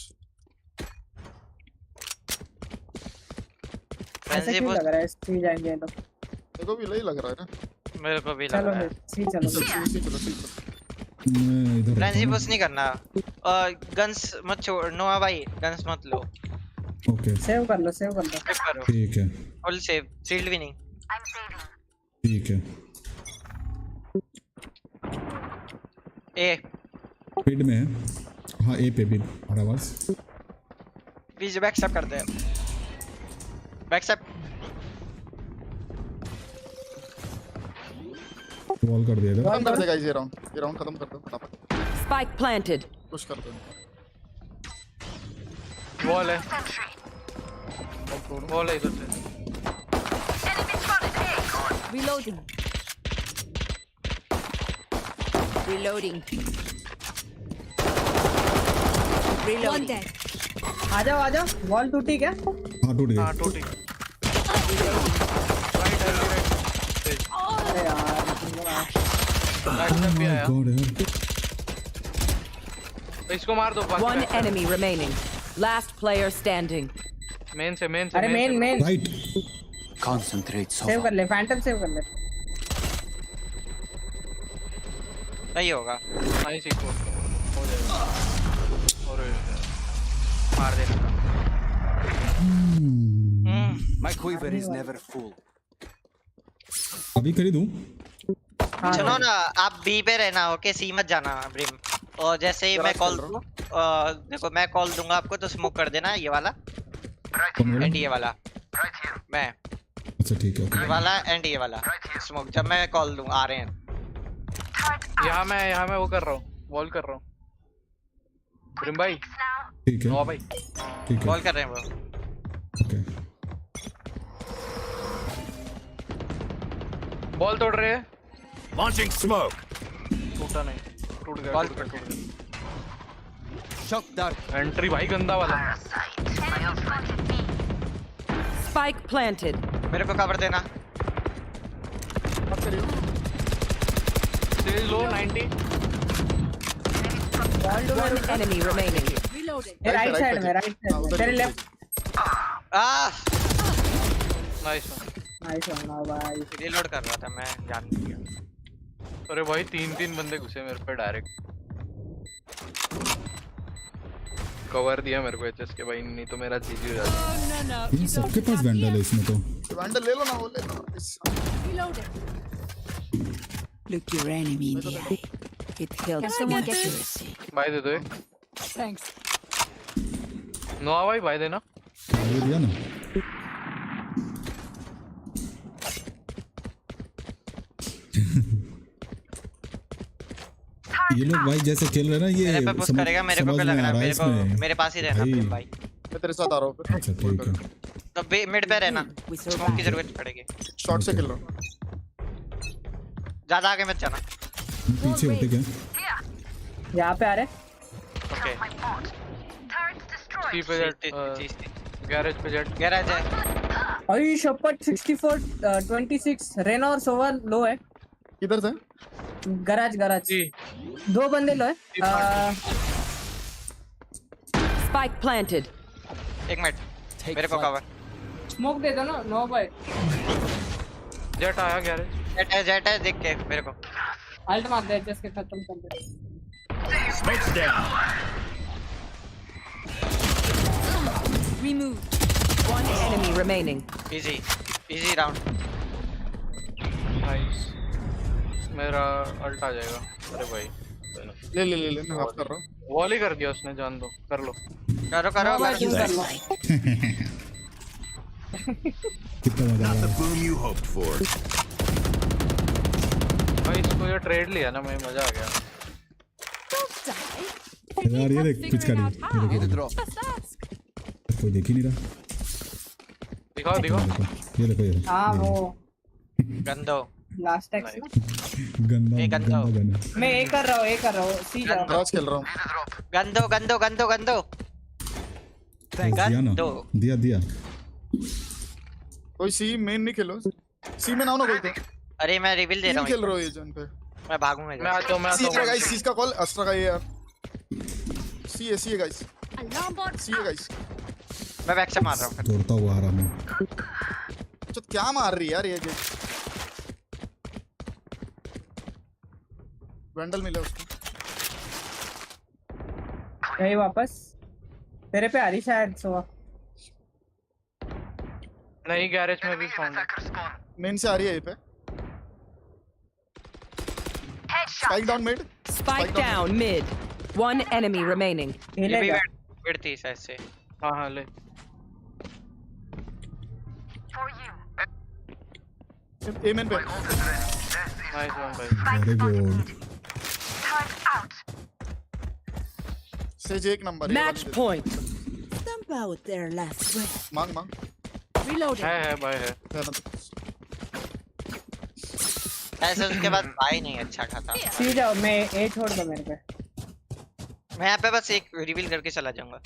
ऐसा क्यों लग रहा है सी जाएंगे ये लोग? मेरे को भी यही लग रहा है ना। मेरे को भी लग चलो रहा है। सी चलो। मैं इधर फ्रेंजी पुश नहीं करना। गन्स मत छोड़, नोआ भाई गन्स मत लो। ओके सेव कर लो। करो ठीक है फुल सेव, शील्ड भी नहीं। ठीक है। ए मिड में है, हाँ ए पे भी आवाज। प्लीज बैक स्टेप करते हैं, बैक स्टेप। वॉल कर दिया इधर। खत्म कर देगा ये राउंड खत्म कर दो फटाफट। Spike planted. पुश कर दो। वॉल है इधर से। Reloading. Reloading. One dead. आ जाओ वॉल टूटी क्या? हाँ टूट गई। हाँ टूटी। अरे यार भी आया। गॉड यार। इसको मार दो। One enemy remaining. Last player standing. Main से अरे main right Concentrate, save Sova. कर ले, फैंटम सेव कर ले। नहीं होगा। नाइस इको हो जाएगा और मार देना। My quiver is never full. अभी खरीदूं? चलो ना, आप बी पे रहना, ओके? सी मत जाना ब्रिम। और जैसे ही मैं कॉल दूं, देखो मैं कॉल दूंगा आपको तो स्मोक कर देना, ये वाला एंड ये वाला। मैं अच्छा ठीक है, ये वाला एंड ये वाला स्मोक जब मैं कॉल दूं आ रहे हैं। यहाँ मैं वो कर रहा हूँ, वॉल कर रहा हूँ। ब्रिम भाई ठीक है, नो भाई ठीक है, कॉल कर रहे हैं वो। ओके। बॉल तोड़ रहे हैं। Launching smoke. टूटा नहीं, टूट गया, बॉल टूट गया, टूट गया। Shock dart. एंट्री भाई गंदा वाला। Spike planted. मेरे को कवर देना। Still low 90. One enemy remaining. Right side में तेरे left. Nice one. Nice one भाई। रीलोड कर रहा था मैं, जान गया। अरे भाई 3 बंदे घुसे मेरे पे डायरेक्ट। कवर दिया मेरे को एचएस के भाई, नहीं तो मेरा जीजी हो जाता। ये सबके पास वैंडल है इसमें तो। वैंडल ले लो ना, वो ले लो। Look your enemy in the eye. It helps someone with get you? accuracy. भाई दे दो एक। Thanks. नो भाई देना। ये दिया ना। ये लोग भाई जैसे खेल रहे हैं ना, ये मेरे पे पुश करेगा, मेरे को क्या लग रहा है, मेरे पास ही रहना भाई। भाई। मैं तेरे साथ आ रहा हूँ। अच्छा ठीक है, तो मिड पे रहना, स्मोक की जरूरत पड़ेगी। शॉट से खेल रहा हूँ। ज्यादा आगे मत जाना। पीछे होते क्या? यहाँ पे आ रहे। ओके सी पे जेट, गैरेज पे जेट। गैरेज है। अरे शपथ 64 26 रेना और सोवा लो है। किधर से? गराज दो बंदे लो है। Spike planted. एक मिनट, मेरे को कवर। स्मोक दे दो ना, नो भाई। जेट आया गैरेज। जेट है, देख के मेरे को। अल्ट मार दे, जस्ट के खत्म कर दे। Smoke's down. Removed. One enemy remaining. Easy round. Nice. मेरा अल्ट आ जाएगा। अरे भाई ले मैं हाफ कर रहा हूँ। वॉल ही कर दिया उसने, जान दो, कर लो। करो कर लो। कितना मजा आ रहा है। Boom you hoped for. भाई इसको ये ट्रेड लिया ना, मैं मजा आ गया। यार ये देख पिचकारी, ये देखो कोई देख ही नहीं रहा। दिखाओ ये देखो हाँ वो गंदो लास्ट टैक्स गंदा ये गंदा हो। गंदा। मैं एक कर रहा हूँ सी जाओ। क्रॉस खेल रहा हूँ। गंदो दिया कोई सी मेन नहीं खेलो। सी में ना हो ना कोई तो। अरे मैं रिवील दे रहा हूँ। खेल रहा हूँ ये जन पे। मैं भागूंगा। मैं आता हूँ गाइस, सी का कॉल अस्ट्रा का ये यार। सी है गाइस। Alarm bot. सी है गाइस। मैं बैक से मार रहा हूँ। दौड़ता हुआ आ रहा मैं। तो क्या मार रही है यार ये गेट? वैंडल मिला उसको। यही वापस तेरे पे आ रही शायद सोवा। नहीं, गैरेज में भी फोन। मेन से आ रही है ये पे। Spike down mid. Spike down mid. One enemy remaining. ये भी वेट थी शायद से। हाँ ले। ए मेन पे। नाइस वन भाई। Very good. सेज एक number Match point. Stamp out their last breath. मांग Reloading. है भाई है। ऐसे उसके बाद भाई नहीं अच्छा खाता। सी जाओ, मैं ए छोड़ दो मेरे पे। मैं यहाँ पे बस एक रिवील करके चला जाऊंगा।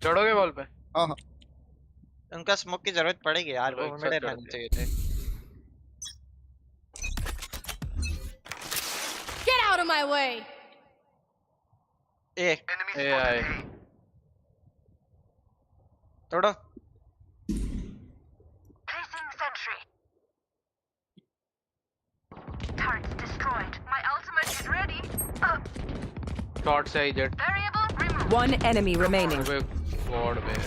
चढ़ोगे बॉल पे? हाँ। उनका स्मोक की जरूरत पड़ेगी यार, वो मेरे रहने चाहिए थे। Get out of my way. A AI. तोड़ो। Short से आई jet. One enemy remaining. Squad में.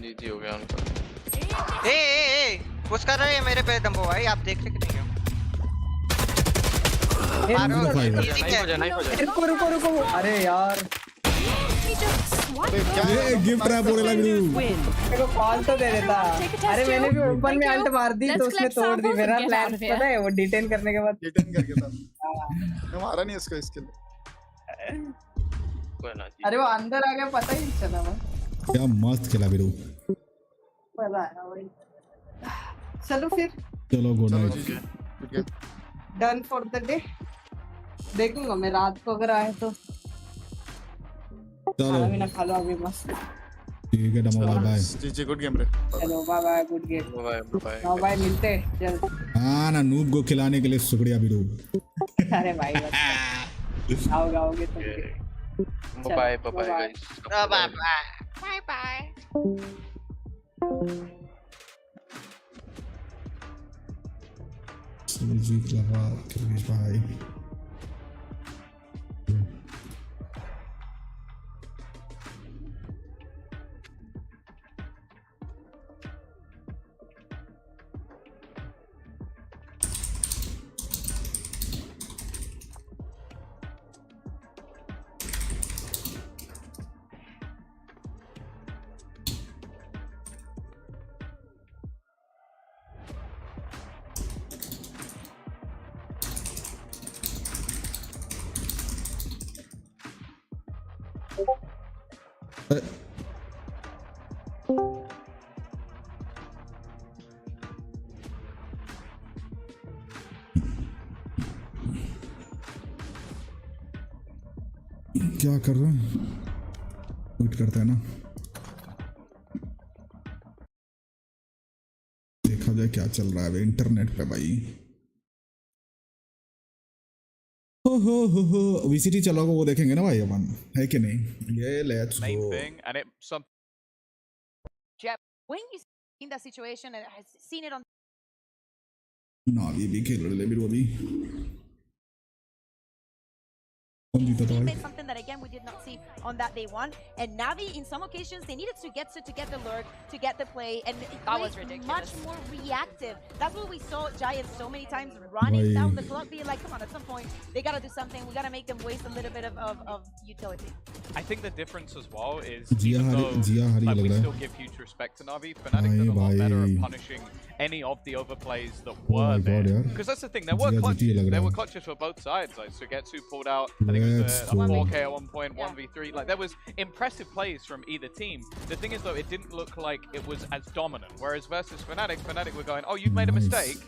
GG हो गया उनका. ए पुश कर रहे हैं मेरे पे दम्बो भाई, आप देख रहे कि नहीं हो? मारो, easy क्या है? रुको अरे यार ये गिफ्ट रैप होने लग रही हूँ। मेरे को कॉल तो दे देता। अरे मैंने भी ओपन में अल्ट मार दी तो उसने तोड़ दी। मेरा प्लान पता है वो डिटेन करने के बाद डिटेन करके था। मैं मारा नहीं उसको इसके लिए। अरे वो अंदर आ गया पता ही नहीं चला। क्या मस्त खेला बिरू। मजा आया वही। चलो फिर चलो good night. Done for the day. देखूंगा मैं रात को अगर आए तो। चलो भी ना खा लो अभी मस्त। ठीक है डमो बाय। जीजी गुड गेम रे। चलो bye bye good game. Bye bye मिलते हैं जल्द। हाँ ना नूब को खिलाने के लिए शुक्रिया बिरू। अरे भाई आओगे तो बाय बाय गाइस. बाय। जी लगा बाय. क्या कर रहे हैं? वेट करते हैं ना, देखा जाए क्या चल रहा है इंटरनेट पे भाई. हो वीसीटी चलाओगे वो देखेंगे ना भाई अपन, है कि नहीं? ये let's go. When you in that situation and has seen it on ना भी खेल रहे हैं अभी. It's something that again we did not see on that day one, and Navi in some occasions they needed to get the lurk, to get the play, and that was ridiculous. Much more reactive. That's what we saw Giants so many times running down the clock, being like, come on, at some point they gotta do something. We gotta make them waste a little bit of utility. I think the difference as well is even though like, we still give huge respect to Navi, Fnatic did a lot better at punishing any of the overplays that were there. Because that's the thing, there were clutches for both sides. Like Sugetsu pulled out, I think it was a 4K at one point, 1v3. Like there was impressive plays from either team. The thing is though, it didn't look like it was as dominant. Whereas versus Fnatic were going, oh, you've made a mistake.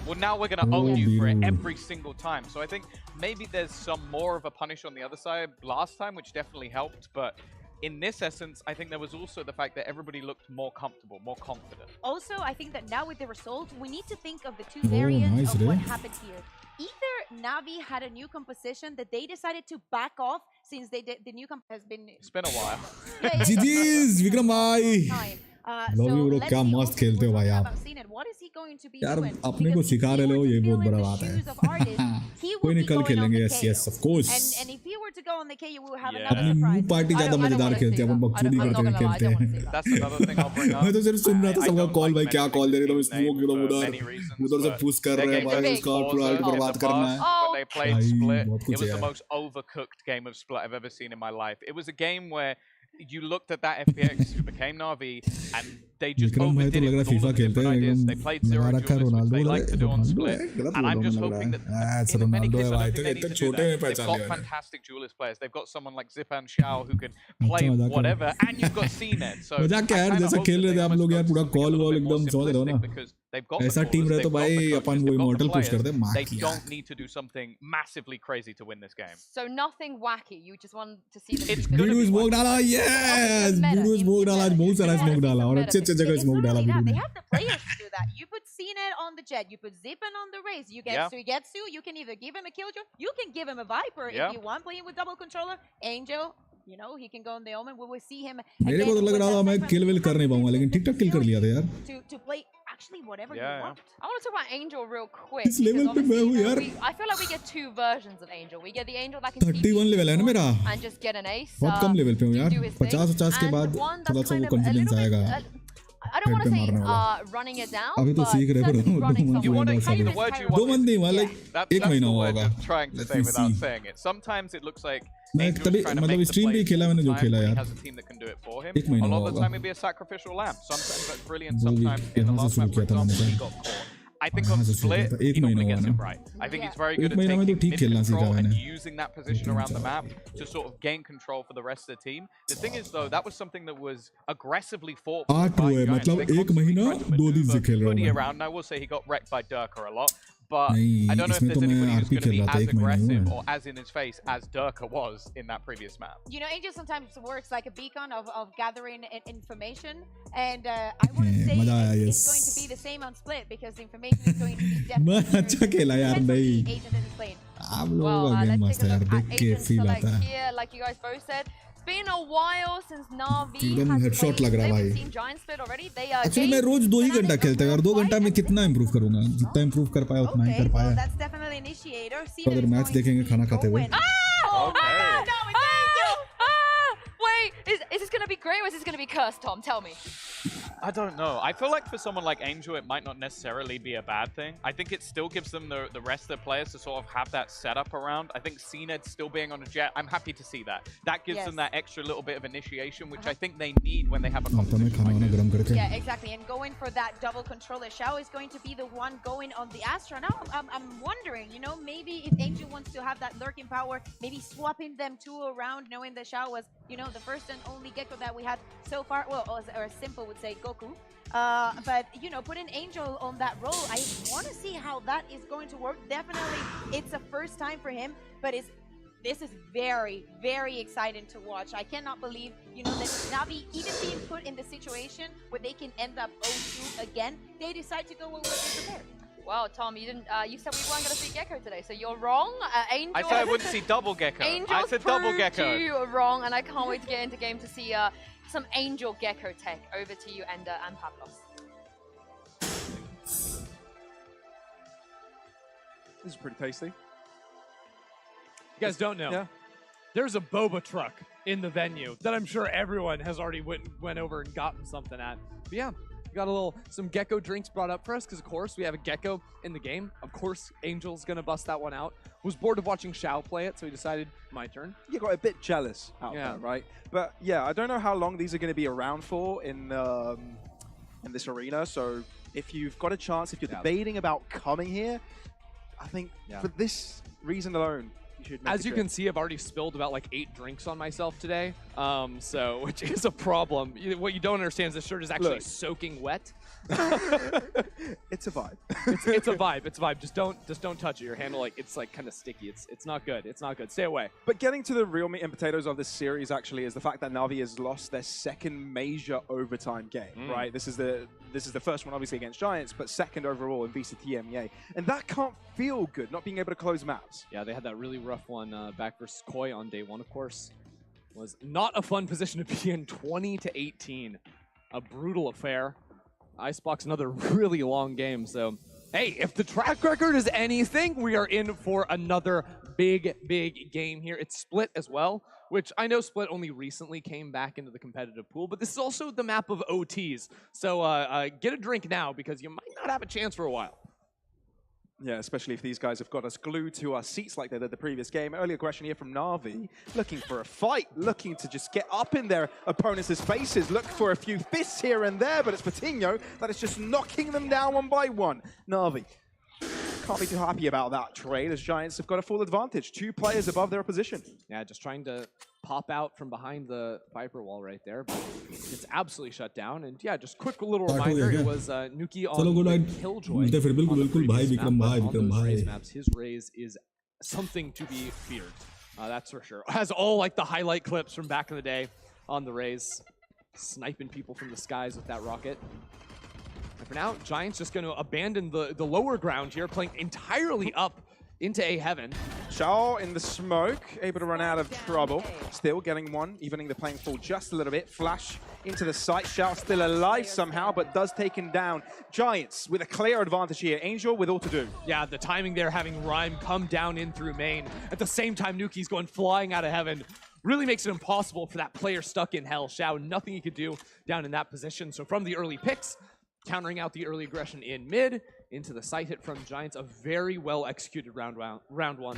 Well, now we're going to own you for it every single time. So I think maybe there's some more of a punish on the other side last time, which definitely helped. But in this essence, I think there was also the fact that everybody looked more comfortable, more confident. Also, I think that now with the result, we need to think of the two variants of what happened here. Either Navi had a new composition that they decided to back off since the new comp has been... It's been a while. GG's, Vikram bhai. Love you bro, क्या मस्त खेलते हो भाई आप यार. अपने को सिखा रहे हो, ये बहुत बड़ा बात है. कोई नहीं, कल खेलेंगे. Yes yes of course. अपनी मुंह पार्टी ज्यादा मजेदार खेलते हैं, अपन बकचोदी करते हुए खेलते हैं. मैं तो सिर्फ सुन रहा था सबका कॉल. भाई क्या कॉल दे रहे हो? स्मोक उधर से पुश कर रहे हैं भाई, उसका पूरा बर्बाद करना है. They played Split. It was the most overcooked game of Split I've ever seen in my life. It was a game where you looked at that FPX who became Navi and they just overdid it with all the different ideas. They played zero duelists, which they like to do on Split. And I'm just hoping that in the many cases, I don't think they need to do that. They've got fantastic duelist players. They've got someone like Zipan Xiao who can play whatever, and you've got CNET. So मजाक क्या यार, जैसा खेल रहे थे आप लोग यार, पूरा कॉल वॉल एकदम समझ रहे हो ना. ऐसा टीम रहे तो भाई अपन वो इमॉर्टल पुश कर दे. They don't need to do something massively crazy to win this game. So nothing wacky. You just want to see them. It's Bidu smoke डाला. Yes, Bidu smoke डाला. बहुत सारा smoke डाला और अच्छे अच्छे जगह it's स्मोक not डाला only that, बिडू they ने। have the players to do that. You put CNET on the Jet, you put Zippin on the Raze, you get Suigetsu, you can either give him a Killjoy, you can give him a Viper if you want, playing with double controller. Angel, you know, he can go on the Omen. We will see him. मेरे को तो लग रहा था मैं किल will कर नहीं पाऊंगा, लेकिन ठीक ठाक किल कर लिया था यार। To play actually whatever you want. I want to talk about Angel real quick. इस लेवल पे मैं हूँ यार। I feel like we get two versions of Angel. We get the Angel that can 31 level है ना मेरा। and just get an ace. बहुत कम level पे हूँ यार। 50 के बाद थोड़ा सा वो कॉन्फिडेंस आएगा। I don't want to say running it down. अभी तो सीख रहे पर 2 मंथ नहीं हुआ, लाइक 1 महीना हुआ होगा। Trying to say without saying it. Sometimes it looks like मैं तभी मतलब स्ट्रीम पे खेला मैंने जो खेला यार। has a team that can do it for him. 1 महीना A हुआ lot of the होगा। time it'd be a sacrificial lamb. Sometimes that's brilliant. Sometimes in the last map, for example, he got caught. I think on split, he normally gets it right. I think he's very good at taking mid-control and using that position around the map to sort of gain control for the rest of the team. The thing is, though, that was something that was aggressively fought for by Giants. मतलब They 1 महीना 2 दिन से खेल रहा हूँ मैं। around. I will say he got wrecked by Durka a lot. But I don't know if there's anybody who's going to be as aggressive or as in his face as Durka was in that previous map. You know, Angel sometimes works like a beacon of gathering information, and I wouldn't say it's going to be the same on Split because the information is going to be definitely अच्छा खेला यार नहीं। Agent is playing. आप लोगों का game मस्त है यार, देख के फील आता है। Here, like you guys both said, it's been a while since Na'Vi एकदम has हेडशॉट लग रहा है भाई। seen Giant Split already. They are actually मैं रोज 2 ही घंटा खेलता हूँ यार, 2 घंटा में कितना इंप्रूव करूंगा, जितना इंप्रूव कर पाया उतना ही कर पाया। That's definitely an initiator. तो अगर मैच देखेंगे खाना खाते हुए। Wait, is this going to be great or is this going to be cursed, Tom? Tell me. I don't know. I feel like for someone like Angel, it might not necessarily be a bad thing. I think it still gives them the rest of the players to sort of have that setup around. I think CNED still being on a Jet, I'm happy to see that. That gives them that extra little bit of initiation, which I think they need when they have a competition like this. Yeah, exactly. And going for that double controller, Xiao is going to be the one going on the Astra. Now, I'm wondering, you know, maybe if Angel wants to have that lurking power, maybe swapping them two around, knowing that Xiao was, you know, the first and only Gecko that we had so far. Well, or Simple would say Goku. But, you know, putting Angel on that role, I want to see how that is going to work. Definitely, it's a first time for him, but this is very, very exciting to watch. I cannot believe, you know, that Na'Vi even being put in the situation where they can end up 0-2 again, they decide to go with what they're prepared. Wow, Tom, you didn't. You said we weren't going to see Gecko today, so you're wrong. Angel. I said I wouldn't see double Gecko. I said double Gecko. You wrong, and I can't wait to get into game to see some Angel Gecko tech. Over to you and Pavlos. This is pretty tasty. You guys don't know. Yeah. There's a boba truck in the venue that I'm sure everyone has already went over and gotten something at. But yeah, we got some Gecko drinks brought up for us because, of course, we have a Gecko in the game. Of course, Angel's going to bust that one out. Was bored of watching Xiao play it, so he decided, my turn. You got a bit jealous out there, right? But yeah, I don't know how long these are going to be around for in this arena. So if you've got a chance, if you're debating about coming here, I think for this reason alone, you should make As you can see, I've already spilled about like 8 drinks on myself today, so which is a problem. What you don't understand is this shirt is actually soaking wet. It's a vibe. It's a vibe. It's a vibe. Just don't touch it. Your handle, like, it's like kind of sticky. It's not good. It's not good. Stay away. But getting to the real meat and potatoes of this series actually is the fact that Na'Vi has lost their second major overtime game. Right. This is the first one obviously against Giants, but second overall in VCT MEA, and that can't feel good. Not being able to close maps. Yeah, they had that really rough one back versus Koi on day 1. Of course, was not a fun position to be in. 20-18, a brutal affair. Icebox, another really long game. So, hey, if the track record is anything, we are in for another big game here. It's Split as well, which I know Split only recently came back into the competitive pool, but this is also the map of OTs. So get a drink now because you might not have a chance for a while. Yeah, especially if these guys have got us glued to our seats like they did the previous game. Early aggression here from Na'Vi, looking for a fight, looking to just get up in their opponents' faces, look for a few fists here and there, but it's Patino that is just knocking them down one by one. Na'Vi can't be too happy about that trade, as Giants have got a full advantage. 2 players above their opposition. Yeah, just trying to pop out from behind the Viper wall right there, but it's absolutely shut down. And yeah, just quick little reminder, it was Nuki on Killjoy. His raise is something to be feared. That's for sure. Has all like the highlight clips from back in the day on the raise. sniping people from the skies with that rocket. And for now, Giants just going to abandon the lower ground here, playing entirely up into A heaven. Shao in the smoke, able to run out of trouble. Still getting one, evening the playing field just a little bit. Flash into the site. Shao still alive somehow, but does take him down. Giants with a clear advantage here. Angel with all to do. Yeah, the timing there, having Rhyme come down in through main. At the same time, Nuki's going flying out of heaven. Really makes it impossible for that player stuck in hell. Shao, nothing he could do down in that position. So from the early picks, countering out the early aggression in mid, into the site hit from Giants, a very well executed round one.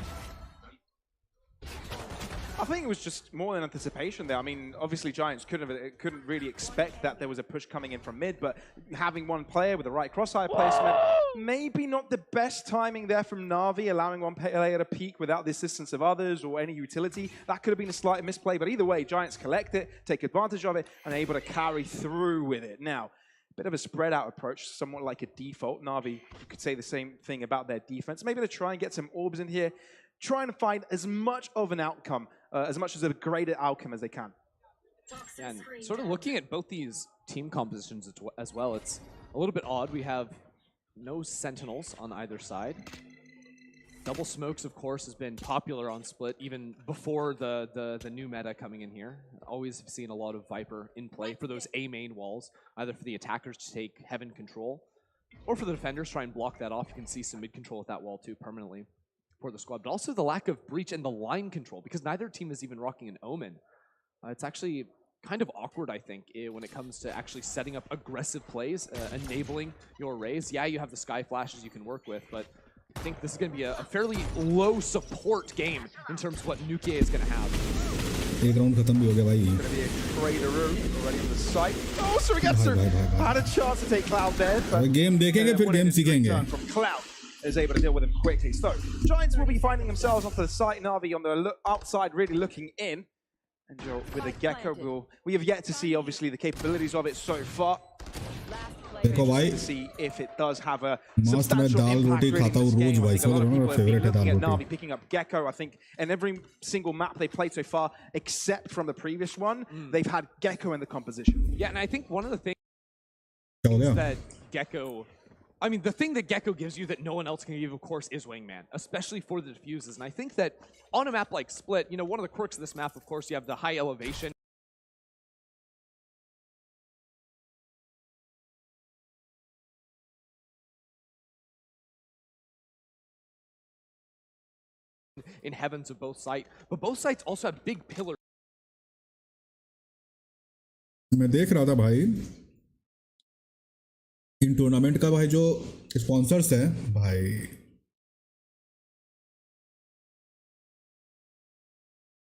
I think it was just more than anticipation there. I mean, obviously Giants couldn't really expect that there was a push coming in from mid, but having one player with the right crosshair placement, maybe not the best timing there from Na'Vi, allowing one player to peek without the assistance of others or any utility. That could have been a slight misplay, but either way, Giants collect it, take advantage of it, and are able to carry through with it. Now, bit of a spread out approach, somewhat like a default. Na'Vi, you could say the same thing about their defense. Maybe they try and get some orbs in here, trying to find as much of an outcome, as much as a greater outcome as they can. Yeah, and sort of looking at both these team compositions as well, it's a little bit odd. We have no sentinels on either side. Double smokes, of course, has been popular on Split even before the new meta coming in here. Always have seen a lot of Viper in play for those A main walls, either for the attackers to take heaven control, or for the defenders try and block that off. You can see some mid control with that wall too permanently for the squad, but also the lack of breach and the line control, because neither team is even rocking an Omen. It's actually kind of awkward, I think, when it comes to actually setting up aggressive plays, enabling your rays. Yeah, you have the sky flashes you can work with, but I think this is going to be a fairly low support game in terms of what Nuki is going to have. एक round खत्म भी हो गया भाई. Going to be a crater room already on the site. Oh, so he gets her. Had a chance to take Cloud there. But game देखेंगे फिर game सीखेंगे. From Cloud is able to deal with him quickly. So Giants will be finding themselves onto the site. Na'Vi on the outside, really looking in. And with a Gecko, we have yet to see obviously the capabilities of it so far. देखो भाई, see if it does have a मस्त मैं दाल रोटी खाता हूँ रोज भाई, सब लोगों का favorite है दाल रोटी. Na'Vi picking up Gecko, I think, in every single map they played so far, except from the previous one, they've had Gecko in the composition. Yeah, and I think one of the things that Gecko, I mean, the thing that Gecko gives you that no one else can give, of course, is Wingman, especially for the diffuses. And I think that on a map like Split, you know, one of the quirks of this map, of course, you have the high elevation. In heavens of both sides, but both sides also have big pillars. मैं देख रहा था भाई इन tournament का भाई जो sponsors हैं भाई,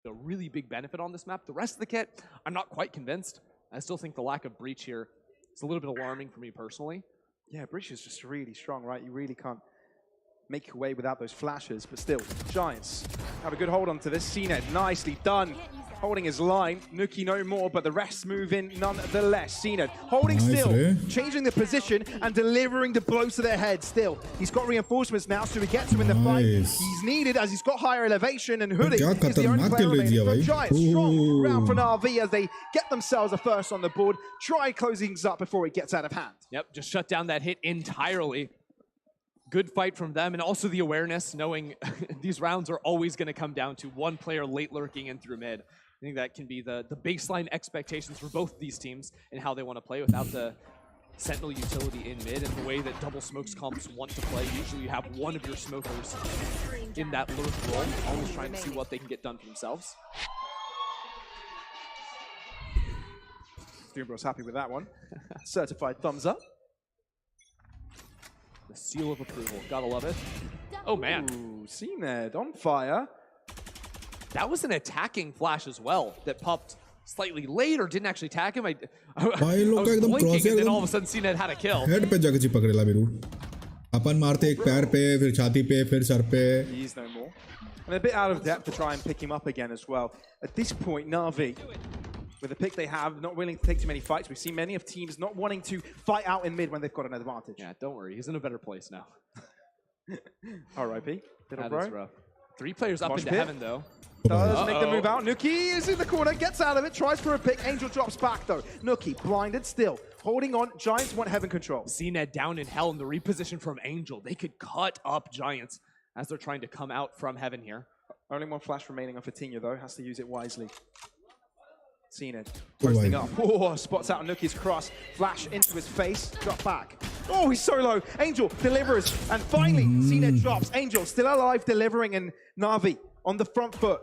a really big benefit on this map. The rest of the kit, I'm not quite convinced. I still think the lack of breach here is a little bit alarming for me personally. Yeah, breach is just really strong, right? You really can't make your way without those flashes, but still, Giants have a good hold on to this. CNED, nicely done. Holding his line. Nuki no more, but the rest move in nonetheless. CNED holding still, changing the position and delivering the blows to their head still. He's got reinforcements now, so he gets him in the fight. He's needed as he's got higher elevation, and Hoodie is the only player remaining from Giants. Strong round for Na'Vi as they get themselves a first on the board. Try closing things up before it gets out of hand. Yep, just shut down that hit entirely. Good fight from them, and also the awareness, knowing these rounds are always going to come down to one player late lurking in through mid. I think that can be the baseline expectations for both of these teams and how they want to play without the Sentinel utility in mid and the way that double smokes comps want to play. Usually you have one of your smokers in that lurk role, always trying to see what they can get done for themselves. Doombro's happy with that one. Certified thumbs up. The seal of approval, gotta love it. Oh man. Ooh, CNED on fire. That was an attacking flash as well that popped slightly late or didn't actually attack him. I was blinking and then all of a sudden CNED had a kill. Head पे जाके चिपक रेला मेरू. अपन मारते एक पैर पे, फिर छाती पे, फिर सर पे. He's no more. And a bit out of depth to try and pick him up again as well. At this point, Na'Vi, with the pick they have, not willing to take too many fights. We've seen many of teams not wanting to fight out in mid when they've got an advantage. Yeah, don't worry. He's in a better place now. R.I.P. That is rough. 3 players up into heaven, though. Does make the move out. Nuki is in the corner, gets out of it, tries for a pick. Angel drops back though. Nuki blinded still, holding on. Giants want heaven control. CNED down in hell in the reposition from Angel. They could cut up Giants as they're trying to come out from heaven here. Only one flash remaining on Fatinho though, has to use it wisely. CNED posting up. Oh, spots out Nuki's cross. Flash into his face, drop back. Oh, he's so low. Angel delivers, and finally CNED drops. Angel still alive, delivering, and Na'Vi on the front foot.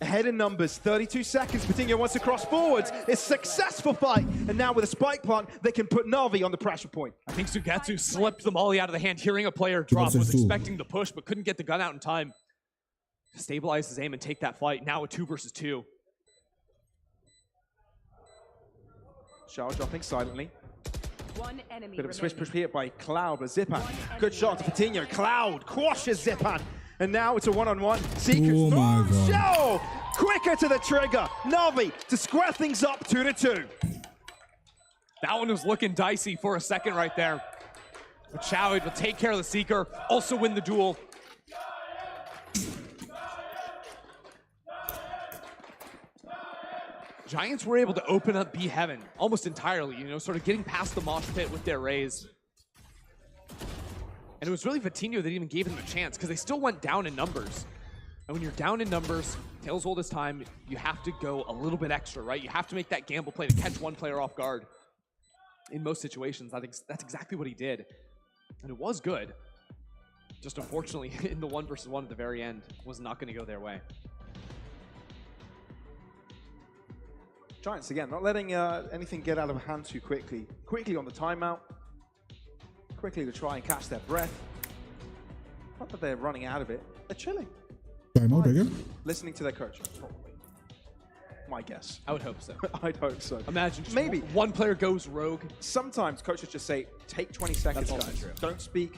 Ahead in numbers, 32 seconds. Fatinho wants to cross forwards. It's a successful fight, and now with a spike plant, they can put Na'Vi on the pressure point. I think Sugetsu slipped the molly out of the hand, hearing a player drop, was expecting the push, but couldn't get the gun out in time to stabilize his aim and take that fight. Now a 2 versus 2. Shao dropping silently. One enemy Bit of a switch push here by Cloud, but Zipan. Good shot to Fatinho. Cloud quashes Zipan. And now it's a one-on-one. Seekers through Shao! Quicker to the trigger. Na'Vi to square things up 2-2. That one was looking dicey for a second right there. But Shao will take care of the Seeker, also win the duel. Giants were able to open up B Heaven almost entirely, you know, sort of getting past the mosh pit with their raise. And it was really Fatinho that even gave them a chance, because they still went down in numbers. And when you're down in numbers, Tails hold his time, you have to go a little bit extra, right? You have to make that gamble play to catch one player off guard. In most situations, I think that's exactly what he did. And it was good. Just unfortunately, in the 1 versus 1 at the very end, was not going to go their way. Giants again, not letting anything get out of hand too quickly. Quickly on the timeout. Quickly to try and catch their breath. Not that they're running out of it. They're chilling. Timeout again? Listening to their coach, probably. My guess. I would hope so. I'd hope so. Imagine just maybe one player goes rogue. Sometimes coaches just say, take 20 seconds, That's also guys. true. Don't speak.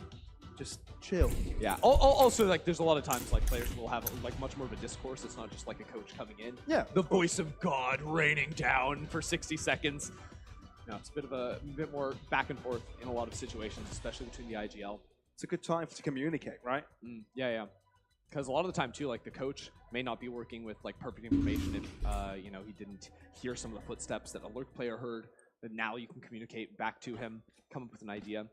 Just chill. Yeah. Also, like, there's a lot of times like players will have like much more of a discourse. It's not just like a coach coming in. Yeah. The voice of God raining down for 60 seconds. No, it's a bit more back and forth in a lot of situations, especially between the IGL. It's a good time to communicate, right? Yeah. Because a lot of the time too, like the coach may not be working with like perfect information if you know, he didn't hear some of the footsteps that a lurk player heard. But now you can communicate back to him, come up with an idea.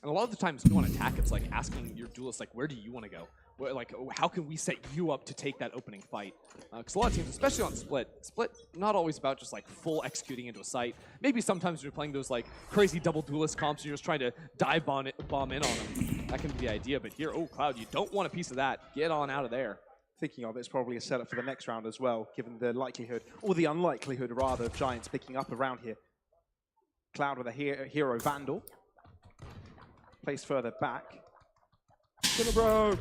And a lot of the times too on attack, it's like asking your duelist, like, where do you want to go? Like, how can we set you up to take that opening fight? Because a lot of teams, especially on Split, not always about just like full executing into a site. Maybe sometimes you're playing those like crazy double duelist comps and you're just trying to dive bomb in on them. That can be the idea. But here, oh, Cloud, you don't want a piece of that. Get on out of there. Thinking of it's probably a setup for the next round as well, given the likelihood, or the unlikelihood rather, of Giants picking up around here. Cloud with a hero Vandal. Placed further back. Bro.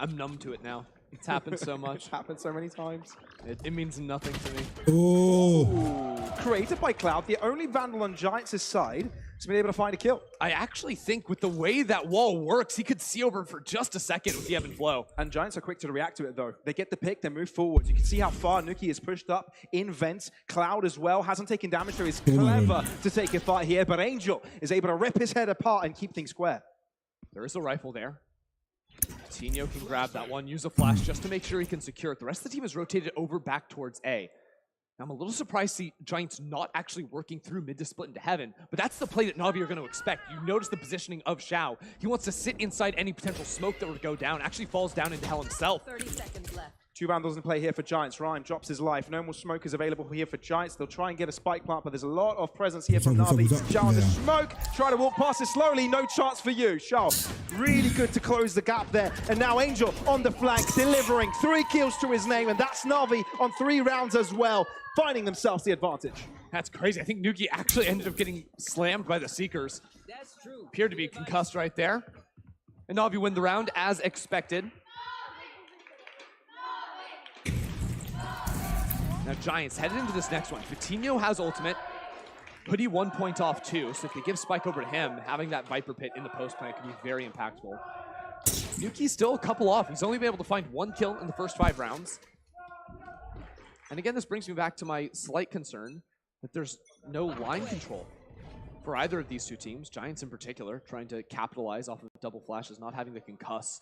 I'm numb to it now. It's happened so much. It's happened so many times. It means nothing to me. Oh. Created by Cloud, the only Vandal on Giants' side has been able to find a kill. I actually think with the way that wall works, he could see over for just a second with the ebb and flow. And Giants are quick to react to it, though. They get the pick, they move forward. You can see how far Nuki is pushed up in vents. Cloud as well hasn't taken damage, so he's clever to take a fight here. But Angel is able to rip his head apart and keep things square. There is a rifle there. Fatinho can grab that one, use a flash just to make sure he can secure it. The rest of the team is rotated over back towards A. Now, I'm a little surprised to see Giants not actually working through mid to split into heaven, but that's the play that Na'Vi are going to expect. You notice the positioning of Shao. He wants to sit inside any potential smoke that would go down, actually falls down into hell himself. 30 seconds left. 2 Vandals in play here for Giants. Ryan drops his life. No more smoke is available here for Giants. They'll try and get a spike plant, but there's a lot of presence here from Na'Vi. Shao on the smoke. Try to walk past it slowly. No chance for you. Shao, really good to close the gap there. And now Angel on the flank, delivering 3 kills to his name. And that's Na'Vi on 3 rounds as well, finding themselves the advantage. That's crazy. I think Nuki actually ended up getting slammed by the Seekers. That's true. Appeared to be concussed right there. And Na'Vi win the round as expected. Now Giants headed into this next one. Fatinho has ultimate. Hoodie 1 point off too, so if they give Spike over to him, having that Viper Pit in the post plant could be very impactful. Nuki's still a couple off. He's only been able to find 1 kill in the first 5 rounds. And again, this brings me back to my slight concern that there's no line control for either of these two teams. Giants in particular, trying to capitalize off of double flashes, not having to concuss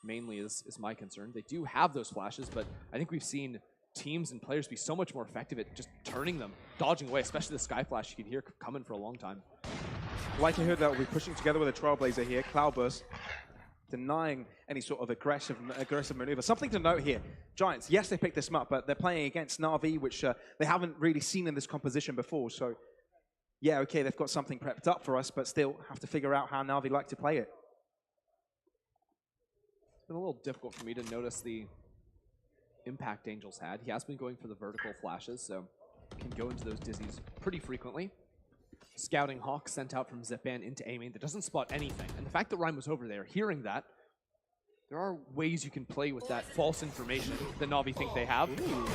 mainly is my concern. They do have those flashes, but I think we've seen teams and players be so much more effective at just turning them, dodging away, especially the Sky Flash you could hear coming for a long time. Likelihood that we'll be pushing together with a Trailblazer here. Cloudburst denying any sort of aggressive maneuver. Something to note here. Giants, yes, they picked this up, but they're playing against Na'Vi, which they haven't really seen in this composition before. So, yeah, okay, they've got something prepped up for us, but still have to figure out how Na'Vi like to play it. It's been a little difficult for me to notice the impact Angel's had. He has been going for the vertical flashes, so can go into those dizzies pretty frequently. Scouting Hawk sent out from Zipan into A main that doesn't spot anything. And the fact that Rhyme was over there, hearing that, there are ways you can play with that false information that Na'Vi think they have. Ooh.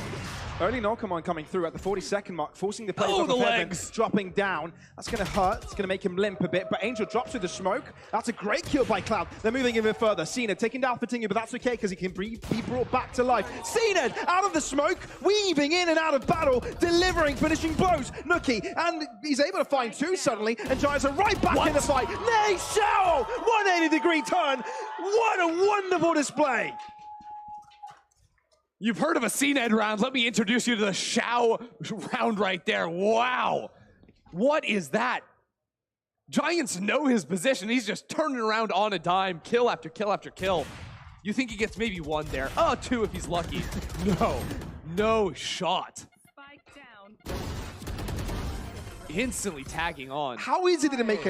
Early null command coming through at the 40-second mark, forcing the players off the of Heaven, legs! dropping down. That's going to hurt. It's going to make him limp a bit, but Angel drops through the smoke. That's a great kill by Cloud. They're moving even further. Cena taking down Fatinho, but that's okay because he can be brought back to life. Cena out of the smoke, weaving in and out of battle, delivering finishing blows. Nuki, and he's able to find two suddenly, and Giants are right back in the fight. Nay, Shao! 180-degree turn. What a wonderful display. You've heard of a CNED round. Let me introduce you to the Shao round right there. Wow. What is that? Giants know his position. He's just turning around on a dime, kill after kill after kill. You think he gets maybe one there. Oh, two if he's lucky. No shot. Spike down. Instantly tagging on. How easy did he make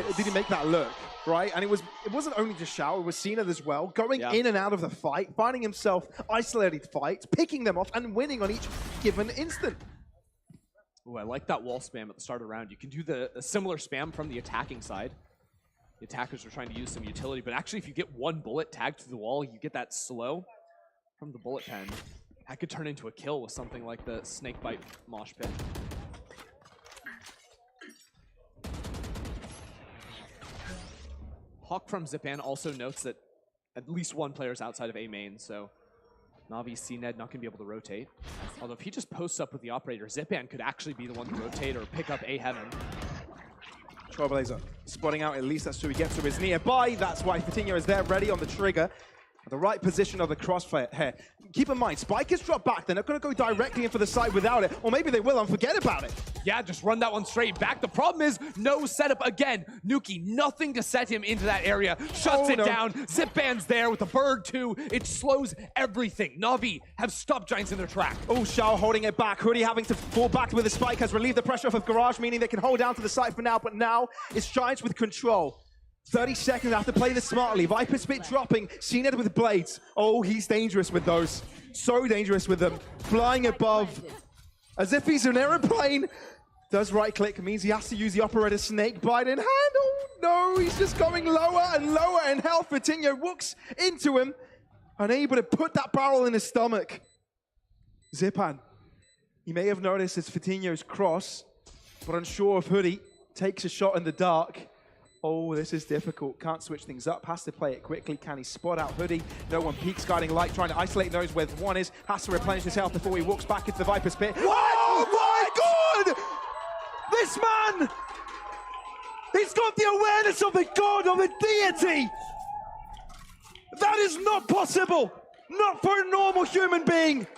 that look? Right, and it wasn't only just Shao, it was Cena as well, going in and out of the fight, finding himself isolated fights, picking them off, and winning on each given instant. Ooh, I like that wall spam at the start of the round. You can do the similar spam from the attacking side. The attackers are trying to use some utility, but actually if you get one bullet tagged to the wall, you get that slow from the bullet pen. That could turn into a kill with something like the snakebite mosh pit. Hawk from Zipan also notes that at least one player is outside of A main, so Na'Vi CNED not going to be able to rotate. Although if he just posts up with the operator, Zipan could actually be the one to rotate or pick up A heaven. Trailblazer spotting out, at least that's who he gets to his nearby. That's why Fatinho is there, ready on the trigger. At the right position of the crossfire here. Keep in mind, Spike is dropped back. They're not going to go directly in for the side without it. Or maybe they will and forget about it. Yeah, just run that one straight back. The problem is no setup again. Nuki, nothing to set him into that area. Shuts it down. Zipan's there with the bird too. It slows everything. Na'Vi have stopped Giants in their track. Oh, Shao holding it back. Hoodie having to fall back with the Spike has relieved the pressure off of Garage, meaning they can hold down to the side for now. But now it's Giants with control. 30 seconds, have to play this smartly. Viper Spit dropping, CNED with blades. Oh, he's dangerous with those. So dangerous with them. Flying above, as if he's an airplane. Does right click, means he has to use the operator snake bite in hand. Oh no, he's just going lower and lower in health. Fatinho walks into him, unable to put that barrel in his stomach. Zipan, you may have noticed it's Fatinho's cross, but unsure of Hoodie, takes a shot in the dark. Oh, this is difficult. Can't switch things up. Has to play it quickly. Can he spot out Hoodie? No one peeks. Guiding Light trying to isolate, knows where one is. Has to replenish his health before he walks back into the Viper's pit. Oh my God! This man! He's got the awareness of the God, of the deity! That is not possible! Not for a normal human being!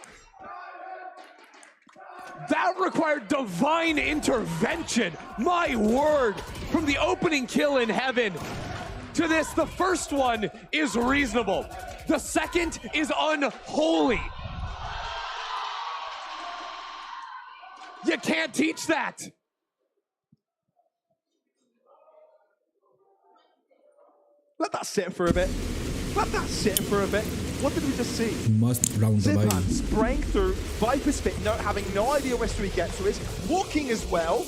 That required divine intervention. My word. From the opening kill in heaven to this, the first one is reasonable. The second is unholy. You can't teach that. Let that sit for a bit. Let that sit for a bit. What did we just see? Must round the Zipan line. spraying through, Viper's Spit, having no idea where he gets to is, walking as well.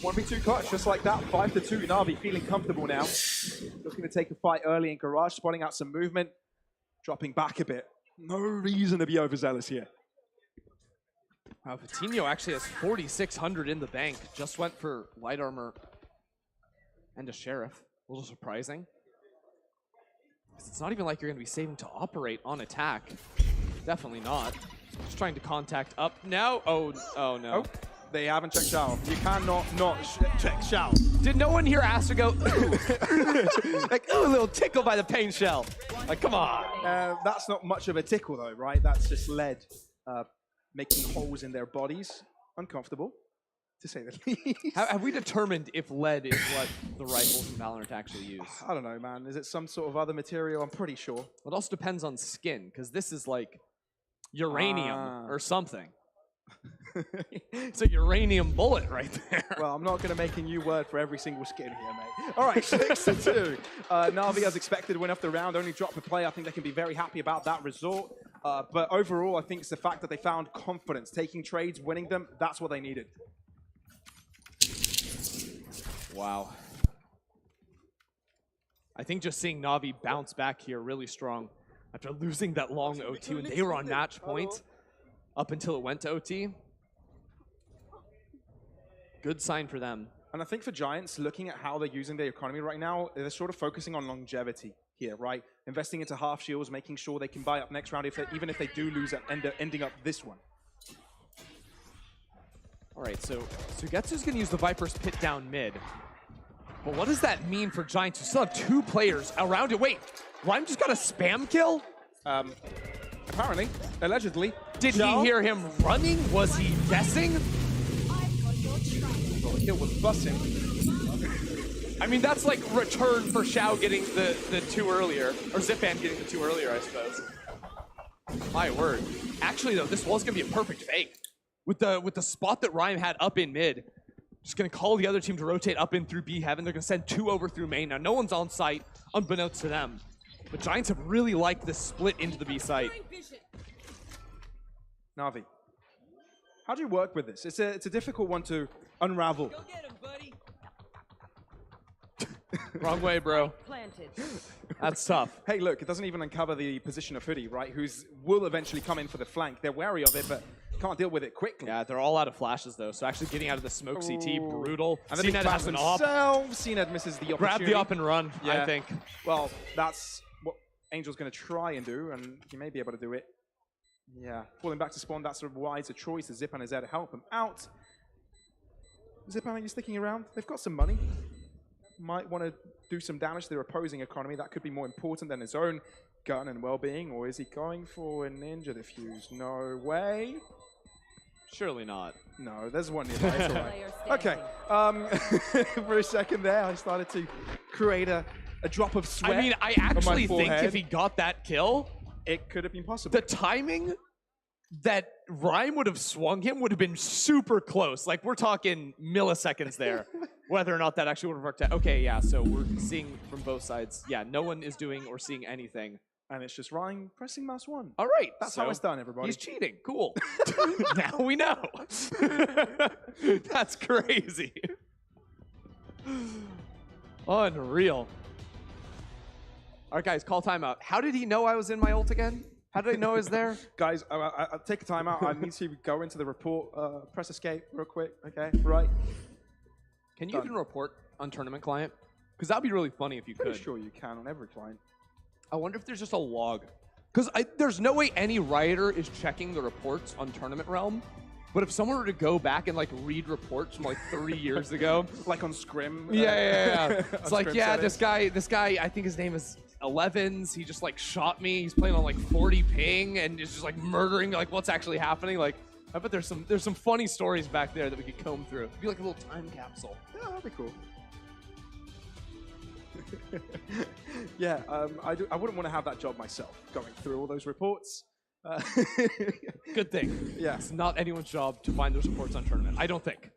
1v2 clutch, just like that, 5-2. Na'Vi feeling comfortable now. Looking to take a fight early in Garage, spotting out some movement, dropping back a bit. No reason to be overzealous here. Wow, Fatinho actually has 4,600 in the bank. Just went for light armor and a sheriff. A little surprising. It's not even like you're going to be saving to operate on attack. Definitely not. Just trying to contact up now. Oh no. They haven't checked Shao. You cannot not check Shao. Did no one here ask to go, like, ooh, a little tickle by the pain shell? Like, come on. That's not much of a tickle, though, right? That's just lead making holes in their bodies. Uncomfortable, to say the least. Have we determined if lead is what the rifles in Valorant actually use? I don't know, man. Is it some sort of other material? I'm pretty sure. It also depends on skin, because this is like uranium or something. It's a uranium bullet right there. Well, I'm not going to make a new word for every single skin here, mate. All right, 6-2. Na'Vi, as expected, win off the round. Only dropped a play. I think they can be very happy about that result. But overall, I think it's the fact that they found confidence. Taking trades, winning them, that's what they needed. Wow. I think just seeing Na'Vi bounce back here really strong after losing that long OT when they were on match point up until it went to OT. Good sign for them. And I think for Giants, looking at how they're using their economy right now, they're sort of focusing on longevity here, right? Investing into half shields, making sure they can buy up next round, even if they do lose and ending up this one. All right, so Sugetsu's going to use the Viper's pit down mid. But what does that mean for Giants who still have 2 players around it? Wait, Rhyme just got a spam kill? Apparently, allegedly. Did he hear him running? Was he guessing? Well, the kill was bussing. I mean, that's like return for Xiao getting the 2 earlier, or Zipan getting the 2 earlier, I suppose. My word. Actually, though, this was going to be a perfect fake. With the spot that Rhyme had up in mid, just going to call the other team to rotate up in through B Heaven. They're going to send 2 over through main. Now, no one's on site, unbeknownst to them. But Giants have really liked this split into the B site. Na'Vi, how do you work with this? It's a difficult one to unravel. Go get him, buddy. Wrong way, bro. That's tough. Hey, look, it doesn't even uncover the position of Hoodie, right? Will eventually come in for the flank. They're wary of it, but can't deal with it quickly. Yeah, they're all out of flashes, though, so actually getting out of the smoke CT, brutal. And then he has an op. CNED misses the opportunity. Grab the up and run, yeah. I think. Well, that's what Angel's going to try and do, and he may be able to do it. Yeah, falling back to spawn, that's a wiser choice. The Zipan is there to help him out. Zipan, are you sticking around? They've got some money. Might want to do some damage to their opposing economy. That could be more important than his own gun and well-being. Or is he going for a ninja defuse? No way. Surely not. No, there's one nearby. It's all right. Okay. For a second there, I started to create a drop of sweat. I mean, I actually think if he got that kill, it could have been possible. The timing that Rhyme would have swung him would have been super close. Like, we're talking milliseconds there, whether or not that actually would have worked out. Okay, yeah, so we're seeing from both sides. Yeah, no one is doing or seeing anything. And it's just Rhyme pressing mouse 1. All right. That's how it's done, everybody. He's cheating. Cool. Now we know. That's crazy. Unreal. All right, guys, call timeout. How did he know I was in my ult again? How did I know I was there? Guys, I'll take a timeout. I need to go into the report. Press escape real quick. Okay, right. Can you even report on Tournament Client? Because that'd be really funny if you could. Pretty sure you can on every client. I wonder if there's just a log. Because there's no way any Rioter is checking the reports on Tournament Realm. But if someone were to go back and like read reports from like 3 years ago, like on Scrim, yeah. It's like, yeah, this guy, I think his name is 11s. He just like shot me. He's playing on like 40 ping and is just like murdering. Like, what's actually happening? Like, I bet there's some funny stories back there that we could comb through. It'd be like a little time capsule. Yeah, that'd be cool. Yeah, I wouldn't want to have that job myself, going through all those reports. Good thing. Yeah. It's not anyone's job to find those reports on Tournament. I don't think.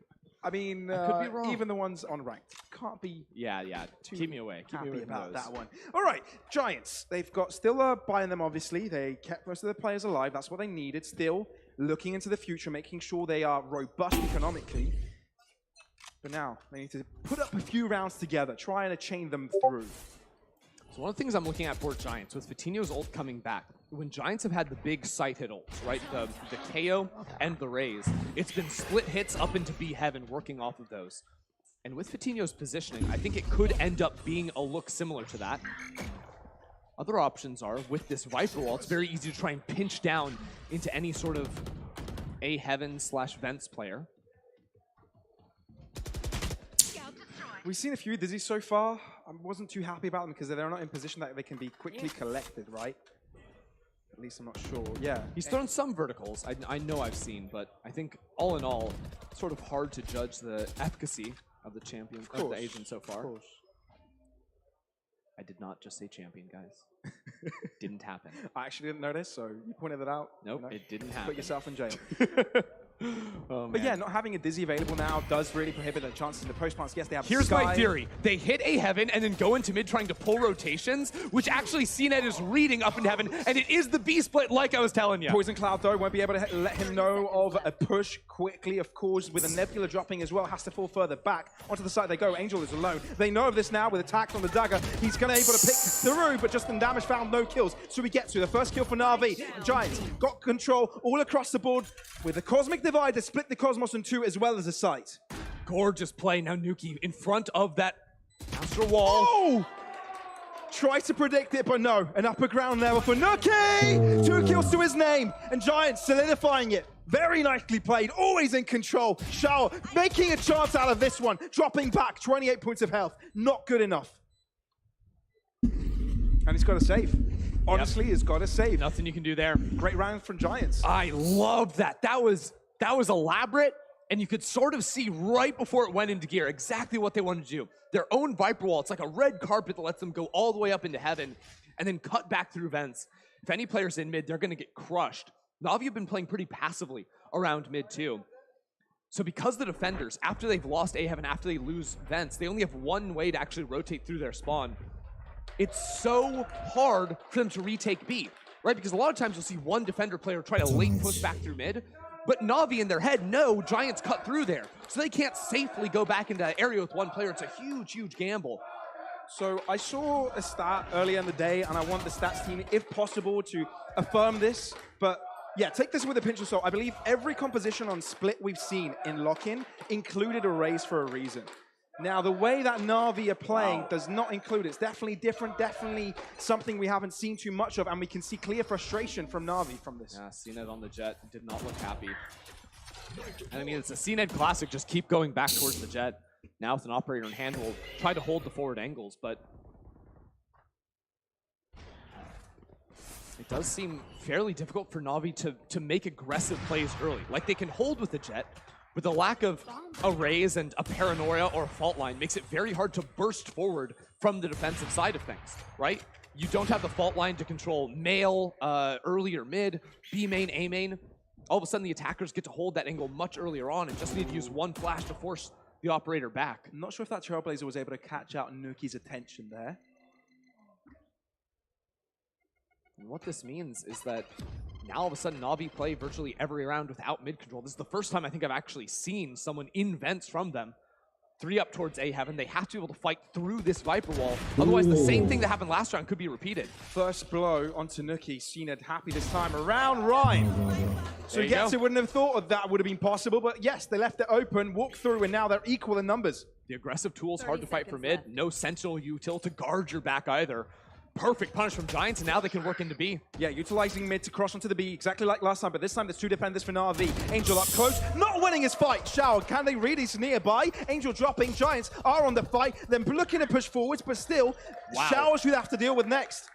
I mean, could be wrong. Even the ones on ranked can't be. Yeah. Keep me away. Keep me away about those. that one. All right, Giants. They've got still buying them. Obviously, they kept most of the players alive. That's what they needed. Still looking into the future, making sure they are robust economically. But now they need to put up a few rounds together, trying to chain them through. So one of the things I'm looking at for Giants, with Vitinho's ult coming back, when Giants have had the big site hit ults, right, the KO and the raise, it's been split hits up into B Heaven working off of those. And with Vitinho's positioning, I think it could end up being a look similar to that. Other options are, with this Viper wall, it's very easy to try and pinch down into any sort of A Heaven /Vents player. We've seen a few Dizzy so far. I wasn't too happy about them because they're not in position that they can be quickly collected, right? At least I'm not sure. Yeah. He's thrown some verticals. I know I've seen, but I think all in all, sort of hard to judge the efficacy of the champion, of the agent so far. Of course. I did not just say champion, guys. Didn't happen. I actually didn't notice, so you pointed that out. Nope, you know, it didn't happen. Put yourself in jail. Oh, but yeah, not having a Dizzy available now does really prohibit their chances in the post plants. Yes, they have Here's Sky. my theory. They hit A Heaven and then go into mid trying to pull rotations, which actually CNET is reading up in Heaven, and it is the B split like I was telling you. Poison Cloud, though, won't be able to let him know of a push quickly, of course, with a Nebula dropping as well. Has to fall further back. Onto the side they go. Angel is alone. They know of this now with attacks on the dagger. He's going to be able to pick through, but just in damage found, no kills. So we get to the first kill for Na'Vi. Giants got control all across the board with the Cosmic Divide to split the Cosmos in two as well as a site. Gorgeous play. Now Nuki in front of that astral wall. Oh! Try to predict it, but no. An upper ground level for Nuki! 2 kills to his name, and Giants solidifying it. Very nicely played, always in control. Shao making a chance out of this one, dropping back 28 points of health. Not good enough. And he's got a save. Honestly, he's got a save. Nothing you can do there. Great round from Giants. I love that. That was elaborate, and you could sort of see right before it went into gear exactly what they wanted to do. Their own Viper Wall, it's like a red carpet that lets them go all the way up into Heaven and then cut back through vents. If any player's in mid, they're going to get crushed. Na'Vi have been playing pretty passively around mid too. So because the defenders, after they've lost A Heaven, after they lose vents, they only have one way to actually rotate through their spawn. It's so hard for them to retake B, right? Because a lot of times you'll see one defender player try to late push back through mid, but Na'Vi in their head know Giants cut through there, so they can't safely go back into that area with one player. It's a huge, huge gamble. So I saw a stat earlier in the day, and I want the stats team, if possible, to affirm this. But yeah, take this with a pinch of salt. I believe every composition on Split we've seen in lock-in included a raise for a reason. Now, the way that Na'Vi are playing does not include it. It's definitely different, definitely something we haven't seen too much of, and we can see clear frustration from Na'Vi from this. Yeah, CNET on the Jet did not look happy. And I mean, it's a CNET classic, just keep going back towards the Jet. Now with an operator in hand, we'll try to hold the forward angles, but it does seem fairly difficult for Na'Vi to make aggressive plays early. Like, they can hold with the Jet, but the lack of arrays and a paranoia or a fault line makes it very hard to burst forward from the defensive side of things, right? You don't have the fault line to control male, early or mid, B main, A main. All of a sudden the attackers get to hold that angle much earlier on and just need to use one flash to force the operator back. I'm not sure if that Trailblazer was able to catch out Nuki's attention there. And what this means is that now all of a sudden Na'Vi play virtually every round without mid control. This is the first time I think I've actually seen someone in vents from them. 3 up towards A Heaven. They have to be able to fight through this Viper Wall. Otherwise, the same thing that happened last round could be repeated. First blow onto Nuki. CNET happy this time around Rhyme. So yes, it wouldn't have thought that would have been possible, but yes, they left it open, walked through, and now they're equal in numbers. The aggressive tool's hard to fight for mid. No Sentinel util to guard your back either. Perfect punish from Giants, and now they can work into B. Yeah, utilizing mid to cross onto the B, exactly like last time, but this time there's 2 defenders for Na'Vi. Angel up close, not winning his fight. Shao, can they read? He's nearby. Angel dropping, Giants are on the fight, then looking to push forwards, but still, Shao should have to deal with next.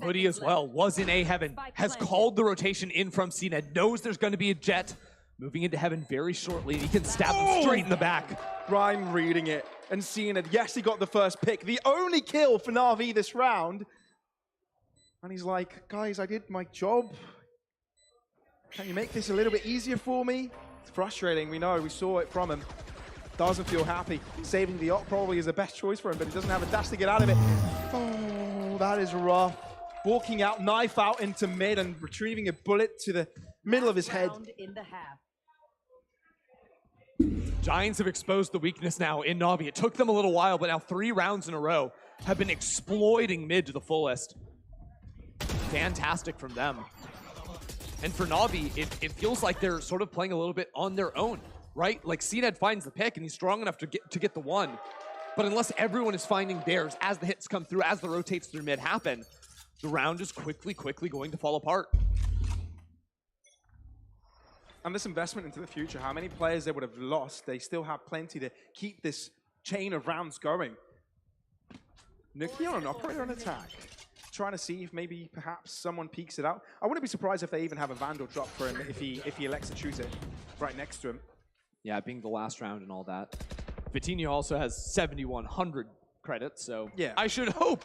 Hoodie as well, was in A Heaven, has called the rotation in from CNET, knows there's going to be a Jet. Moving into Heaven very shortly, he can stab him straight in the back. Rhyme reading it and seeing it. Yes, he got the first pick. The only kill for Na'Vi this round. And he's like, guys, I did my job. Can you make this a little bit easier for me? It's frustrating, we know, we saw it from him. Doesn't feel happy. Saving the op probably is the best choice for him, but he doesn't have a dash to get out of it. Oh, that is rough. Walking out, knife out into mid and retrieving a bullet to the middle of his head. Giants have exposed the weakness now in Na'Vi. It took them a little while, but now 3 rounds in a row have been exploiting mid to the fullest. Fantastic from them. And for Na'Vi, it feels like they're sort of playing a little bit on their own, right? Like CNET finds the pick and he's strong enough to get the one. But unless everyone is finding theirs as the hits come through, as the rotates through mid happen, the round is quickly going to fall apart. And this investment into the future, how many players they would have lost, they still have plenty to keep this chain of rounds going. Nuki on an operator on attack. Trying to see if maybe perhaps someone peeks it out. I wouldn't be surprised if they even have a Vandal drop for him if he elects to choose it right next to him. Yeah, being the last round and all that. Vitinho also has 7,100 credits, so yeah. I should hope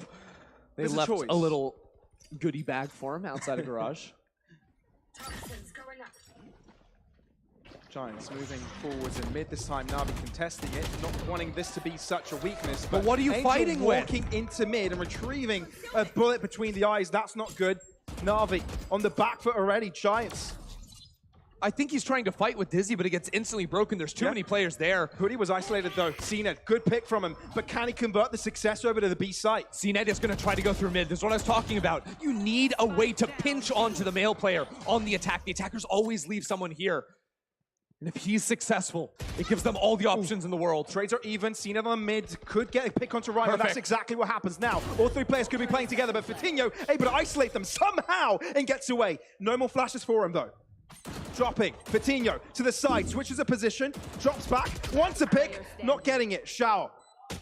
they There's left a choice. a little goodie bag for him outside of garage. Giants moving forwards in mid this time. Na'Vi contesting it, not wanting this to be such a weakness. But what are you Angel fighting with? walking into mid and retrieving a bullet between the eyes. That's not good. Na'Vi on the back foot already. Giants. I think he's trying to fight with Dizzy, but it gets instantly broken. There's too many players there. Hoodie was isolated though. CNED, good pick from him, but can he convert the success over to the B site? CNED is going to try to go through mid. This is what I was talking about. You need a way to pinch onto the male player on the attack. The attackers always leave someone here. And if he's successful, it gives them all the options in the world. Trades are even. CNED on the mid could get a pick onto Ryan, and that's exactly what happens now. All three players could be playing together, but Vitinho able to isolate them somehow and gets away. No more flashes for him though. Dropping, Vitinho to the side, switches a position, drops back, wants a pick, not getting it. Shao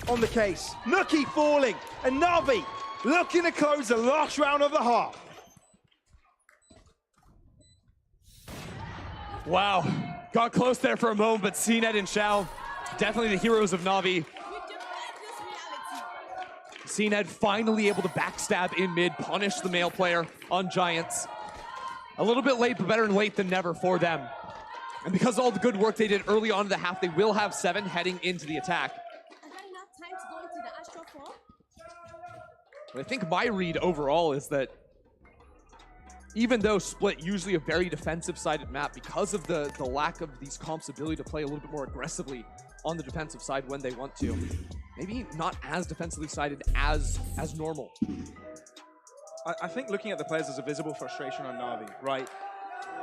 on the case. Nuki falling, and Na'Vi looking to close the last round of the half. Wow, got close there for a moment, but CNED and Shao, definitely the heroes of Na'Vi. CNED finally able to backstab in mid, punish the male player on Giants. A little bit late, but better late than never for them. And because of all the good work they did early on in the half, they will have 7 heading into the attack. But I think my read overall is that even though Split, usually a very defensive-sided map, because of the lack of these comps' ability to play a little bit more aggressively on the defensive side when they want to, maybe not as defensively sided as normal. I think looking at the players, there's a visible frustration on Na'Vi, right?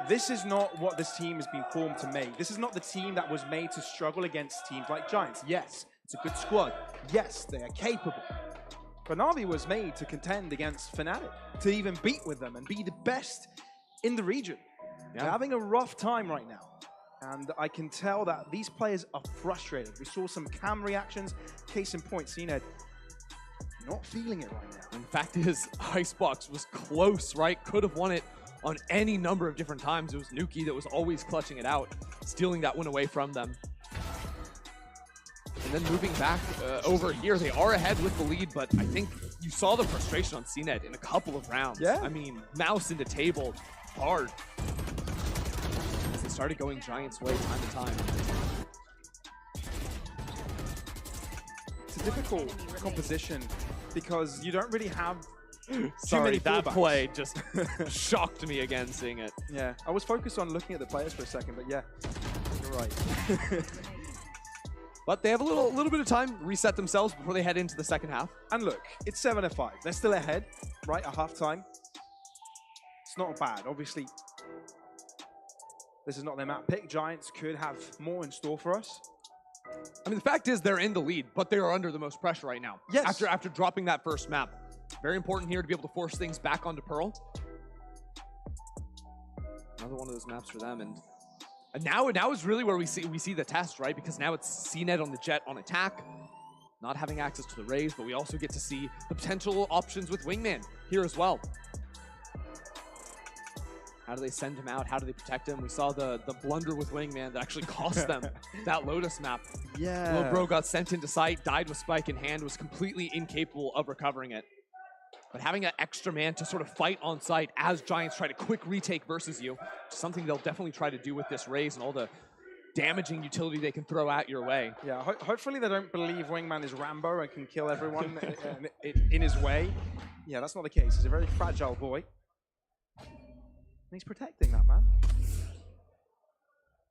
This is not what this team has been formed to make. This is not the team that was made to struggle against teams like Giants. Yes, it's a good squad. Yes, they are capable. But Na'Vi was made to contend against Fnatic, to even beat with them and be the best in the region. Yeah. They're having a rough time right now. And I can tell that these players are frustrated. We saw some cam reactions. Case in point, CNED not feeling it right now. And the fact is, Icebox was close, right? Could have won it on any number of different times. It was Nuki that was always clutching it out, stealing that one away from them. And then moving back over here, they are ahead with the lead, but I think you saw the frustration on CNED in a couple of rounds. Yeah. I mean, mouse into table, hard. As they started going Giants' way time to time. It's a difficult composition because you don't really have too Sorry, many that fallbacks. play just shocked me again seeing it. Yeah, I was focused on looking at the players for a second, but yeah, you're right. But they have a little bit of time, reset themselves before they head into the second half. And look, it's 7-5. They're still ahead, right, at halftime. It's not bad. Obviously, this is not their map pick. Giants could have more in store for us. I mean, the fact is they're in the lead, but they are under the most pressure right now. Yes. After dropping that first map. Very important here to be able to force things back onto Pearl. Another one of those maps for them, and now is really where we see the test, right? Because now it's CNED on the Jet on attack, not having access to the Raze, but we also get to see the potential options with Wingman here as well. How do they send him out? How do they protect him? We saw the blunder with Wingman that actually cost them that Lotus map. Yeah. Little bro got sent into sight, died with Spike in hand, was completely incapable of recovering it. But having an extra man to sort of fight on site as Giants try to quick retake versus you, something they'll definitely try to do with this Raze and all the damaging utility they can throw out your way. Yeah, hopefully they don't believe Wingman is Rambo and can kill everyone in his way. Yeah, that's not the case. He's a very fragile boy. And he's protecting that, man.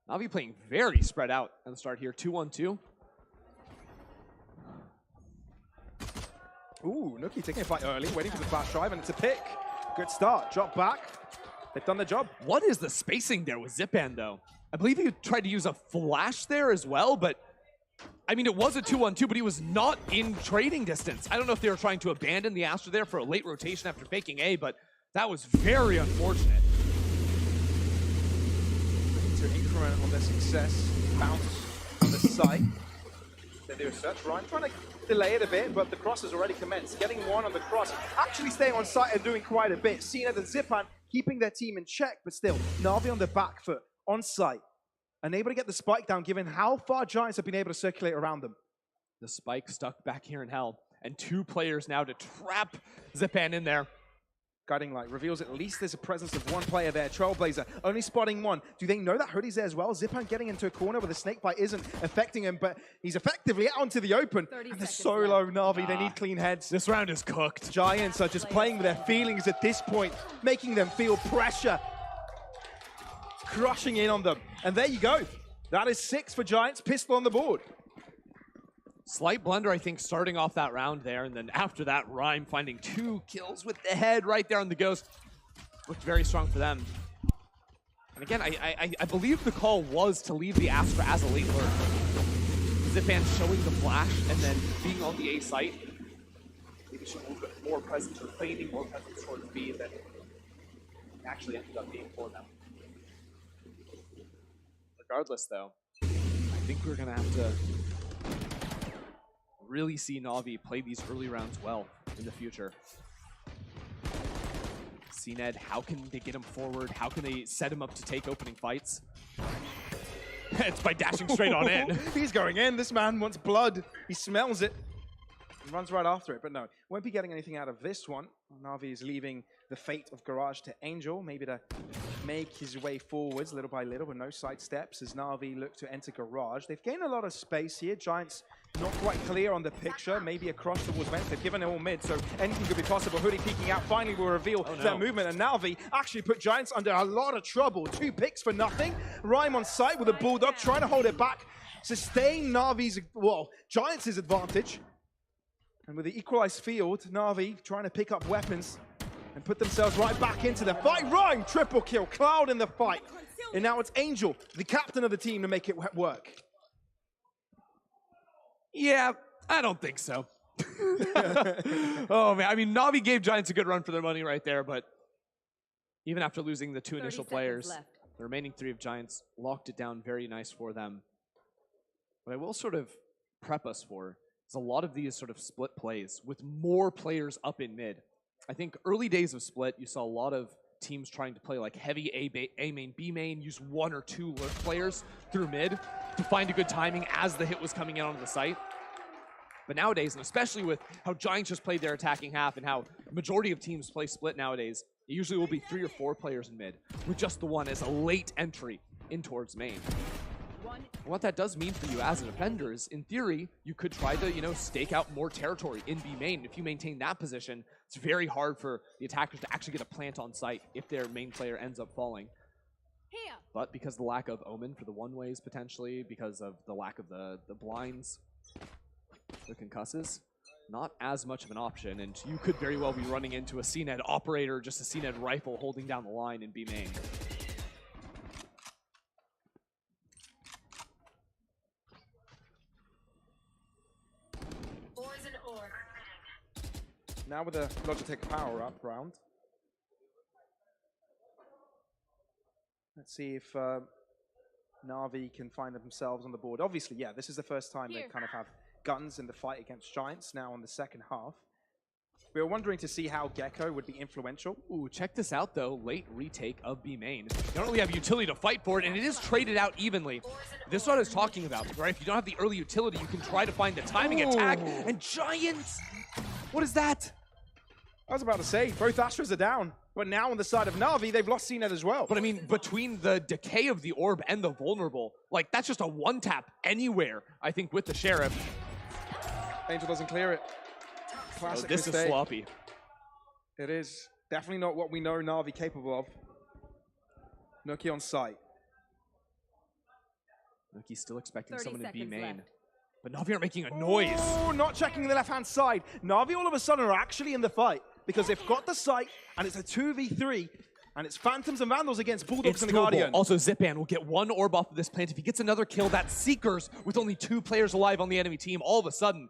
Na'Vi playing very spread out at the start here. 2-1-2. Ooh, Nuki taking a fight early, waiting for the flash drive, and it's a pick. Good start. Drop back. They've done their job. What is the spacing there with Zipan, though? I believe he tried to use a flash there as well, but I mean, it was a 2-1-2, but he was not in trading distance. I don't know if they were trying to abandon the Astra there for a late rotation after faking A, but that was very unfortunate. To increment on their success. Bounce on the site. They do a search. Ryan trying to delay it a bit, but the cross has already commenced. Getting one on the cross, actually staying on site and doing quite a bit. CNED and Zipan keeping their team in check, but still, Na'Vi on the back foot, on site, unable to get the spike down given how far Giants have been able to circulate around them. The spike stuck back here in hell, and 2 players now to trap Zipan in there. Guiding Light reveals at least there's a presence of 1 player there. Trailblazer only spotting 1. Do they know that Hoodie's there as well? Zipan getting into a corner where the snake bite isn't affecting him, but he's effectively out into the open. And they're so low, Na'Vi. They need clean heads. This round is cooked. Giants are just playing with their feelings at this point, making them feel pressure, crushing in on them. And there you go. That is 6 for Giants. Pistol on the board. Slight blunder, I think, starting off that round there, and then after that, Rhyme finding 2 kills with the head right there on the Ghost. Looked very strong for them. And again, I believe the call was to leave the Astra as a late lurk. Zipan showing the flash and then being on the A site. Maybe showing a little bit more presence or feigning more presence towards B than actually ended up being for them. Regardless, though, I think we're going to have to really see Na'Vi play these early rounds well in the future. CNED, how can they get him forward? How can they set him up to take opening fights? It's by dashing straight on in. He's going in. This man wants blood. He smells it. He runs right after it, but no. Won't be getting anything out of this one. Na'Vi is leaving the fate of Garage to Angel, maybe to make his way forwards little by little with no side steps as Na'Vi look to enter Garage. They've gained a lot of space here. Giants not quite clear on the picture, maybe across towards vents. They've given it all mid, so anything could be possible. Hoodie peeking out finally will reveal their movement, and Na'Vi actually put Giants under a lot of trouble. 2 picks for nothing. Rhyme on site with a Bulldog, trying to hold it back. Sustain Na'Vi's, well, Giants' advantage. And with the equalized field, Na'Vi trying to pick up weapons and put themselves right back into the fight. Rhyme, triple kill, Cloud in the fight. And now it's Angel, the captain of the team, to make it work. Yeah, I don't think so. Oh, man. I mean, Na'Vi gave Giants a good run for their money right there, but even after losing the 2 initial players, the remaining 3 of Giants locked it down very nice for them. What I will sort of prep us for is a lot of these sort of split plays with more players up in mid. I think early days of split, you saw a lot of teams trying to play like heavy A main, B main, use 1 or 2 lurk players through mid to find a good timing as the hit was coming in onto the site. But nowadays, and especially with how Giants just played their attacking half and how the majority of teams play split nowadays, it usually will be 3 or 4 players in mid, with just the one as a late entry in towards main. And what that does mean for you as a defender is, in theory, you could try to, you know, stake out more territory in B main. If you maintain that position, it's very hard for the attackers to actually get a plant on site if their main player ends up falling. But because of the lack of Omen for the one-ways, potentially, because of the lack of the blinds, the concusses, not as much of an option, and you could very well be running into a CNED operator, just a CNED rifle holding down the line in B main. Now with a Logitech power-up round. Let's see if Na'Vi can find themselves on the board. Obviously, yeah, this is the first time they kind of have guns in the fight against Giants now on the second half. We were wondering to see how Gecko would be influential. Ooh, check this out, though. Late retake of B main. You don't really have utility to fight for it, and it is traded out evenly. This is what I was talking about, right? If you don't have the early utility, you can try to find the timing attack, and Giants! What is that? I was about to say, both Astras are down. But now on the side of Na'Vi, they've lost CNED as well. But I mean, between the decay of the orb and the vulnerable, like, that's just a one-tap anywhere, I think, with the Sheriff. Angel doesn't clear it. Classic this mistake. is sloppy. It is definitely not what we know Na'Vi capable of. Nuki on site. Nuki's still expecting someone to be main. But Na'Vi aren't making a noise. Oh, not checking the left-hand side. Na'Vi all of a sudden are actually in the fight because they've got the site, and it's a 2v3, and it's Phantoms and Vandals against Bulldogs and the Guardian. Also, Zipan will get 1 orb off of this plant. If he gets another kill, that's Seekers with only 2 players alive on the enemy team. All of a sudden,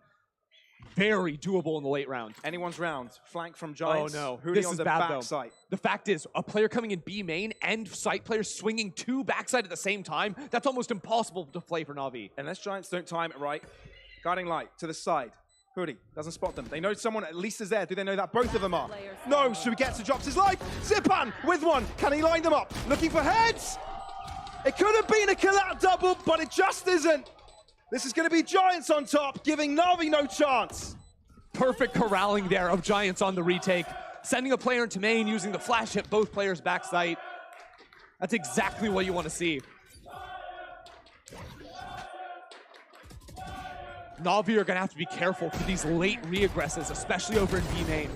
very doable in the late round. Anyone's round. Flank from Giants. Oh no, Hoodie this on is the bad back side. The fact is, a player coming in B main and site players swinging 2 backside at the same time, that's almost impossible to play for Na'Vi. Unless Giants don't time it right. Guiding light to the side. Hoodie doesn't spot them. They know someone at least is there. Do they know that both of them are? No, so he gets to drops his life. Zipan with one. Can he line them up? Looking for heads. It could have been a kill-out double, but it just isn't. This is going to be Giants on top, giving Na'Vi no chance. Perfect corralling there of Giants on the retake. Sending a player into main, using the flash hit both players backside. That's exactly what you want to see. Na'Vi are going to have to be careful for these late re-aggresses, especially over in B main.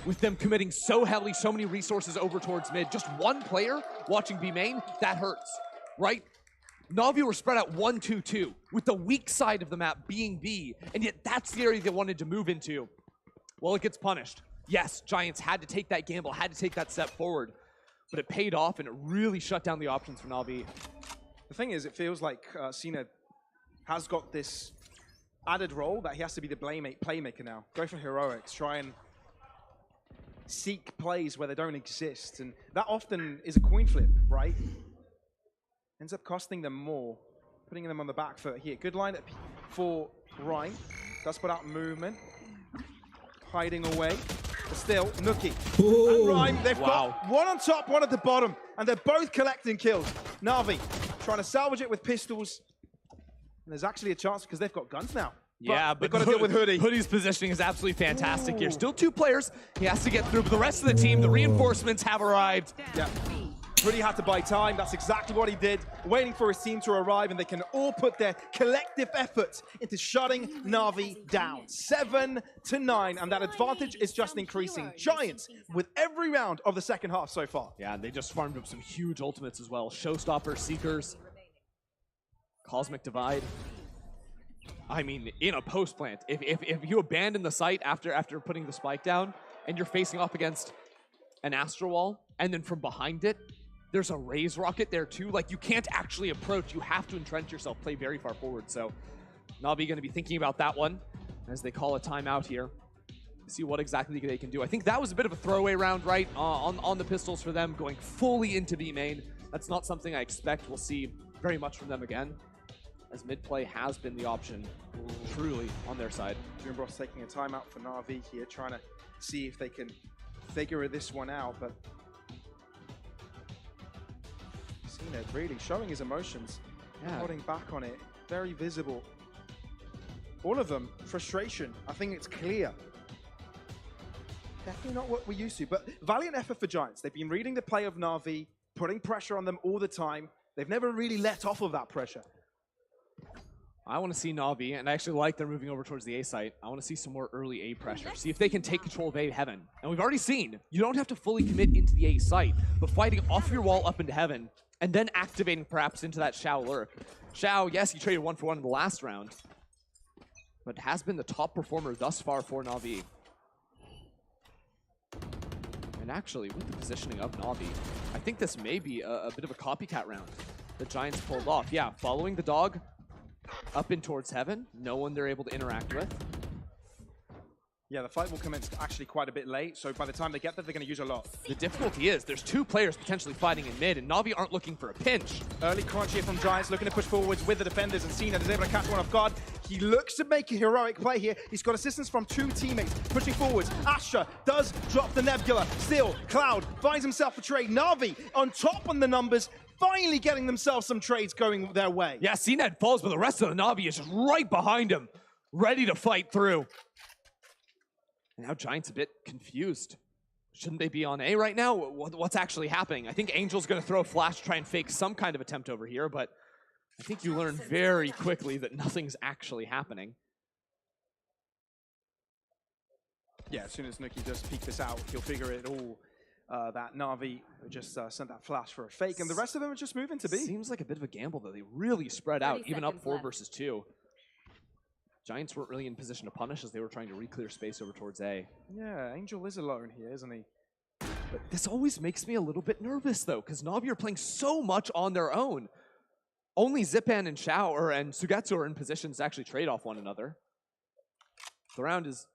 With them committing so heavily, so many resources over towards mid. Just one player watching B main, that hurts, right? Na'Vi were spread out 1-2-2, with the weak side of the map being B, and yet that's the area they wanted to move into. Well, it gets punished. Yes, Giants had to take that gamble, had to take that step forward, but it paid off, and it really shut down the options for Na'Vi. The thing is, it feels like Cena has got this added role that he has to be the playmaker now. Go for heroics, try and seek plays where they don't exist, and that often is a coin flip, right? Ends up costing them more, putting them on the back foot here. Good line for Ryan. Does put out movement, hiding away. But still, Nookie and Rhyme, they've got one on top, one at the bottom, and they're both collecting kills. Na'Vi trying to salvage it with pistols. And there's actually a chance because they've got guns now. Yeah, but they've got to deal with Hoodie. Hoodie's positioning is absolutely fantastic here. Still 2 players. He has to get through, but the rest of the team, the reinforcements have arrived. Yeah. Hoodie had to buy time. That's exactly what he did, waiting for his team to arrive, and they can all put their collective efforts into shutting Na'Vi down. 7-9, and that advantage is just increasing. Giants with every round of the second half so far. Yeah, they just farmed up some huge ultimates as well. Showstopper, Seekers, Cosmic Divide. I mean, in a post plant, if you abandon the site after putting the spike down, and you're facing off against an Astral Wall, and then from behind it, there's a Raise Rocket there too. Like, you can't actually approach. You have to entrench yourself, play very far forward. So Na'Vi going to be thinking about that one as they call a timeout here. See what exactly they can do. I think that was a bit of a throwaway round, right? On the pistols for them, going fully into B main. That's not something I expect we'll see very much from them again, as mid play has been the option truly on their side. Joombros taking a timeout for Na'Vi here, trying to see if they can figure this one out, but Cena really showing his emotions, holding back on it, very visible. All of them, frustration. I think it's clear. Definitely not what we're used to, but valiant effort for Giants. They've been reading the play of Na'Vi, putting pressure on them all the time. They've never really let off of that pressure. I want to see Na'Vi, and I actually like they're moving over towards the A site. I want to see some more early A pressure. See if they can take control of A Heaven. And we've already seen, you don't have to fully commit into the A site, but fighting off your wall up into Heaven, and then activating perhaps into that Xiao lurk. Xiao, yes, he traded 1-for-1 in the last round, but has been the top performer thus far for Na'Vi. And actually, with the positioning of Na'Vi, I think this may be a bit of a copycat round. The Giants pulled off. Yeah, following the dog up in towards Heaven. No one they're able to interact with. Yeah, the fight will commence actually quite a bit late, so by the time they get there, they're going to use a lot. The difficulty is there's 2 players potentially fighting in mid, and Na'Vi aren't looking for a pinch. Early crunch here from Giants, looking to push forwards with the defenders, and Cena is able to catch one off guard. He looks to make a heroic play here. He's got assistance from 2 teammates pushing forwards. Asher does drop the Nebula. Still, Cloud finds himself a trade. Na'Vi on top on the numbers, finally getting themselves some trades going their way. Yeah, CNED falls, but the rest of the Na'Vi is just right behind him, ready to fight through. And now Giants a bit confused. Shouldn't they be on A right now? What's actually happening? I think Angel's going to throw a flash to try and fake some kind of attempt over here, but I think you learn very quickly that nothing's actually happening. Yeah, as soon as Nookie does peek this out, he'll figure it all. That Na'Vi just sent that flash for a fake, and the rest of them are just moving to B. Seems like a bit of a gamble, though. They really spread out, even up 4 versus 2. Giants weren't really in position to punish as they were trying to re-clear space over towards A. Yeah, Angel is alone here, isn't he? But this always makes me a little bit nervous, though, because Na'Vi are playing so much on their own. Only Zipan and Xiao and Sugetsu are in positions to actually trade off one another. The round is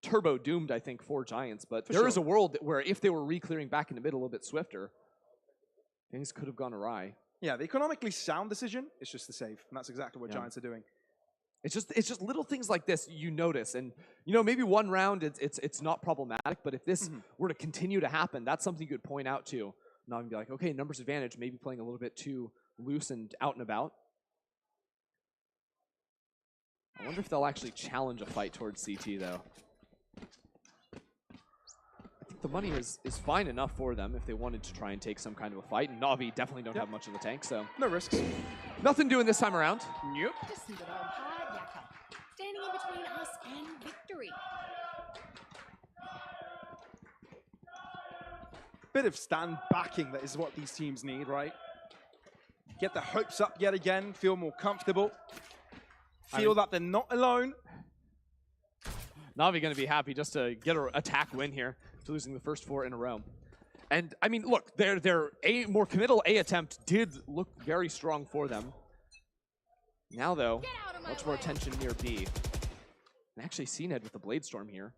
turbo doomed, I think, for Giants, but there is a world where if they were re-clearing back in the middle a bit swifter, things could have gone awry. Yeah, the economically sound decision is just the save, and that's exactly what Giants are doing. It's just little things like this you notice, and you know, maybe one round it's not problematic, but if this were to continue to happen, that's something you could point out to. Not even be like, okay, numbers advantage, maybe playing a little bit too loose and out and about. I wonder if they'll actually challenge a fight towards CT though. I think the money is fine enough for them if they wanted to try and take some kind of a fight, and Na'Vi definitely don't have much of the tank, so no risks. Nothing doing this time around. Nope. Just see the old hard yakka standing in between us and victory. Bit of stand backing, that is what these teams need, right? Get the hopes up yet again, feel more comfortable, feel that they're not alone. Na'Vi going to be happy just to get an attack win here, to losing the first 4 in a row. And I mean, look, their more committal A attempt did look very strong for them. Now though, much more attention near B. And actually CNED with the Blade Storm here.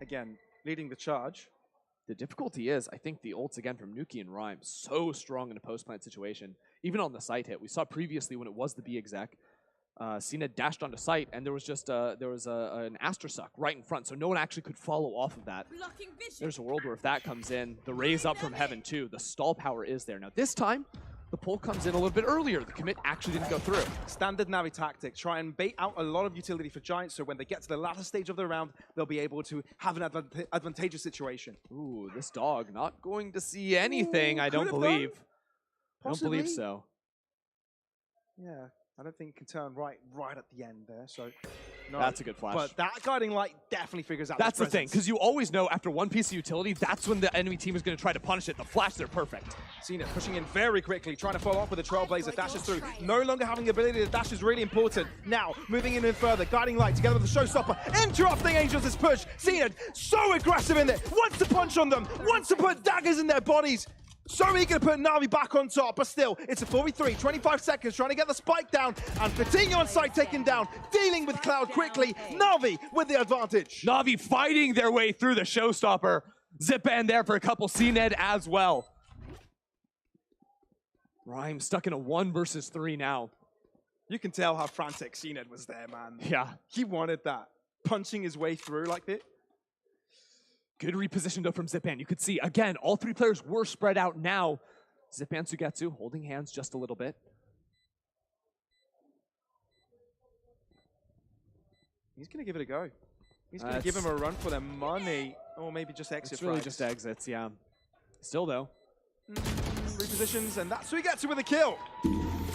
Again, leading the charge. The difficulty is, I think the ults again from Nuki and Rhyme, so strong in a post-plant situation. Even on the site hit, we saw previously when it was the B exec, CNED dashed onto site, and there was just an Astersuck right in front, so no one actually could follow off of that. There's a world where if that comes in, the raise up from heaven too, the stall power is there. Now this time, the pull comes in a little bit earlier. The commit actually didn't go through. Standard Navi tactic, try and bait out a lot of utility for Giants, so when they get to the latter stage of the round, they'll be able to have an advantageous situation. Ooh, this dog not going to see anything, I don't believe. I don't believe so. Yeah. I don't think it can turn right at the end there, so no. That's a good flash. But that guiding light definitely figures out That's the thing, because you always know after one piece of utility, that's when the enemy team is going to try to punish it. The flash, they're perfect. Seen it pushing in very quickly, trying to follow up with a Trailblazer, dashes through. No longer having the ability to dash is really important. Now, moving in further, guiding light together with the Showstopper, interrupting Angels' push. Seen it, so aggressive in there, wants to punch on them, wants to put daggers in their bodies. So eager to put Na'Vi back on top, but still, it's a 4v3, 25 seconds, trying to get the spike down, and Coutinho on site taken down, dealing with Cloud quickly. Na'Vi with the advantage. Na'Vi fighting their way through the Showstopper. Zipband there for a couple CNED as well. Rhyme stuck in a 1 versus 3 now. You can tell how frantic CNED was there, man. Yeah. He wanted that. Punching his way through like this. Good reposition though from Zipan. You could see, again, all 3 players were spread out now. Zipan Sugetsu holding hands just a little bit. He's going to give it a go. He's going to give him a run for their money. Or maybe just exit. It's really just exits, yeah. Still though. Repositions, and that's Sugetsu with a kill.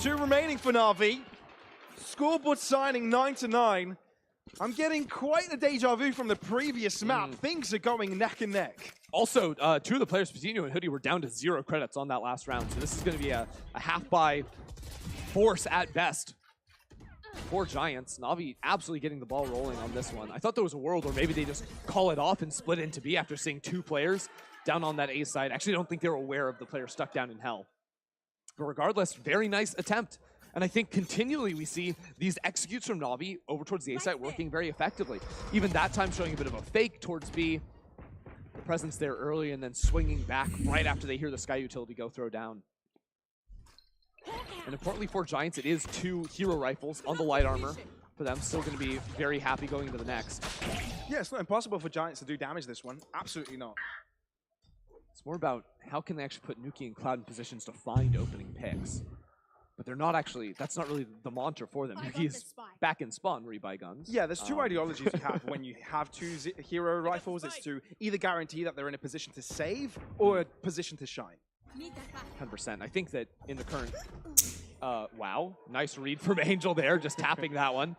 2 remaining for Na'Vi. Scoreboard signing 9-9. I'm getting quite a deja vu from the previous map. Things are going neck and neck. Also, 2 of the players, Patino and Hoodie, were down to 0 credits on that last round. So this is going to be a half by force at best for Giants. Na'Vi absolutely getting the ball rolling on this one. I thought there was a world where maybe they just call it off and split into B after seeing 2 players down on that A side. Actually, I don't think they were aware of the player stuck down in hell. But regardless, very nice attempt. And I think continually we see these executes from Na'Vi over towards the A site working very effectively. Even that time showing a bit of a fake towards B. The presence there early and then swinging back right after they hear the Sky Utility go throw down. And importantly for Giants, it is 2 hero rifles on the light armor. For them, still going to be very happy going into the next. Yeah, it's not impossible for Giants to do damage this one. Absolutely not. It's more about how can they actually put Nuki and Cloud in positions to find opening picks. But they're not actually, that's not really the mantra for them. Nuki's back in spawn where you buy guns. Yeah, there's 2 ideologies you have when you have 2 hero rifles. It's to either guarantee that they're in a position to save or a position to shine. 100%. I think that in the current, wow, nice read from Angel there, just tapping that one.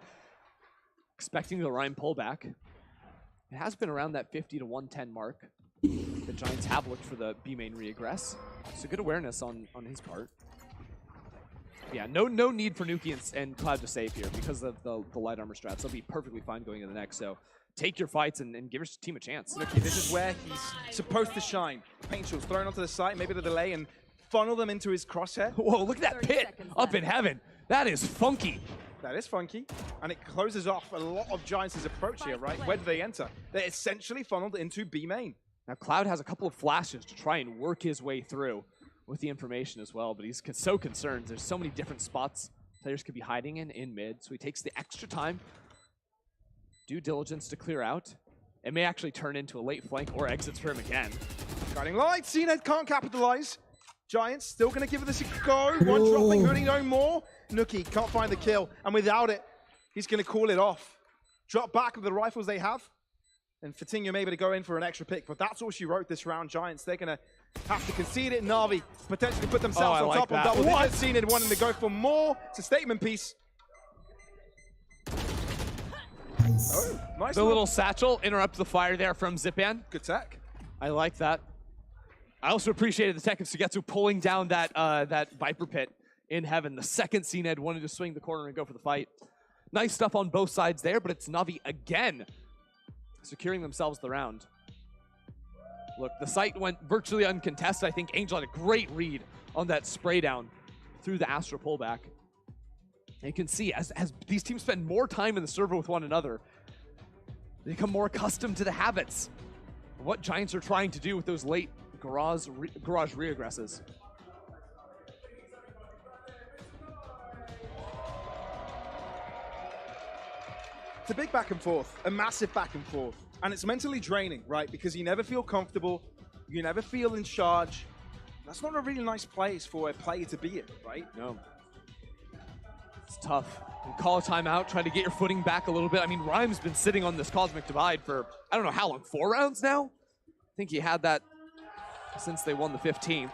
Expecting the Rhyme pullback. It has been around that 50 to 110 mark. The Giants have looked for the B main reaggress. So good awareness on his part. Yeah, no need for Nuki and Cloud to save here because of the light armor strats. They'll be perfectly fine going into the next. So take your fights and give your team a chance. Nuki, this is where he's supposed to shine. Paint shields thrown onto the site, maybe the delay, and funnel them into his crosshair. Whoa, look at that pit up in heaven. That is funky. That is funky, and it closes off a lot of Giants' approach here, right? Where do they enter? They're essentially funneled into B main. Now Cloud has a couple of flashes to try and work his way through with the information as well, but he's so concerned. There's so many different spots players could be hiding in mid, so he takes the extra time, due diligence to clear out. It may actually turn into a late flank or exits for him again. Guiding light, CNED can't capitalize. Giants still going to give this a go. One dropping, Hoodie no more. Nuki can't find the kill, and without it, he's going to call it off. Drop back with the rifles they have, and Fatinho maybe to go in for an extra pick, but that's all she wrote this round. Giants, they're going to have to concede it. Na'Vi potentially put themselves on top of double digits. CNED wanting to go for more. It's a statement piece. Oh, nice the little satchel interrupts the fire there from Zipan. Good tech. I like that. I also appreciated the tech of Sugetsu pulling down that that Viper pit in heaven. The second CNED wanted to swing the corner and go for the fight. Nice stuff on both sides there, but it's Na'Vi again securing themselves the round. Look, the site went virtually uncontested. I think Angel had a great read on that spray down through the Astra pullback. And you can see as these teams spend more time in the server with one another, they become more accustomed to the habits of what Giants are trying to do with those late garage re-aggresses. It's a big back and forth, a massive back and forth. And it's mentally draining, right? Because you never feel comfortable, you never feel in charge. That's not a really nice place for a player to be in, right? No. It's tough. You call a timeout, try to get your footing back a little bit. I mean, Rhyme's been sitting on this Cosmic Divide for, I don't know how long, 4 rounds now? I think he had that since they won the 15th.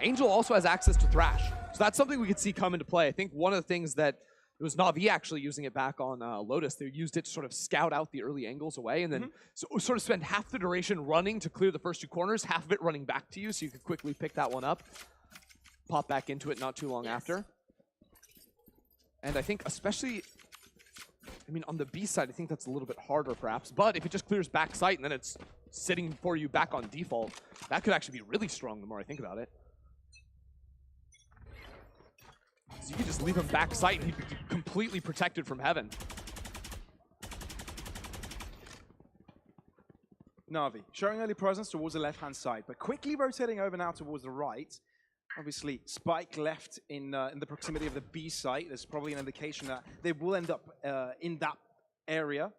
Angel also has access to Thrash. So that's something we could see come into play. I think one of the things that it was Na'Vi actually using it back on Lotus. They used it to sort of scout out the early angles away and then sort of spend half the duration running to clear the first 2 corners, half of it running back to you so you could quickly pick that one up, pop back into it not too long after. And I think especially, I mean, on the B side, I think that's a little bit harder perhaps, but if it just clears back sight and then it's sitting for you back on default, that could actually be really strong the more I think about it. So you could just leave him back sight and he'd be completely protected from heaven. Na'Vi showing early presence towards the left-hand side, but quickly rotating over now towards the right. Obviously, Spike left in the proximity of the B site. There's probably an indication that they will end up in that area.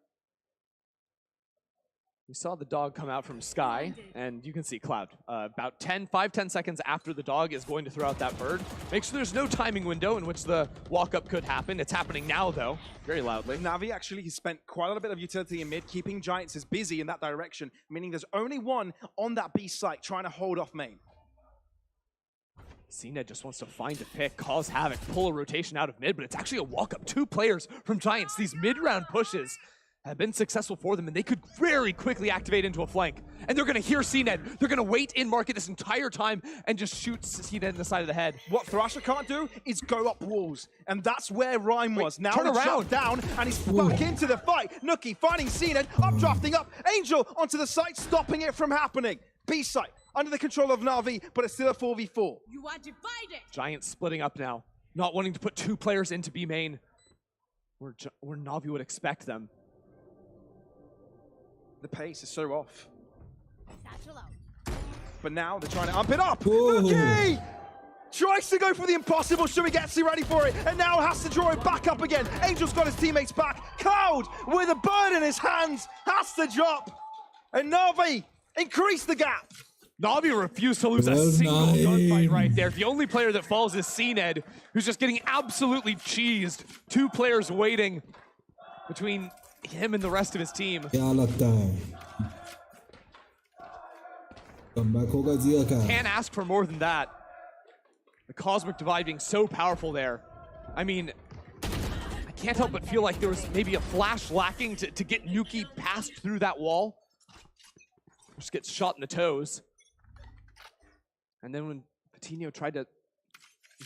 We saw the dog come out from Sky, and you can see Cloud. About 5-10 seconds after the dog is going to throw out that bird. Make sure there's no timing window in which the walk-up could happen. It's happening now, though, very loudly. Na'Vi actually has spent quite a little bit of utility in mid, keeping Giants as busy in that direction, meaning there's only one on that B site trying to hold off main. CNED just wants to find a pick, cause havoc, pull a rotation out of mid, but it's actually a walk-up. 2 players from Giants. These mid-round pushes have been successful for them, and they could very quickly activate into a flank. And they're going to hear CNED. They're going to wait in market this entire time and just shoot CNED in the side of the head. What Thrasher can't do is go up walls, and that's where Rhyme was. Now turn around down, and he's back into the fight. Nuki finding CNED, updrafting up. Angel onto the site, stopping it from happening. B site under the control of Na'Vi, but it's still a 4v4. You are divided. Giants splitting up now, not wanting to put 2 players into B main, where Na'Vi would expect them. The pace is so off. Satchel out. But now they're trying to ump it up. Nuki tries to go for the impossible. Shumigetsu ready for it, and now has to draw it back up again. Angel's got his teammates back. Cloud with a bird in his hands has to drop, and Na'Vi increase the gap. Na'Vi refused to lose a single gunfight right there. The only player that falls is CNED, who's just getting absolutely cheesed. 2 players waiting between him and the rest of his team. Can't ask for more than that. The Cosmic Divide being so powerful there. I mean, I can't help but feel like there was maybe a flash lacking to get Nuki passed through that wall. Just gets shot in the toes. And then when Patino tried to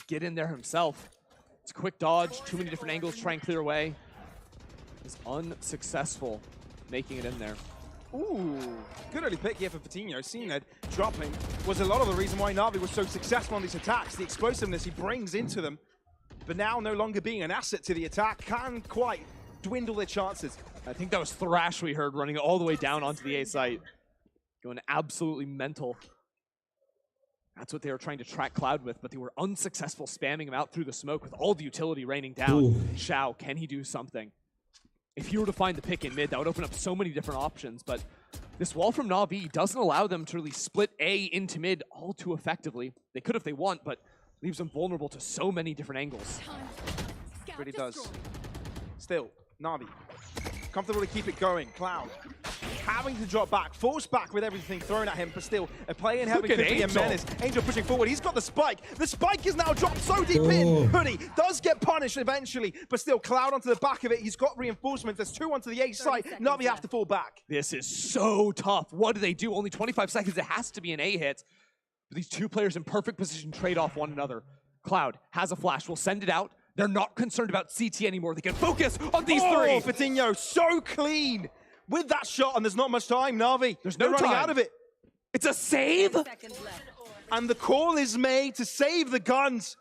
get in there himself, it's a quick dodge, too many different angles, try and clear away. Is unsuccessful making it in there. Ooh, good early pick here for Patino. CNED dropping was a lot of the reason why Na'Vi was so successful on these attacks. The explosiveness he brings into them, but now no longer being an asset to the attack, can quite dwindle their chances. I think that was Thrash we heard running all the way down onto the A site. Going absolutely mental. That's what they were trying to track Cloud with, but they were unsuccessful spamming him out through the smoke with all the utility raining down. Ooh. Xiao, can he do something? If he were to find the pick in mid, that would open up so many different options, but this wall from Na'Vi doesn't allow them to really split A into mid all too effectively. They could if they want, but leaves them vulnerable to so many different angles. It really does. Still, Na'Vi, comfortable to keep it going. Cloud, having to drop back, force back with everything thrown at him, but still, a play in heaven could be a menace. Angel pushing forward, he's got the spike. The spike is now dropped so deep in. Hoodie does get punished eventually, but still, Cloud onto the back of it. He's got reinforcements. There's 2 onto the A site. Na'Vi have to fall back. This is so tough. What do they do? Only 25 seconds. It has to be an A hit. But these 2 players in perfect position trade off one another. Cloud has a flash. We'll send it out. They're not concerned about CT anymore. They can focus on these 3. Vitinho, so clean with that shot, and there's not much time. Na'Vi, they're running out of it. It's a save? And the call is made to save the guns.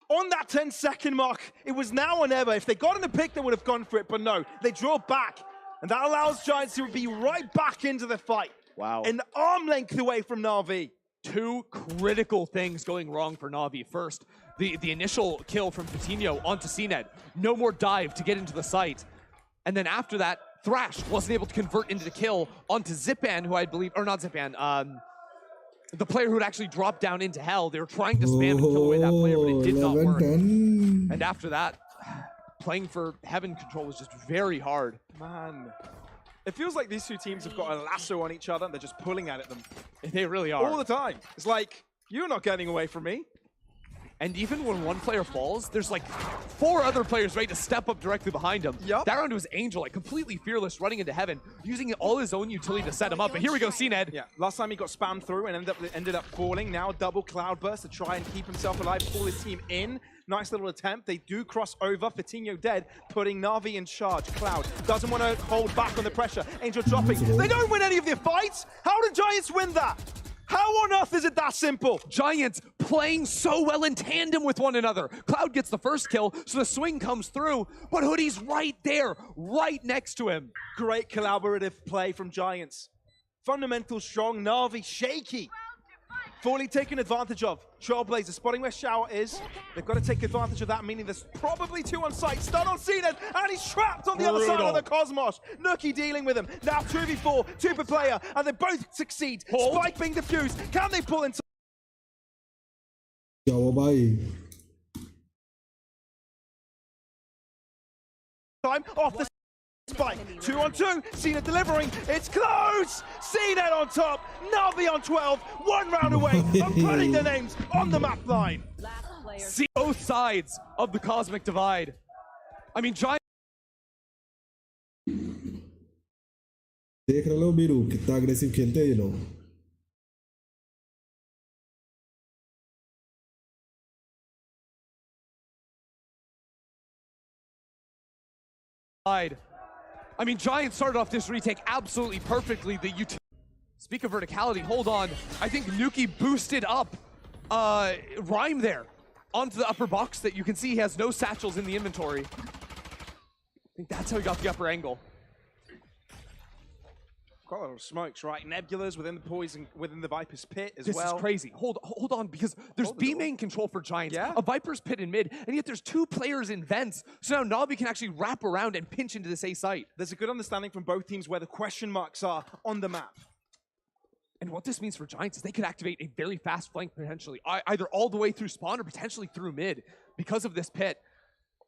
On that 10-second mark, it was now or never. If they got in the pick, they would have gone for it, but no. They draw back, and that allows Giants to be right back into the fight. Wow. An arm length away from Na'Vi. 2 critical things going wrong for Na'Vi. First, the initial kill from Vitinho onto CNED. No more dive to get into the site. And then after that, Thrash wasn't able to convert into the kill onto Zipan, who I believe, or not Zipan, the player who had actually dropped down into hell. They were trying to spam and kill away that player, but it did not work. And after that, playing for Heaven control was just very hard. Man. It feels like these 2 teams have got a lasso on each other and they're just pulling at them. They really are. All the time. It's like, you're not getting away from me. And even when one player falls, there's like 4 other players ready to step up directly behind him. Yep. That round was Angel, like completely fearless, running into Heaven, using all his own utility to set him up. But here we go, CNED. Yeah, last time he got spammed through and ended up falling. Now double Cloudburst to try and keep himself alive, pull his team in. Nice little attempt. They do cross over. Vitinho dead, putting Na'Vi in charge. Cloud doesn't want to hold back on the pressure. Angel dropping. They don't win any of their fights. How do Giants win that? How on earth is it that simple? Giants playing so well in tandem with one another. Cloud gets the first kill, so the swing comes through, but Hoodie's right there, right next to him. Great collaborative play from Giants. Fundamental strong, Na'Vi shaky. Fully taken advantage of. Trailblazer spotting where Shower is. They've got to take advantage of that, meaning there's probably 2 on site. Stun on CNED, and he's trapped on the other side of the Cosmos. Nuki dealing with him. Now 2v4, 2 per player, and they both succeed. Spike being defused. Can they pull into time off the spike? 2 on 2, CNED delivering. It's close. CNED on top. Na'Vi on 12. 1 round away of putting their names on the map line. See both sides of the cosmic divide. I mean, Giants. देख रहे लो बीरू कितना aggressive खेलते हैं ये लोग. I mean, Giants started off this retake absolutely perfectly. Speak of verticality, hold on. I think Nuki boosted up Rhyme there onto the upper box that you can see he has no satchels in the inventory. I think that's how he got the upper angle. Got a lot of smokes, right? Nebulas within the poison, within the Viper's pit as this well. This is crazy. Hold on, because there's B main control for Giants, a Viper's pit in mid, and yet there's 2 players in vents. So now Na'Vi can actually wrap around and pinch into this A site. There's a good understanding from both teams where the question marks are on the map. And what this means for Giants is they could activate a very fast flank potentially, either all the way through spawn or potentially through mid because of this pit.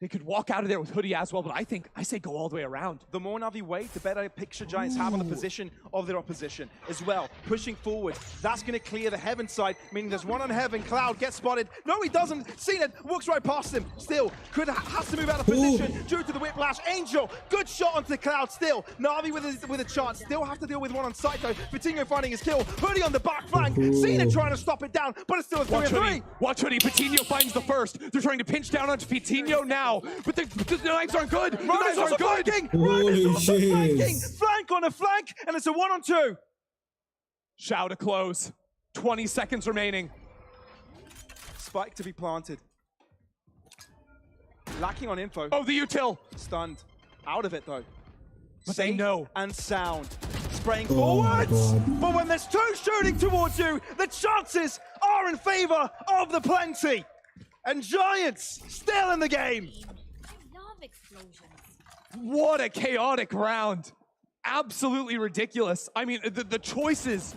They could walk out of there with Hoodie as well, but I say go all the way around. The more Na'Vi wait, the better picture Giants have on the position of their opposition as well. Pushing forward, that's going to clear the Heaven side, meaning there's 1 on Heaven. Cloud gets spotted. No, he doesn't. CNED walks right past him. Still, has to move out of position due to the whiplash. Angel, good shot onto the Cloud still. Na'Vi with a chance. Still have to deal with 1 on site though. Vitinho finding his kill. Hoodie on the back flank. CNED trying to stop it down, but it's still a 3-3. Watch Hoodie. Vitinho finds the first. They're trying to pinch down onto Vitinho now, but the knives aren't good. The knives aren't good. Holy shit. Flank on a flank, and it's a 1 on 2. Shout to close. 20 seconds remaining. Spike to be planted. Lacking on info. Oh, the util. Stunned. Out of it though. But they know. And sound. Spraying forwards. But when there's 2 shooting towards you, the chances are in favor of the plenty. And Giants still in the game. I love explosions. What a chaotic round. Absolutely ridiculous. I mean, the choices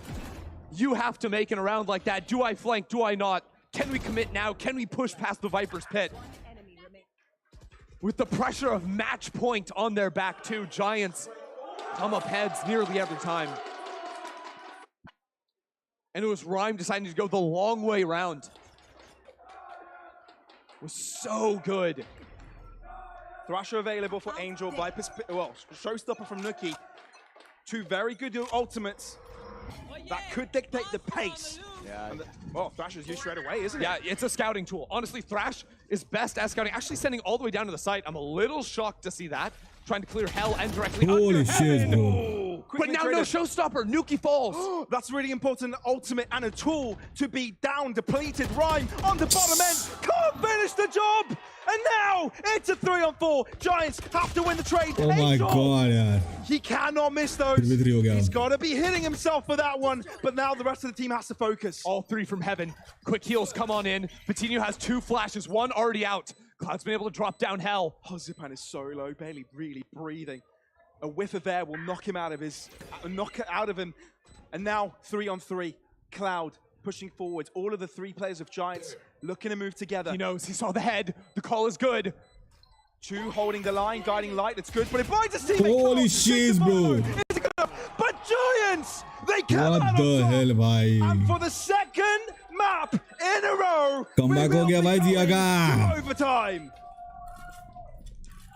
you have to make in a round like that. Do I flank? Do I not? Can we commit now? Can we push past the Viper's pit? With the pressure of match point on their back too, Giants come up heads nearly every time. And it was Rhyme deciding to go the long way around. It was so good. Thrasher available for Angel, Viper's, well, Showstopper from Nuki. Two very good ultimates that could dictate the pace. Yeah. Well, Thrasher's used straight away, isn't it? Yeah, it's a scouting tool. Honestly, Thrash is best at scouting. Actually sending all the way down to the site. I'm a little shocked to see that. Trying to clear hell and directly Holy under shit, heaven. bro. But now no showstopper. Nuki falls. That's really important. Ultimate and a tool to be down, depleted. Rhyme on the bottom end. Can't finish the job. And now it's a 3-on-4. Giants have to win the trade. Oh my god, yeah. He cannot miss those. He's got to be hitting himself for that one. But now the rest of the team has to focus. All three from heaven. Quick heals come on in. Patino has 2 flashes, 1 already out. Cloud's been able to drop down hell. Oh, Zipan is so low, barely really breathing. A whiff of air will knock him out of him. And now 3-on-3. Cloud pushing forward. All of the 3 players of Giants looking to move together. He knows, he saw the head. The call is good. 2 holding the line, guiding light. It's good, but it binds his teammate. Holy shit, bro. But Giants, they come What out the on top. hell, bhai? And for the second map in a row, Comeback ho gaya bhai Jia ka. Overtime.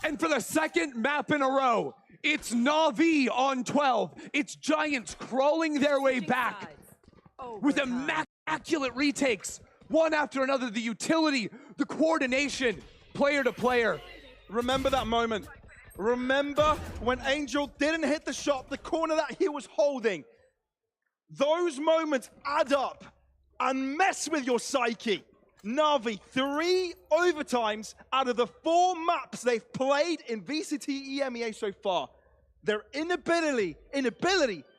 And for the second map in a row, it's Na'Vi on 12. It's Giants crawling their way back with immaculate retakes. One after another, the utility, the coordination, player to player. Remember that moment. Remember when Angel didn't hit the shot, the corner that he was holding. Those moments add up and mess with your psyche. Na'Vi, 3 overtimes out of the 4 maps they've played in VCT EMEA so far. Their inability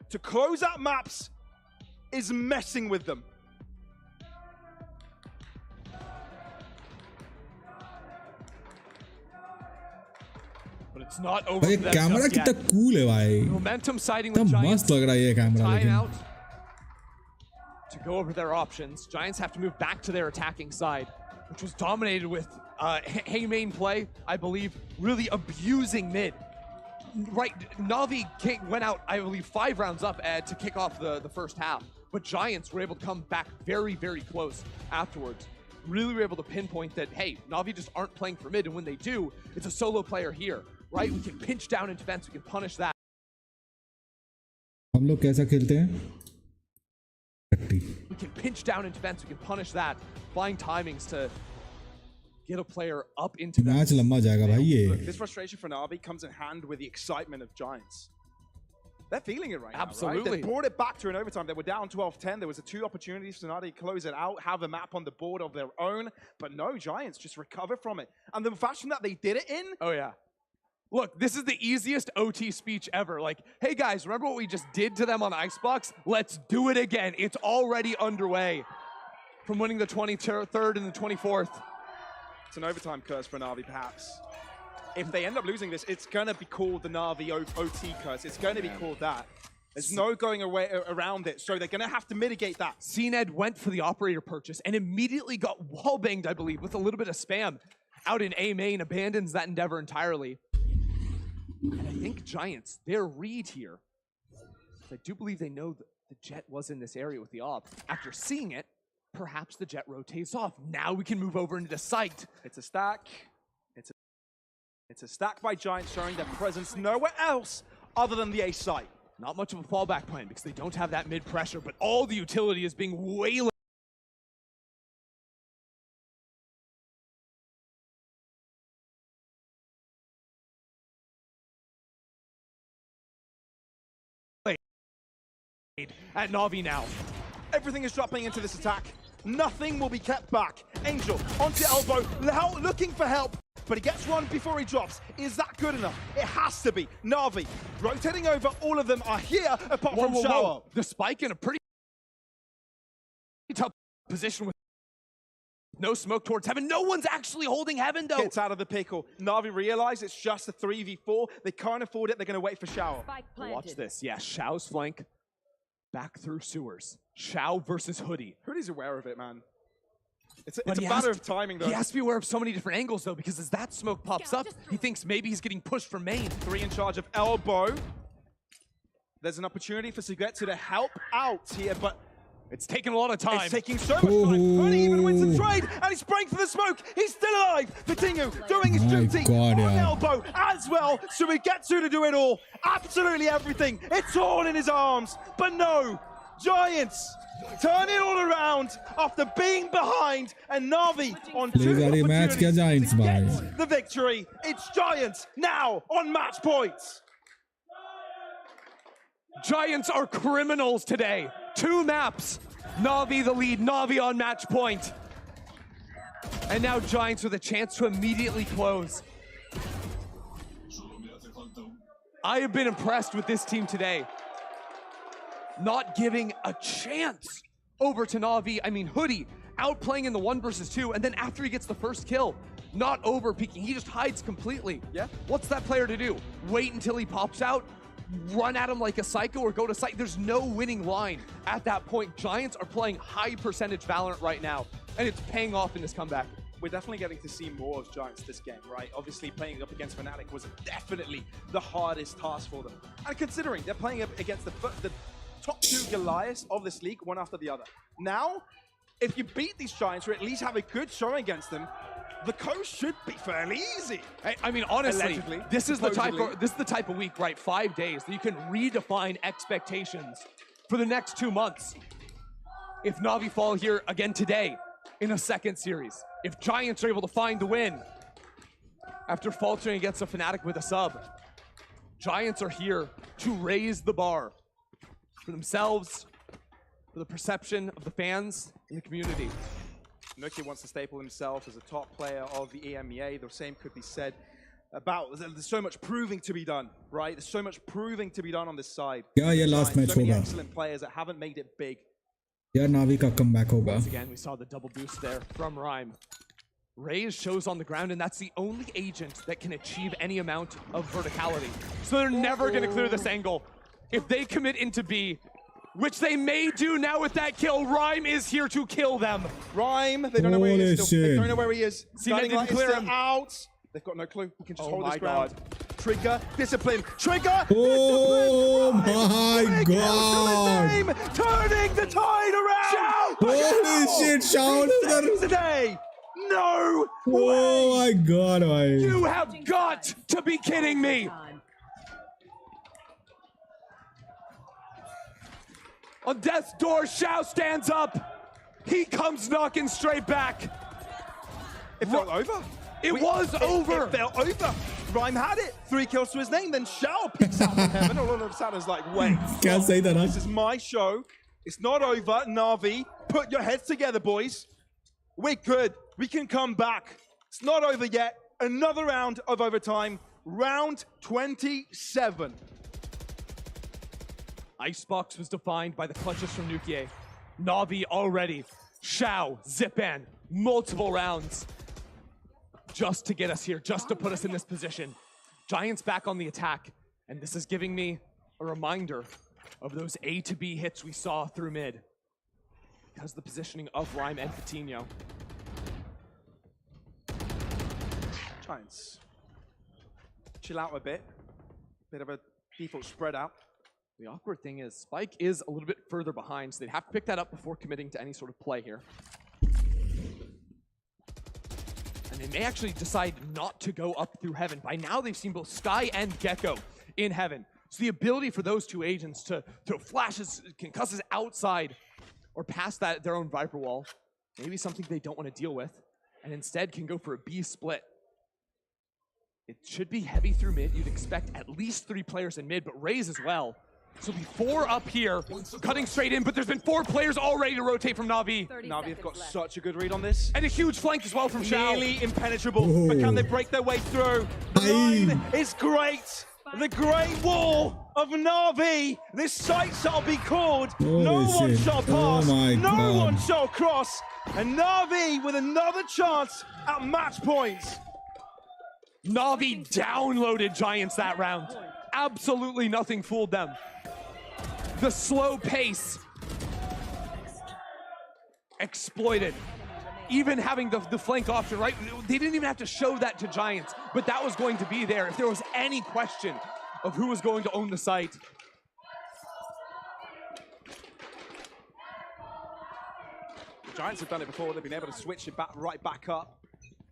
to close out maps is messing with them. But it's not over. भाई camera कितना cool है भाई. Momentum siding with कितना Giants. मस्त लग रहा है ये कैमरा Time लेकिन. out to go over their options. Giants have to move back to their attacking side, which was dominated with Hey main play, I believe, really abusing mid. Right, Na'Vi went out, I believe, 5 rounds up to kick off the first half, but Giants were able to come back very, very close afterwards. Really were able to pinpoint that, hey, Na'Vi just aren't playing for mid, and when they do, it's a solo player here, right? We can pinch down in defense, we can punish that. हम लोग कैसा खेलते हैं? We can pinch down in defense, we can punish that. Flying timings to get a player up into that. Match लंबा जाएगा भाई ये. This frustration for Na'Vi comes in hand with the excitement of Giants. They're feeling it right now, Absolutely. right? They brought it back to an overtime. They were down 12-10. There was 2 opportunities for Na'Vi to close it out, have a map on the board of their own. But no, Giants just recover from it. And the fashion that they did it in. Oh, yeah. Look, this is the easiest OT speech ever. Like, hey guys, remember what we just did to them on Icebox? Let's do it again. It's already underway. From winning the 23rd and the 24th. It's an overtime curse for Na'Vi, perhaps. If they end up losing this, it's going to be called the Na'Vi OT curse. It's going to be called that. There's no going away around it, so they're going to have to mitigate that. CNED went for the operator purchase and immediately got wallbanged, I believe, with a little bit of spam. Out in A main, abandons that endeavor entirely. And I think Giants, their read here, I do believe they know that the Jet was in this area with the op. After seeing it, perhaps the Jet rotates off. Now we can move over into the site. It's a stack. It's a stack by Giants showing their presence nowhere else other than the A site. Not much of a fallback plan because they don't have that mid pressure, but all the utility is being waylaid. At Na'Vi now. Everything is dropping into this attack. Nothing will be kept back. Angel onto elbow, looking for help, but he gets one before he drops. Is that good enough? It has to be. Na'Vi rotating over. All of them are here apart from Shower. The spike in a pretty tough position with no smoke towards heaven. No one's actually holding heaven, though. Gets out of the pickle. Na'Vi realize it's just a 3v4. They can't afford it. They're going to wait for Shao. Watch this. Yeah, Shao's flank back through sewers. Shao versus Hoodie. Hoodie's aware of it, man. It's a But he matter has of timing, though. He has to be aware of so many different angles, though, because as that smoke pops up, he thinks maybe he's getting pushed from main. 3 in charge of elbow. There's an opportunity for Sugetsu to help out here, but it's taking a lot of time. It's taking so much time. Hoodie even wins the trade, and he's spraying for the smoke. He's still alive. Vitingu doing his duty on elbow as well. Sugetsu to do it all. Absolutely everything. It's all in his arms. But no, Giants turn it all around after being behind, and Na'Vi on 2 opportunities to get the victory. It's Giants now on match points. Giants are criminals today. 2 maps. Na'Vi the lead, Na'Vi on match point. And now Giants with a chance to immediately close. I have been impressed with this team today. Not giving a chance over to Na'Vi. I mean, Hoodie outplaying in the 1 versus 2, and then after he gets the first kill, not over peeking. He just hides completely. Yeah. What's that player to do? Wait until he pops out? Run at him like a psycho or go to site? There's no winning line at that point. Giants are playing high percentage Valorant right now, and it's paying off in this comeback. We're definitely getting to see more of Giants this game, right? Obviously, playing up against Fnatic was definitely the hardest task for them. And considering they're playing up against the top 2 Goliaths of this league, one after the other. Now, if you beat these Giants or at least have a good showing against them, the coast should be fairly easy. I mean, honestly, Allegedly, this is the type of week, right? 5 days that you can redefine expectations for the next 2 months. If Na'Vi fall here again today in a second series, if Giants are able to find the win after faltering against a Fnatic with a sub, Giants are here to raise the bar for themselves, for the perception of the fans and the community. Nuki wants to staple himself as a top player of the EMEA. The same could be said about, there's so much proving to be done, right? There's so much proving to be done on this side. Yeah, last match so many hoga. Excellent players that haven't made it big. Yeah, Na'Vi ka comeback hoga. Once again, we saw the double boost there from Rhyme. Raze shows on the ground, and that's the only agent that can achieve any amount of verticality. So they're never going to clear this angle. If they commit into B, which they may do now with that kill, Rhyme is here to kill them. Rhyme, they don't know where he is still. They don't know where he is. Guiding Light is still out. They've got no clue. He can just hold his God. ground. Trigger, discipline. Trigger! Oh my Big god! name, turning the tide around! Holy shit, Shao! Today! No! Oh my god, bhai. You have got to be kidding me! On death's door, Shao stands up. He comes knocking straight back. It felt over. It was over. It felt over. Rhyme had it. 3 kills to his name. Then Shao picks out from heaven. All of a sudden, it's like, wait. Can't say that, huh? This is my show. It's not over. Na'Vi, put your heads together, boys. We're good. We can come back. It's not over yet. Another round of overtime. Round 27. Icebox was defined by the clutches from Nukie. Na'Vi already. Shao, Zipan, multiple rounds. Just to get us here, just to put us in this position. Giants back on the attack. And this is giving me a reminder of those A to B hits we saw through mid. Because of the positioning of Rhyme and Coutinho. Giants. Chill out a bit. Bit of a default spread out. The awkward thing is Spike is a little bit further behind, so they'd have to pick that up before committing to any sort of play here. And they may actually decide not to go up through heaven. By now they've seen both Sky and Gecko in heaven. So the ability for those two agents to flashes, concusses outside or past that their own Viper wall, maybe something they don't want to deal with, and instead can go for a B split. It should be heavy through mid. You'd expect at least 3 players in mid, but Raze as well. So it'll be 4 up here, cutting straight in, but there's been 4 players already to rotate from Na'Vi. Na'Vi have got such a good read on this. And a huge flank as well from Shao. Nearly impenetrable, but can they break their way through? The line is great. The Great Wall of Na'Vi. This sight shall be called. No Oh, one shit. shall Oh pass. my No God. one shall cross. And Na'Vi with another chance at match points. Na'Vi downloaded Giants that round. Absolutely nothing fooled them. The slow pace exploited. Even having the flank option, right? They didn't even have to show that to Giants, but that was going to be there if there was any question of who was going to own the site. The Giants have done it before. They've been able to switch it right back up.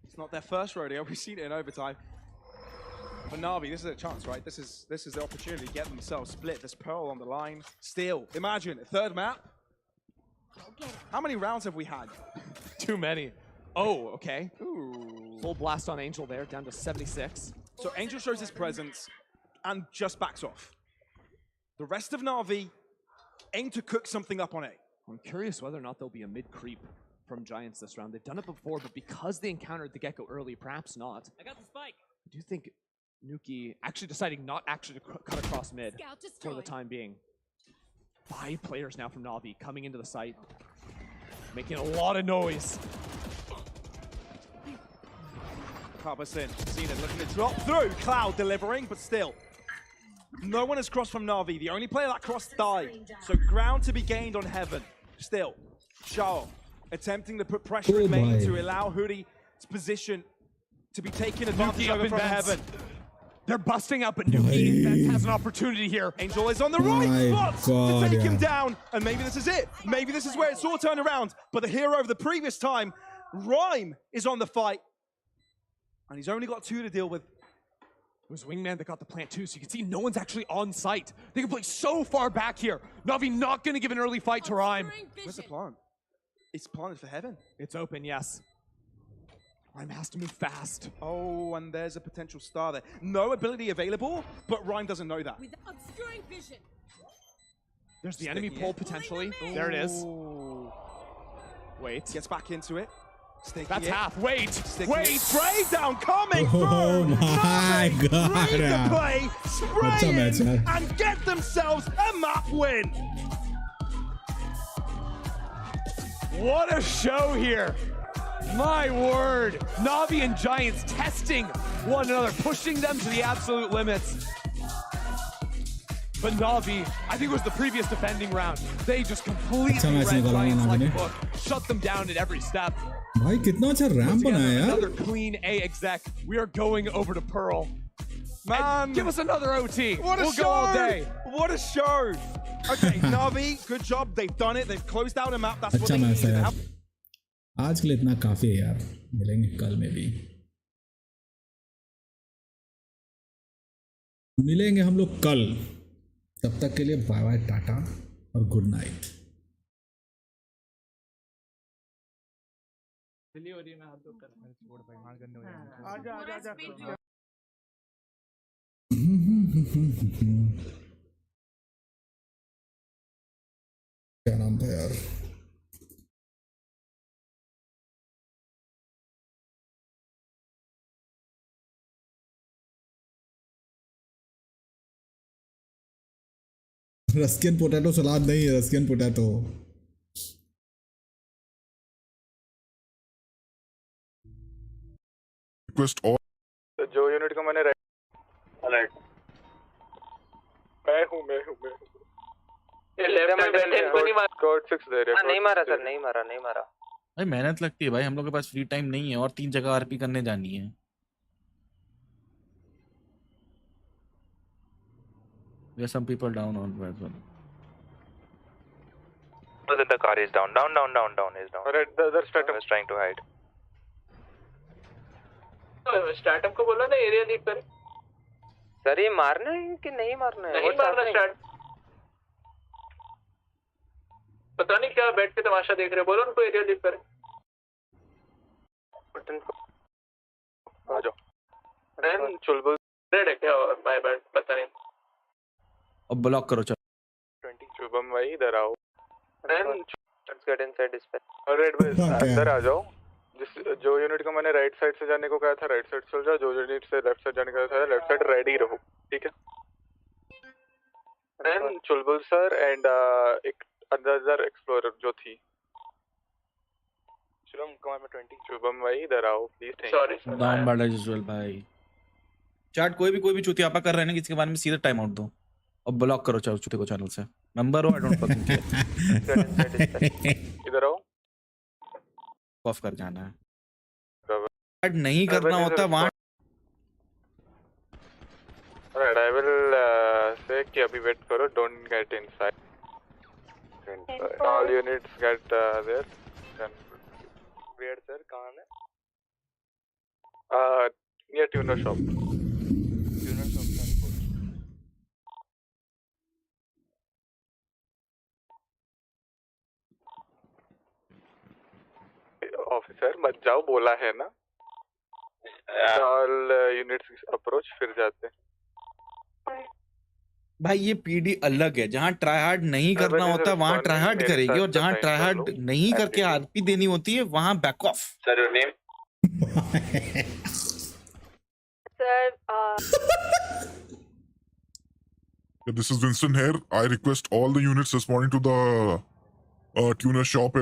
It's not their first rodeo. We've seen it in overtime. For Na'Vi, this is a chance, right? This is the opportunity to get themselves split. There's Pearl on the line. Still, imagine a third map. How many rounds have we had? Too many. Oh, okay. Ooh. Full blast on Angel there, down to 76. So Angel shows his presence and just backs off. The rest of Na'Vi aim to cook something up on A. I'm curious whether or not there'll be a mid-creep from Giants this round. They've done it before, but because they encountered the Gecko early, perhaps not. I got the spike. I do think Nuki actually deciding not actually to cut across mid for the time being. 5 players now from Na'Vi coming into the site, making a lot of noise. Carpus in, Cena looking to drop through, Cloud delivering, but still. No one has crossed from Na'Vi. The only player that crossed died. So ground to be gained on Heaven. Still, Shao attempting to put pressure in main to allow Hoodie's position to be taken advantage Nuki over up from in vents. Heaven. They're busting up, but Nuki in vents has an opportunity here. Angel is on the right spot to take him down, and maybe this is it. Maybe this is where it's all turned around. But the hero of the previous time, Rhyme, is on the fight, and he's only got 2 to deal with. It was Wingman that got the plant too, so you can see no one's actually on site. They can play so far back here. Na'Vi not going to give an early fight to Rhyme. Where's the plant? It's planted for Heaven. It's open, yes. Rhyme has to move fast. Oh, and there's a potential star there. No ability available, but Rhyme doesn't know that. With obscuring vision. There's the enemy Sticking pole it. potentially. There it is. Ooh. Wait. Gets back into it. Sticking That's it. half. Wait. Sticking Wait. it. Breakdown coming Oh through. my Na'Vi God, read the yeah. play, अच्छा spray match in, है. and get themselves a map win. What a show here. My word. Na'Vi and Giants testing one another, pushing them to the absolute limits. But Na'Vi, I think it was the previous defending round. They just completely अच्छा match read निकाला Giants like a Na'Vi ने. book, shut them down at every step. भाई कितना अच्छा ramp Together, बनाया यार. another clean A exec. We are going over to Pearl. Man, And give us another OT. What a we'll show! go all day. What a show! Okay, Na'Vi, good job. They've done it. They've closed out a map. That's what अच्छा they match है needed. यार. आज के लिए इतना काफी है यार. मिलेंगे कल में भी. मिलेंगे हम लोग कल. तब तक के लिए बाय बाय टाटा और गुड नाइट. क्या नाम था यार. रस्कियन पोटैटो सलाद नहीं है. रस्कियन पोटैटो. Request all. जो यूनिट का मैंने अलर्ट मैं हूँ ये लेफ्ट में बैठे इनको नहीं मारा। गॉड 6 दे रहे नहीं मारा सर, नहीं मारा, नहीं मारा। भाई मेहनत लगती है भाई, हम लोग के पास फ्री टाइम नहीं है और 3 जगह आरपी करने जानी है. There are some people down on as well. The car is down is down. Alright, the other stratum is trying to hide. Startup को बोला ना एरिया लीड करे। सर ये मारना है कि नहीं मारना है? नहीं मारना स्टार्ट। पता नहीं क्या बैठ के तमाशा देख रहे, बोलो उनको एरिया लीड करे। बटन आ जाओ. रन चुलबुल रेड है क्या और बाय बाय पता नहीं। अब ब्लॉक करो चलो. 20 शुभम भाई इधर आओ. Run let's get inside dispatch. Red भाई अंदर आ जाओ. जो यूनिट को मैंने राइट साइड से जाने को कहा था राइट साइड चल जाओ. जो यूनिट से लेफ्ट साइड जाने को कहा था लेफ्ट साइड रेडी रहो. ठीक है. Then Chulbul sir and एक another explorer जो थी. शुभम कमाल में 20. शुभम भाई इधर आओ please. Sorry. Down bad as well भाई. चैट कोई भी चुतियापा कर रहे हैं ना किसी के बारे में सीधे टाइम आउट दो और ब्लॉक करो चुते को चैनल से. मेंबर हो आई डोंट फकिंग केयर. इधर आओ. ऑफ कर जाना है. चैट नहीं करना होता वहां. Alright, I will say कि अभी wait करो. Don't get inside. All units get there. Then where sir कहाँ है? Near tuner shop. Tuner shop का. Officer मत जाओ बोला है ना. All units approach फिर जाते हैं. भाई ये पीडी अलग है. जहाँ ट्राई हार्ड नहीं करना होता वहाँ ट्राई हार्ड करेगी और जहाँ ट्राई हार्ड नहीं करके आरपी देनी होती है वहाँ back of. Sir your name. This is Winston here. I request all the units responding to the tuner shop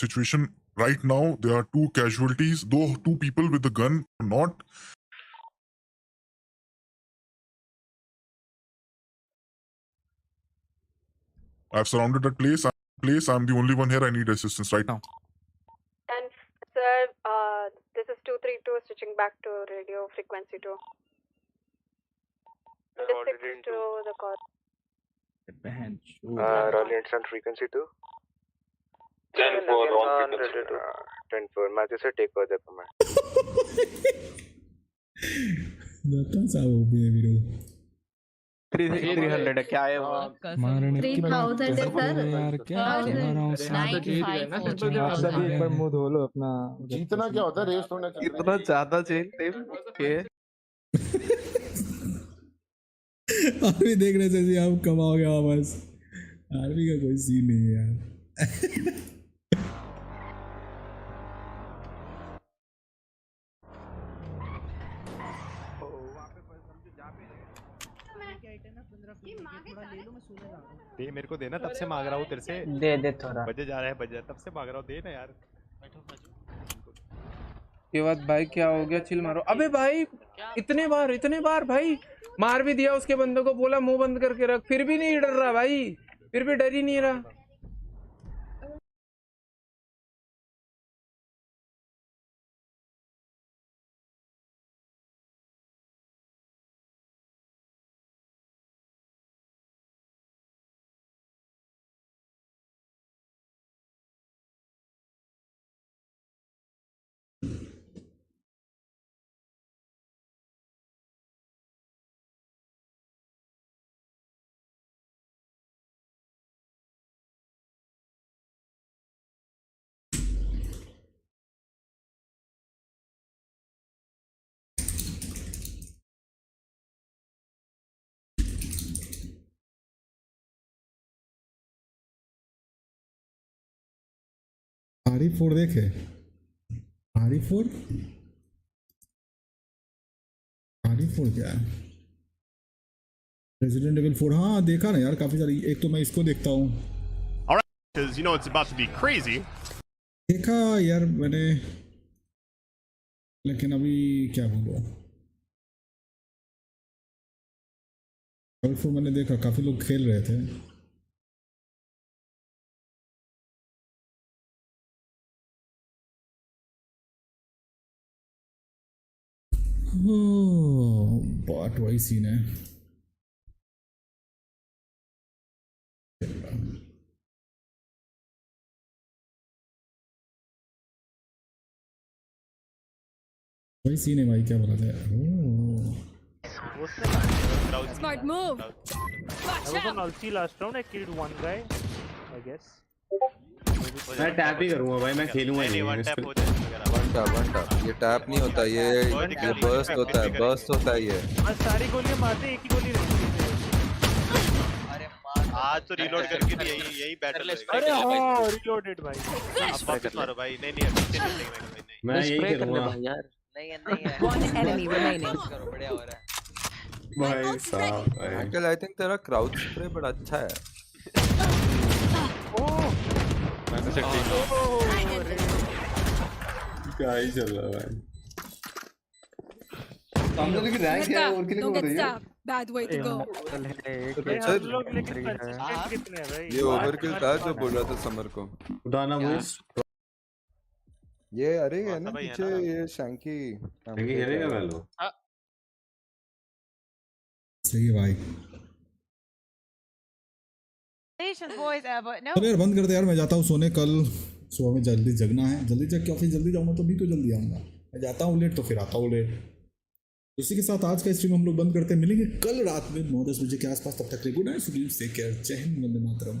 situation. Right now, there are 2 casualties. Though 2 people with the gun, not. I've surrounded that place. I'm the only one here. I need assistance right now. And sir, this is 232 switching back to radio frequency 2. Just stick to the call. Rolling on frequency 2. 10-4 on frequency 2. 10-4. मैं जैसे take over the command. बता सा वो भी video. 300 है क्या है वो? 3000 है सर. यार क्या एक बार मुंह धो लो अपना. जीतना क्या होता है रेस होना चाहिए. इतना ज्यादा जेल टाइम के अभी देख रहे जैसे आप कमाओगे वापस. आर्मी का कोई सीन नहीं है यार. दे मेरे को देना. तब से मांग रहा हूँ तेरे से. दे थोड़ा. बजे जा रहा है बजे. तब से मांग रहा हूँ. दे ना यार. ये बात भाई क्या हो गया. चिल मारो. अबे भाई इतने बार भाई मार भी दिया उसके बंदे को. बोला मुंह बंद करके रख. फिर भी नहीं डर रहा भाई. फिर भी डर ही नहीं रहा. RE4 देखे. RE4 क्या है? रेजिडेंट एविल 4 हाँ देखा ना यार काफी सारी. एक तो मैं इसको देखता हूँ. Because you know it's about to be crazy. देखा यार मैंने. लेकिन अभी क्या बोलूँ. RE4 मैंने देखा काफी लोग खेल रहे थे. बट वही सीन है. वही सीन है भाई. क्या बोला था. Smart move. I was on ulti last round. I killed one guy, I guess. मैं टैप ही करूंगा भाई. मैं खेलूंगा नहीं. One tap. ये टैप नहीं होता. ये बर्स्ट होता है. बर्स्ट होता है ये. सारी गोलियां मारते एक ही गोली रहती है. आज तो रीलोड करके भी यही बैटल है. अरे हां रीलोडेड भाई. आप वापस मारो भाई. नहीं मैं यही करूंगा यार. नहीं है. One enemy remaining. बढ़िया हो रहा है. भाई साहब भाई अंकल आई थिंक तेरा क्राउड स्प्रे बड़ा अच्छा है। क्या ही चल रहा है भाई। सामने लेकिन रैंक है और किलिंग हो रही है। Bad way to go. ये ओवरकिल था जो बोल रहा था समर को उठाना बॉयज। ये अरे है ना पीछे ये शैंकी खेलेगा वैलो। सही है भाई। Boys, but no. चलो यार बंद कर दे यार, मैं जाता हूँ सोने, कल सुबह में जल्दी जगना है, जल्दी जग के ऑफिस जल्दी जाऊंगा तो भी तो जल्दी आऊंगा, मैं जाता हूँ लेट तो फिर आता हूँ लेट। इसी के साथ आज का स्ट्रीम हम लोग बंद करते हैं, मिलेंगे कल रात में 9-10 बजे के आसपास, तब तक गुड नाइट, टेक केयर, जय हिंद, वंदे मातरम।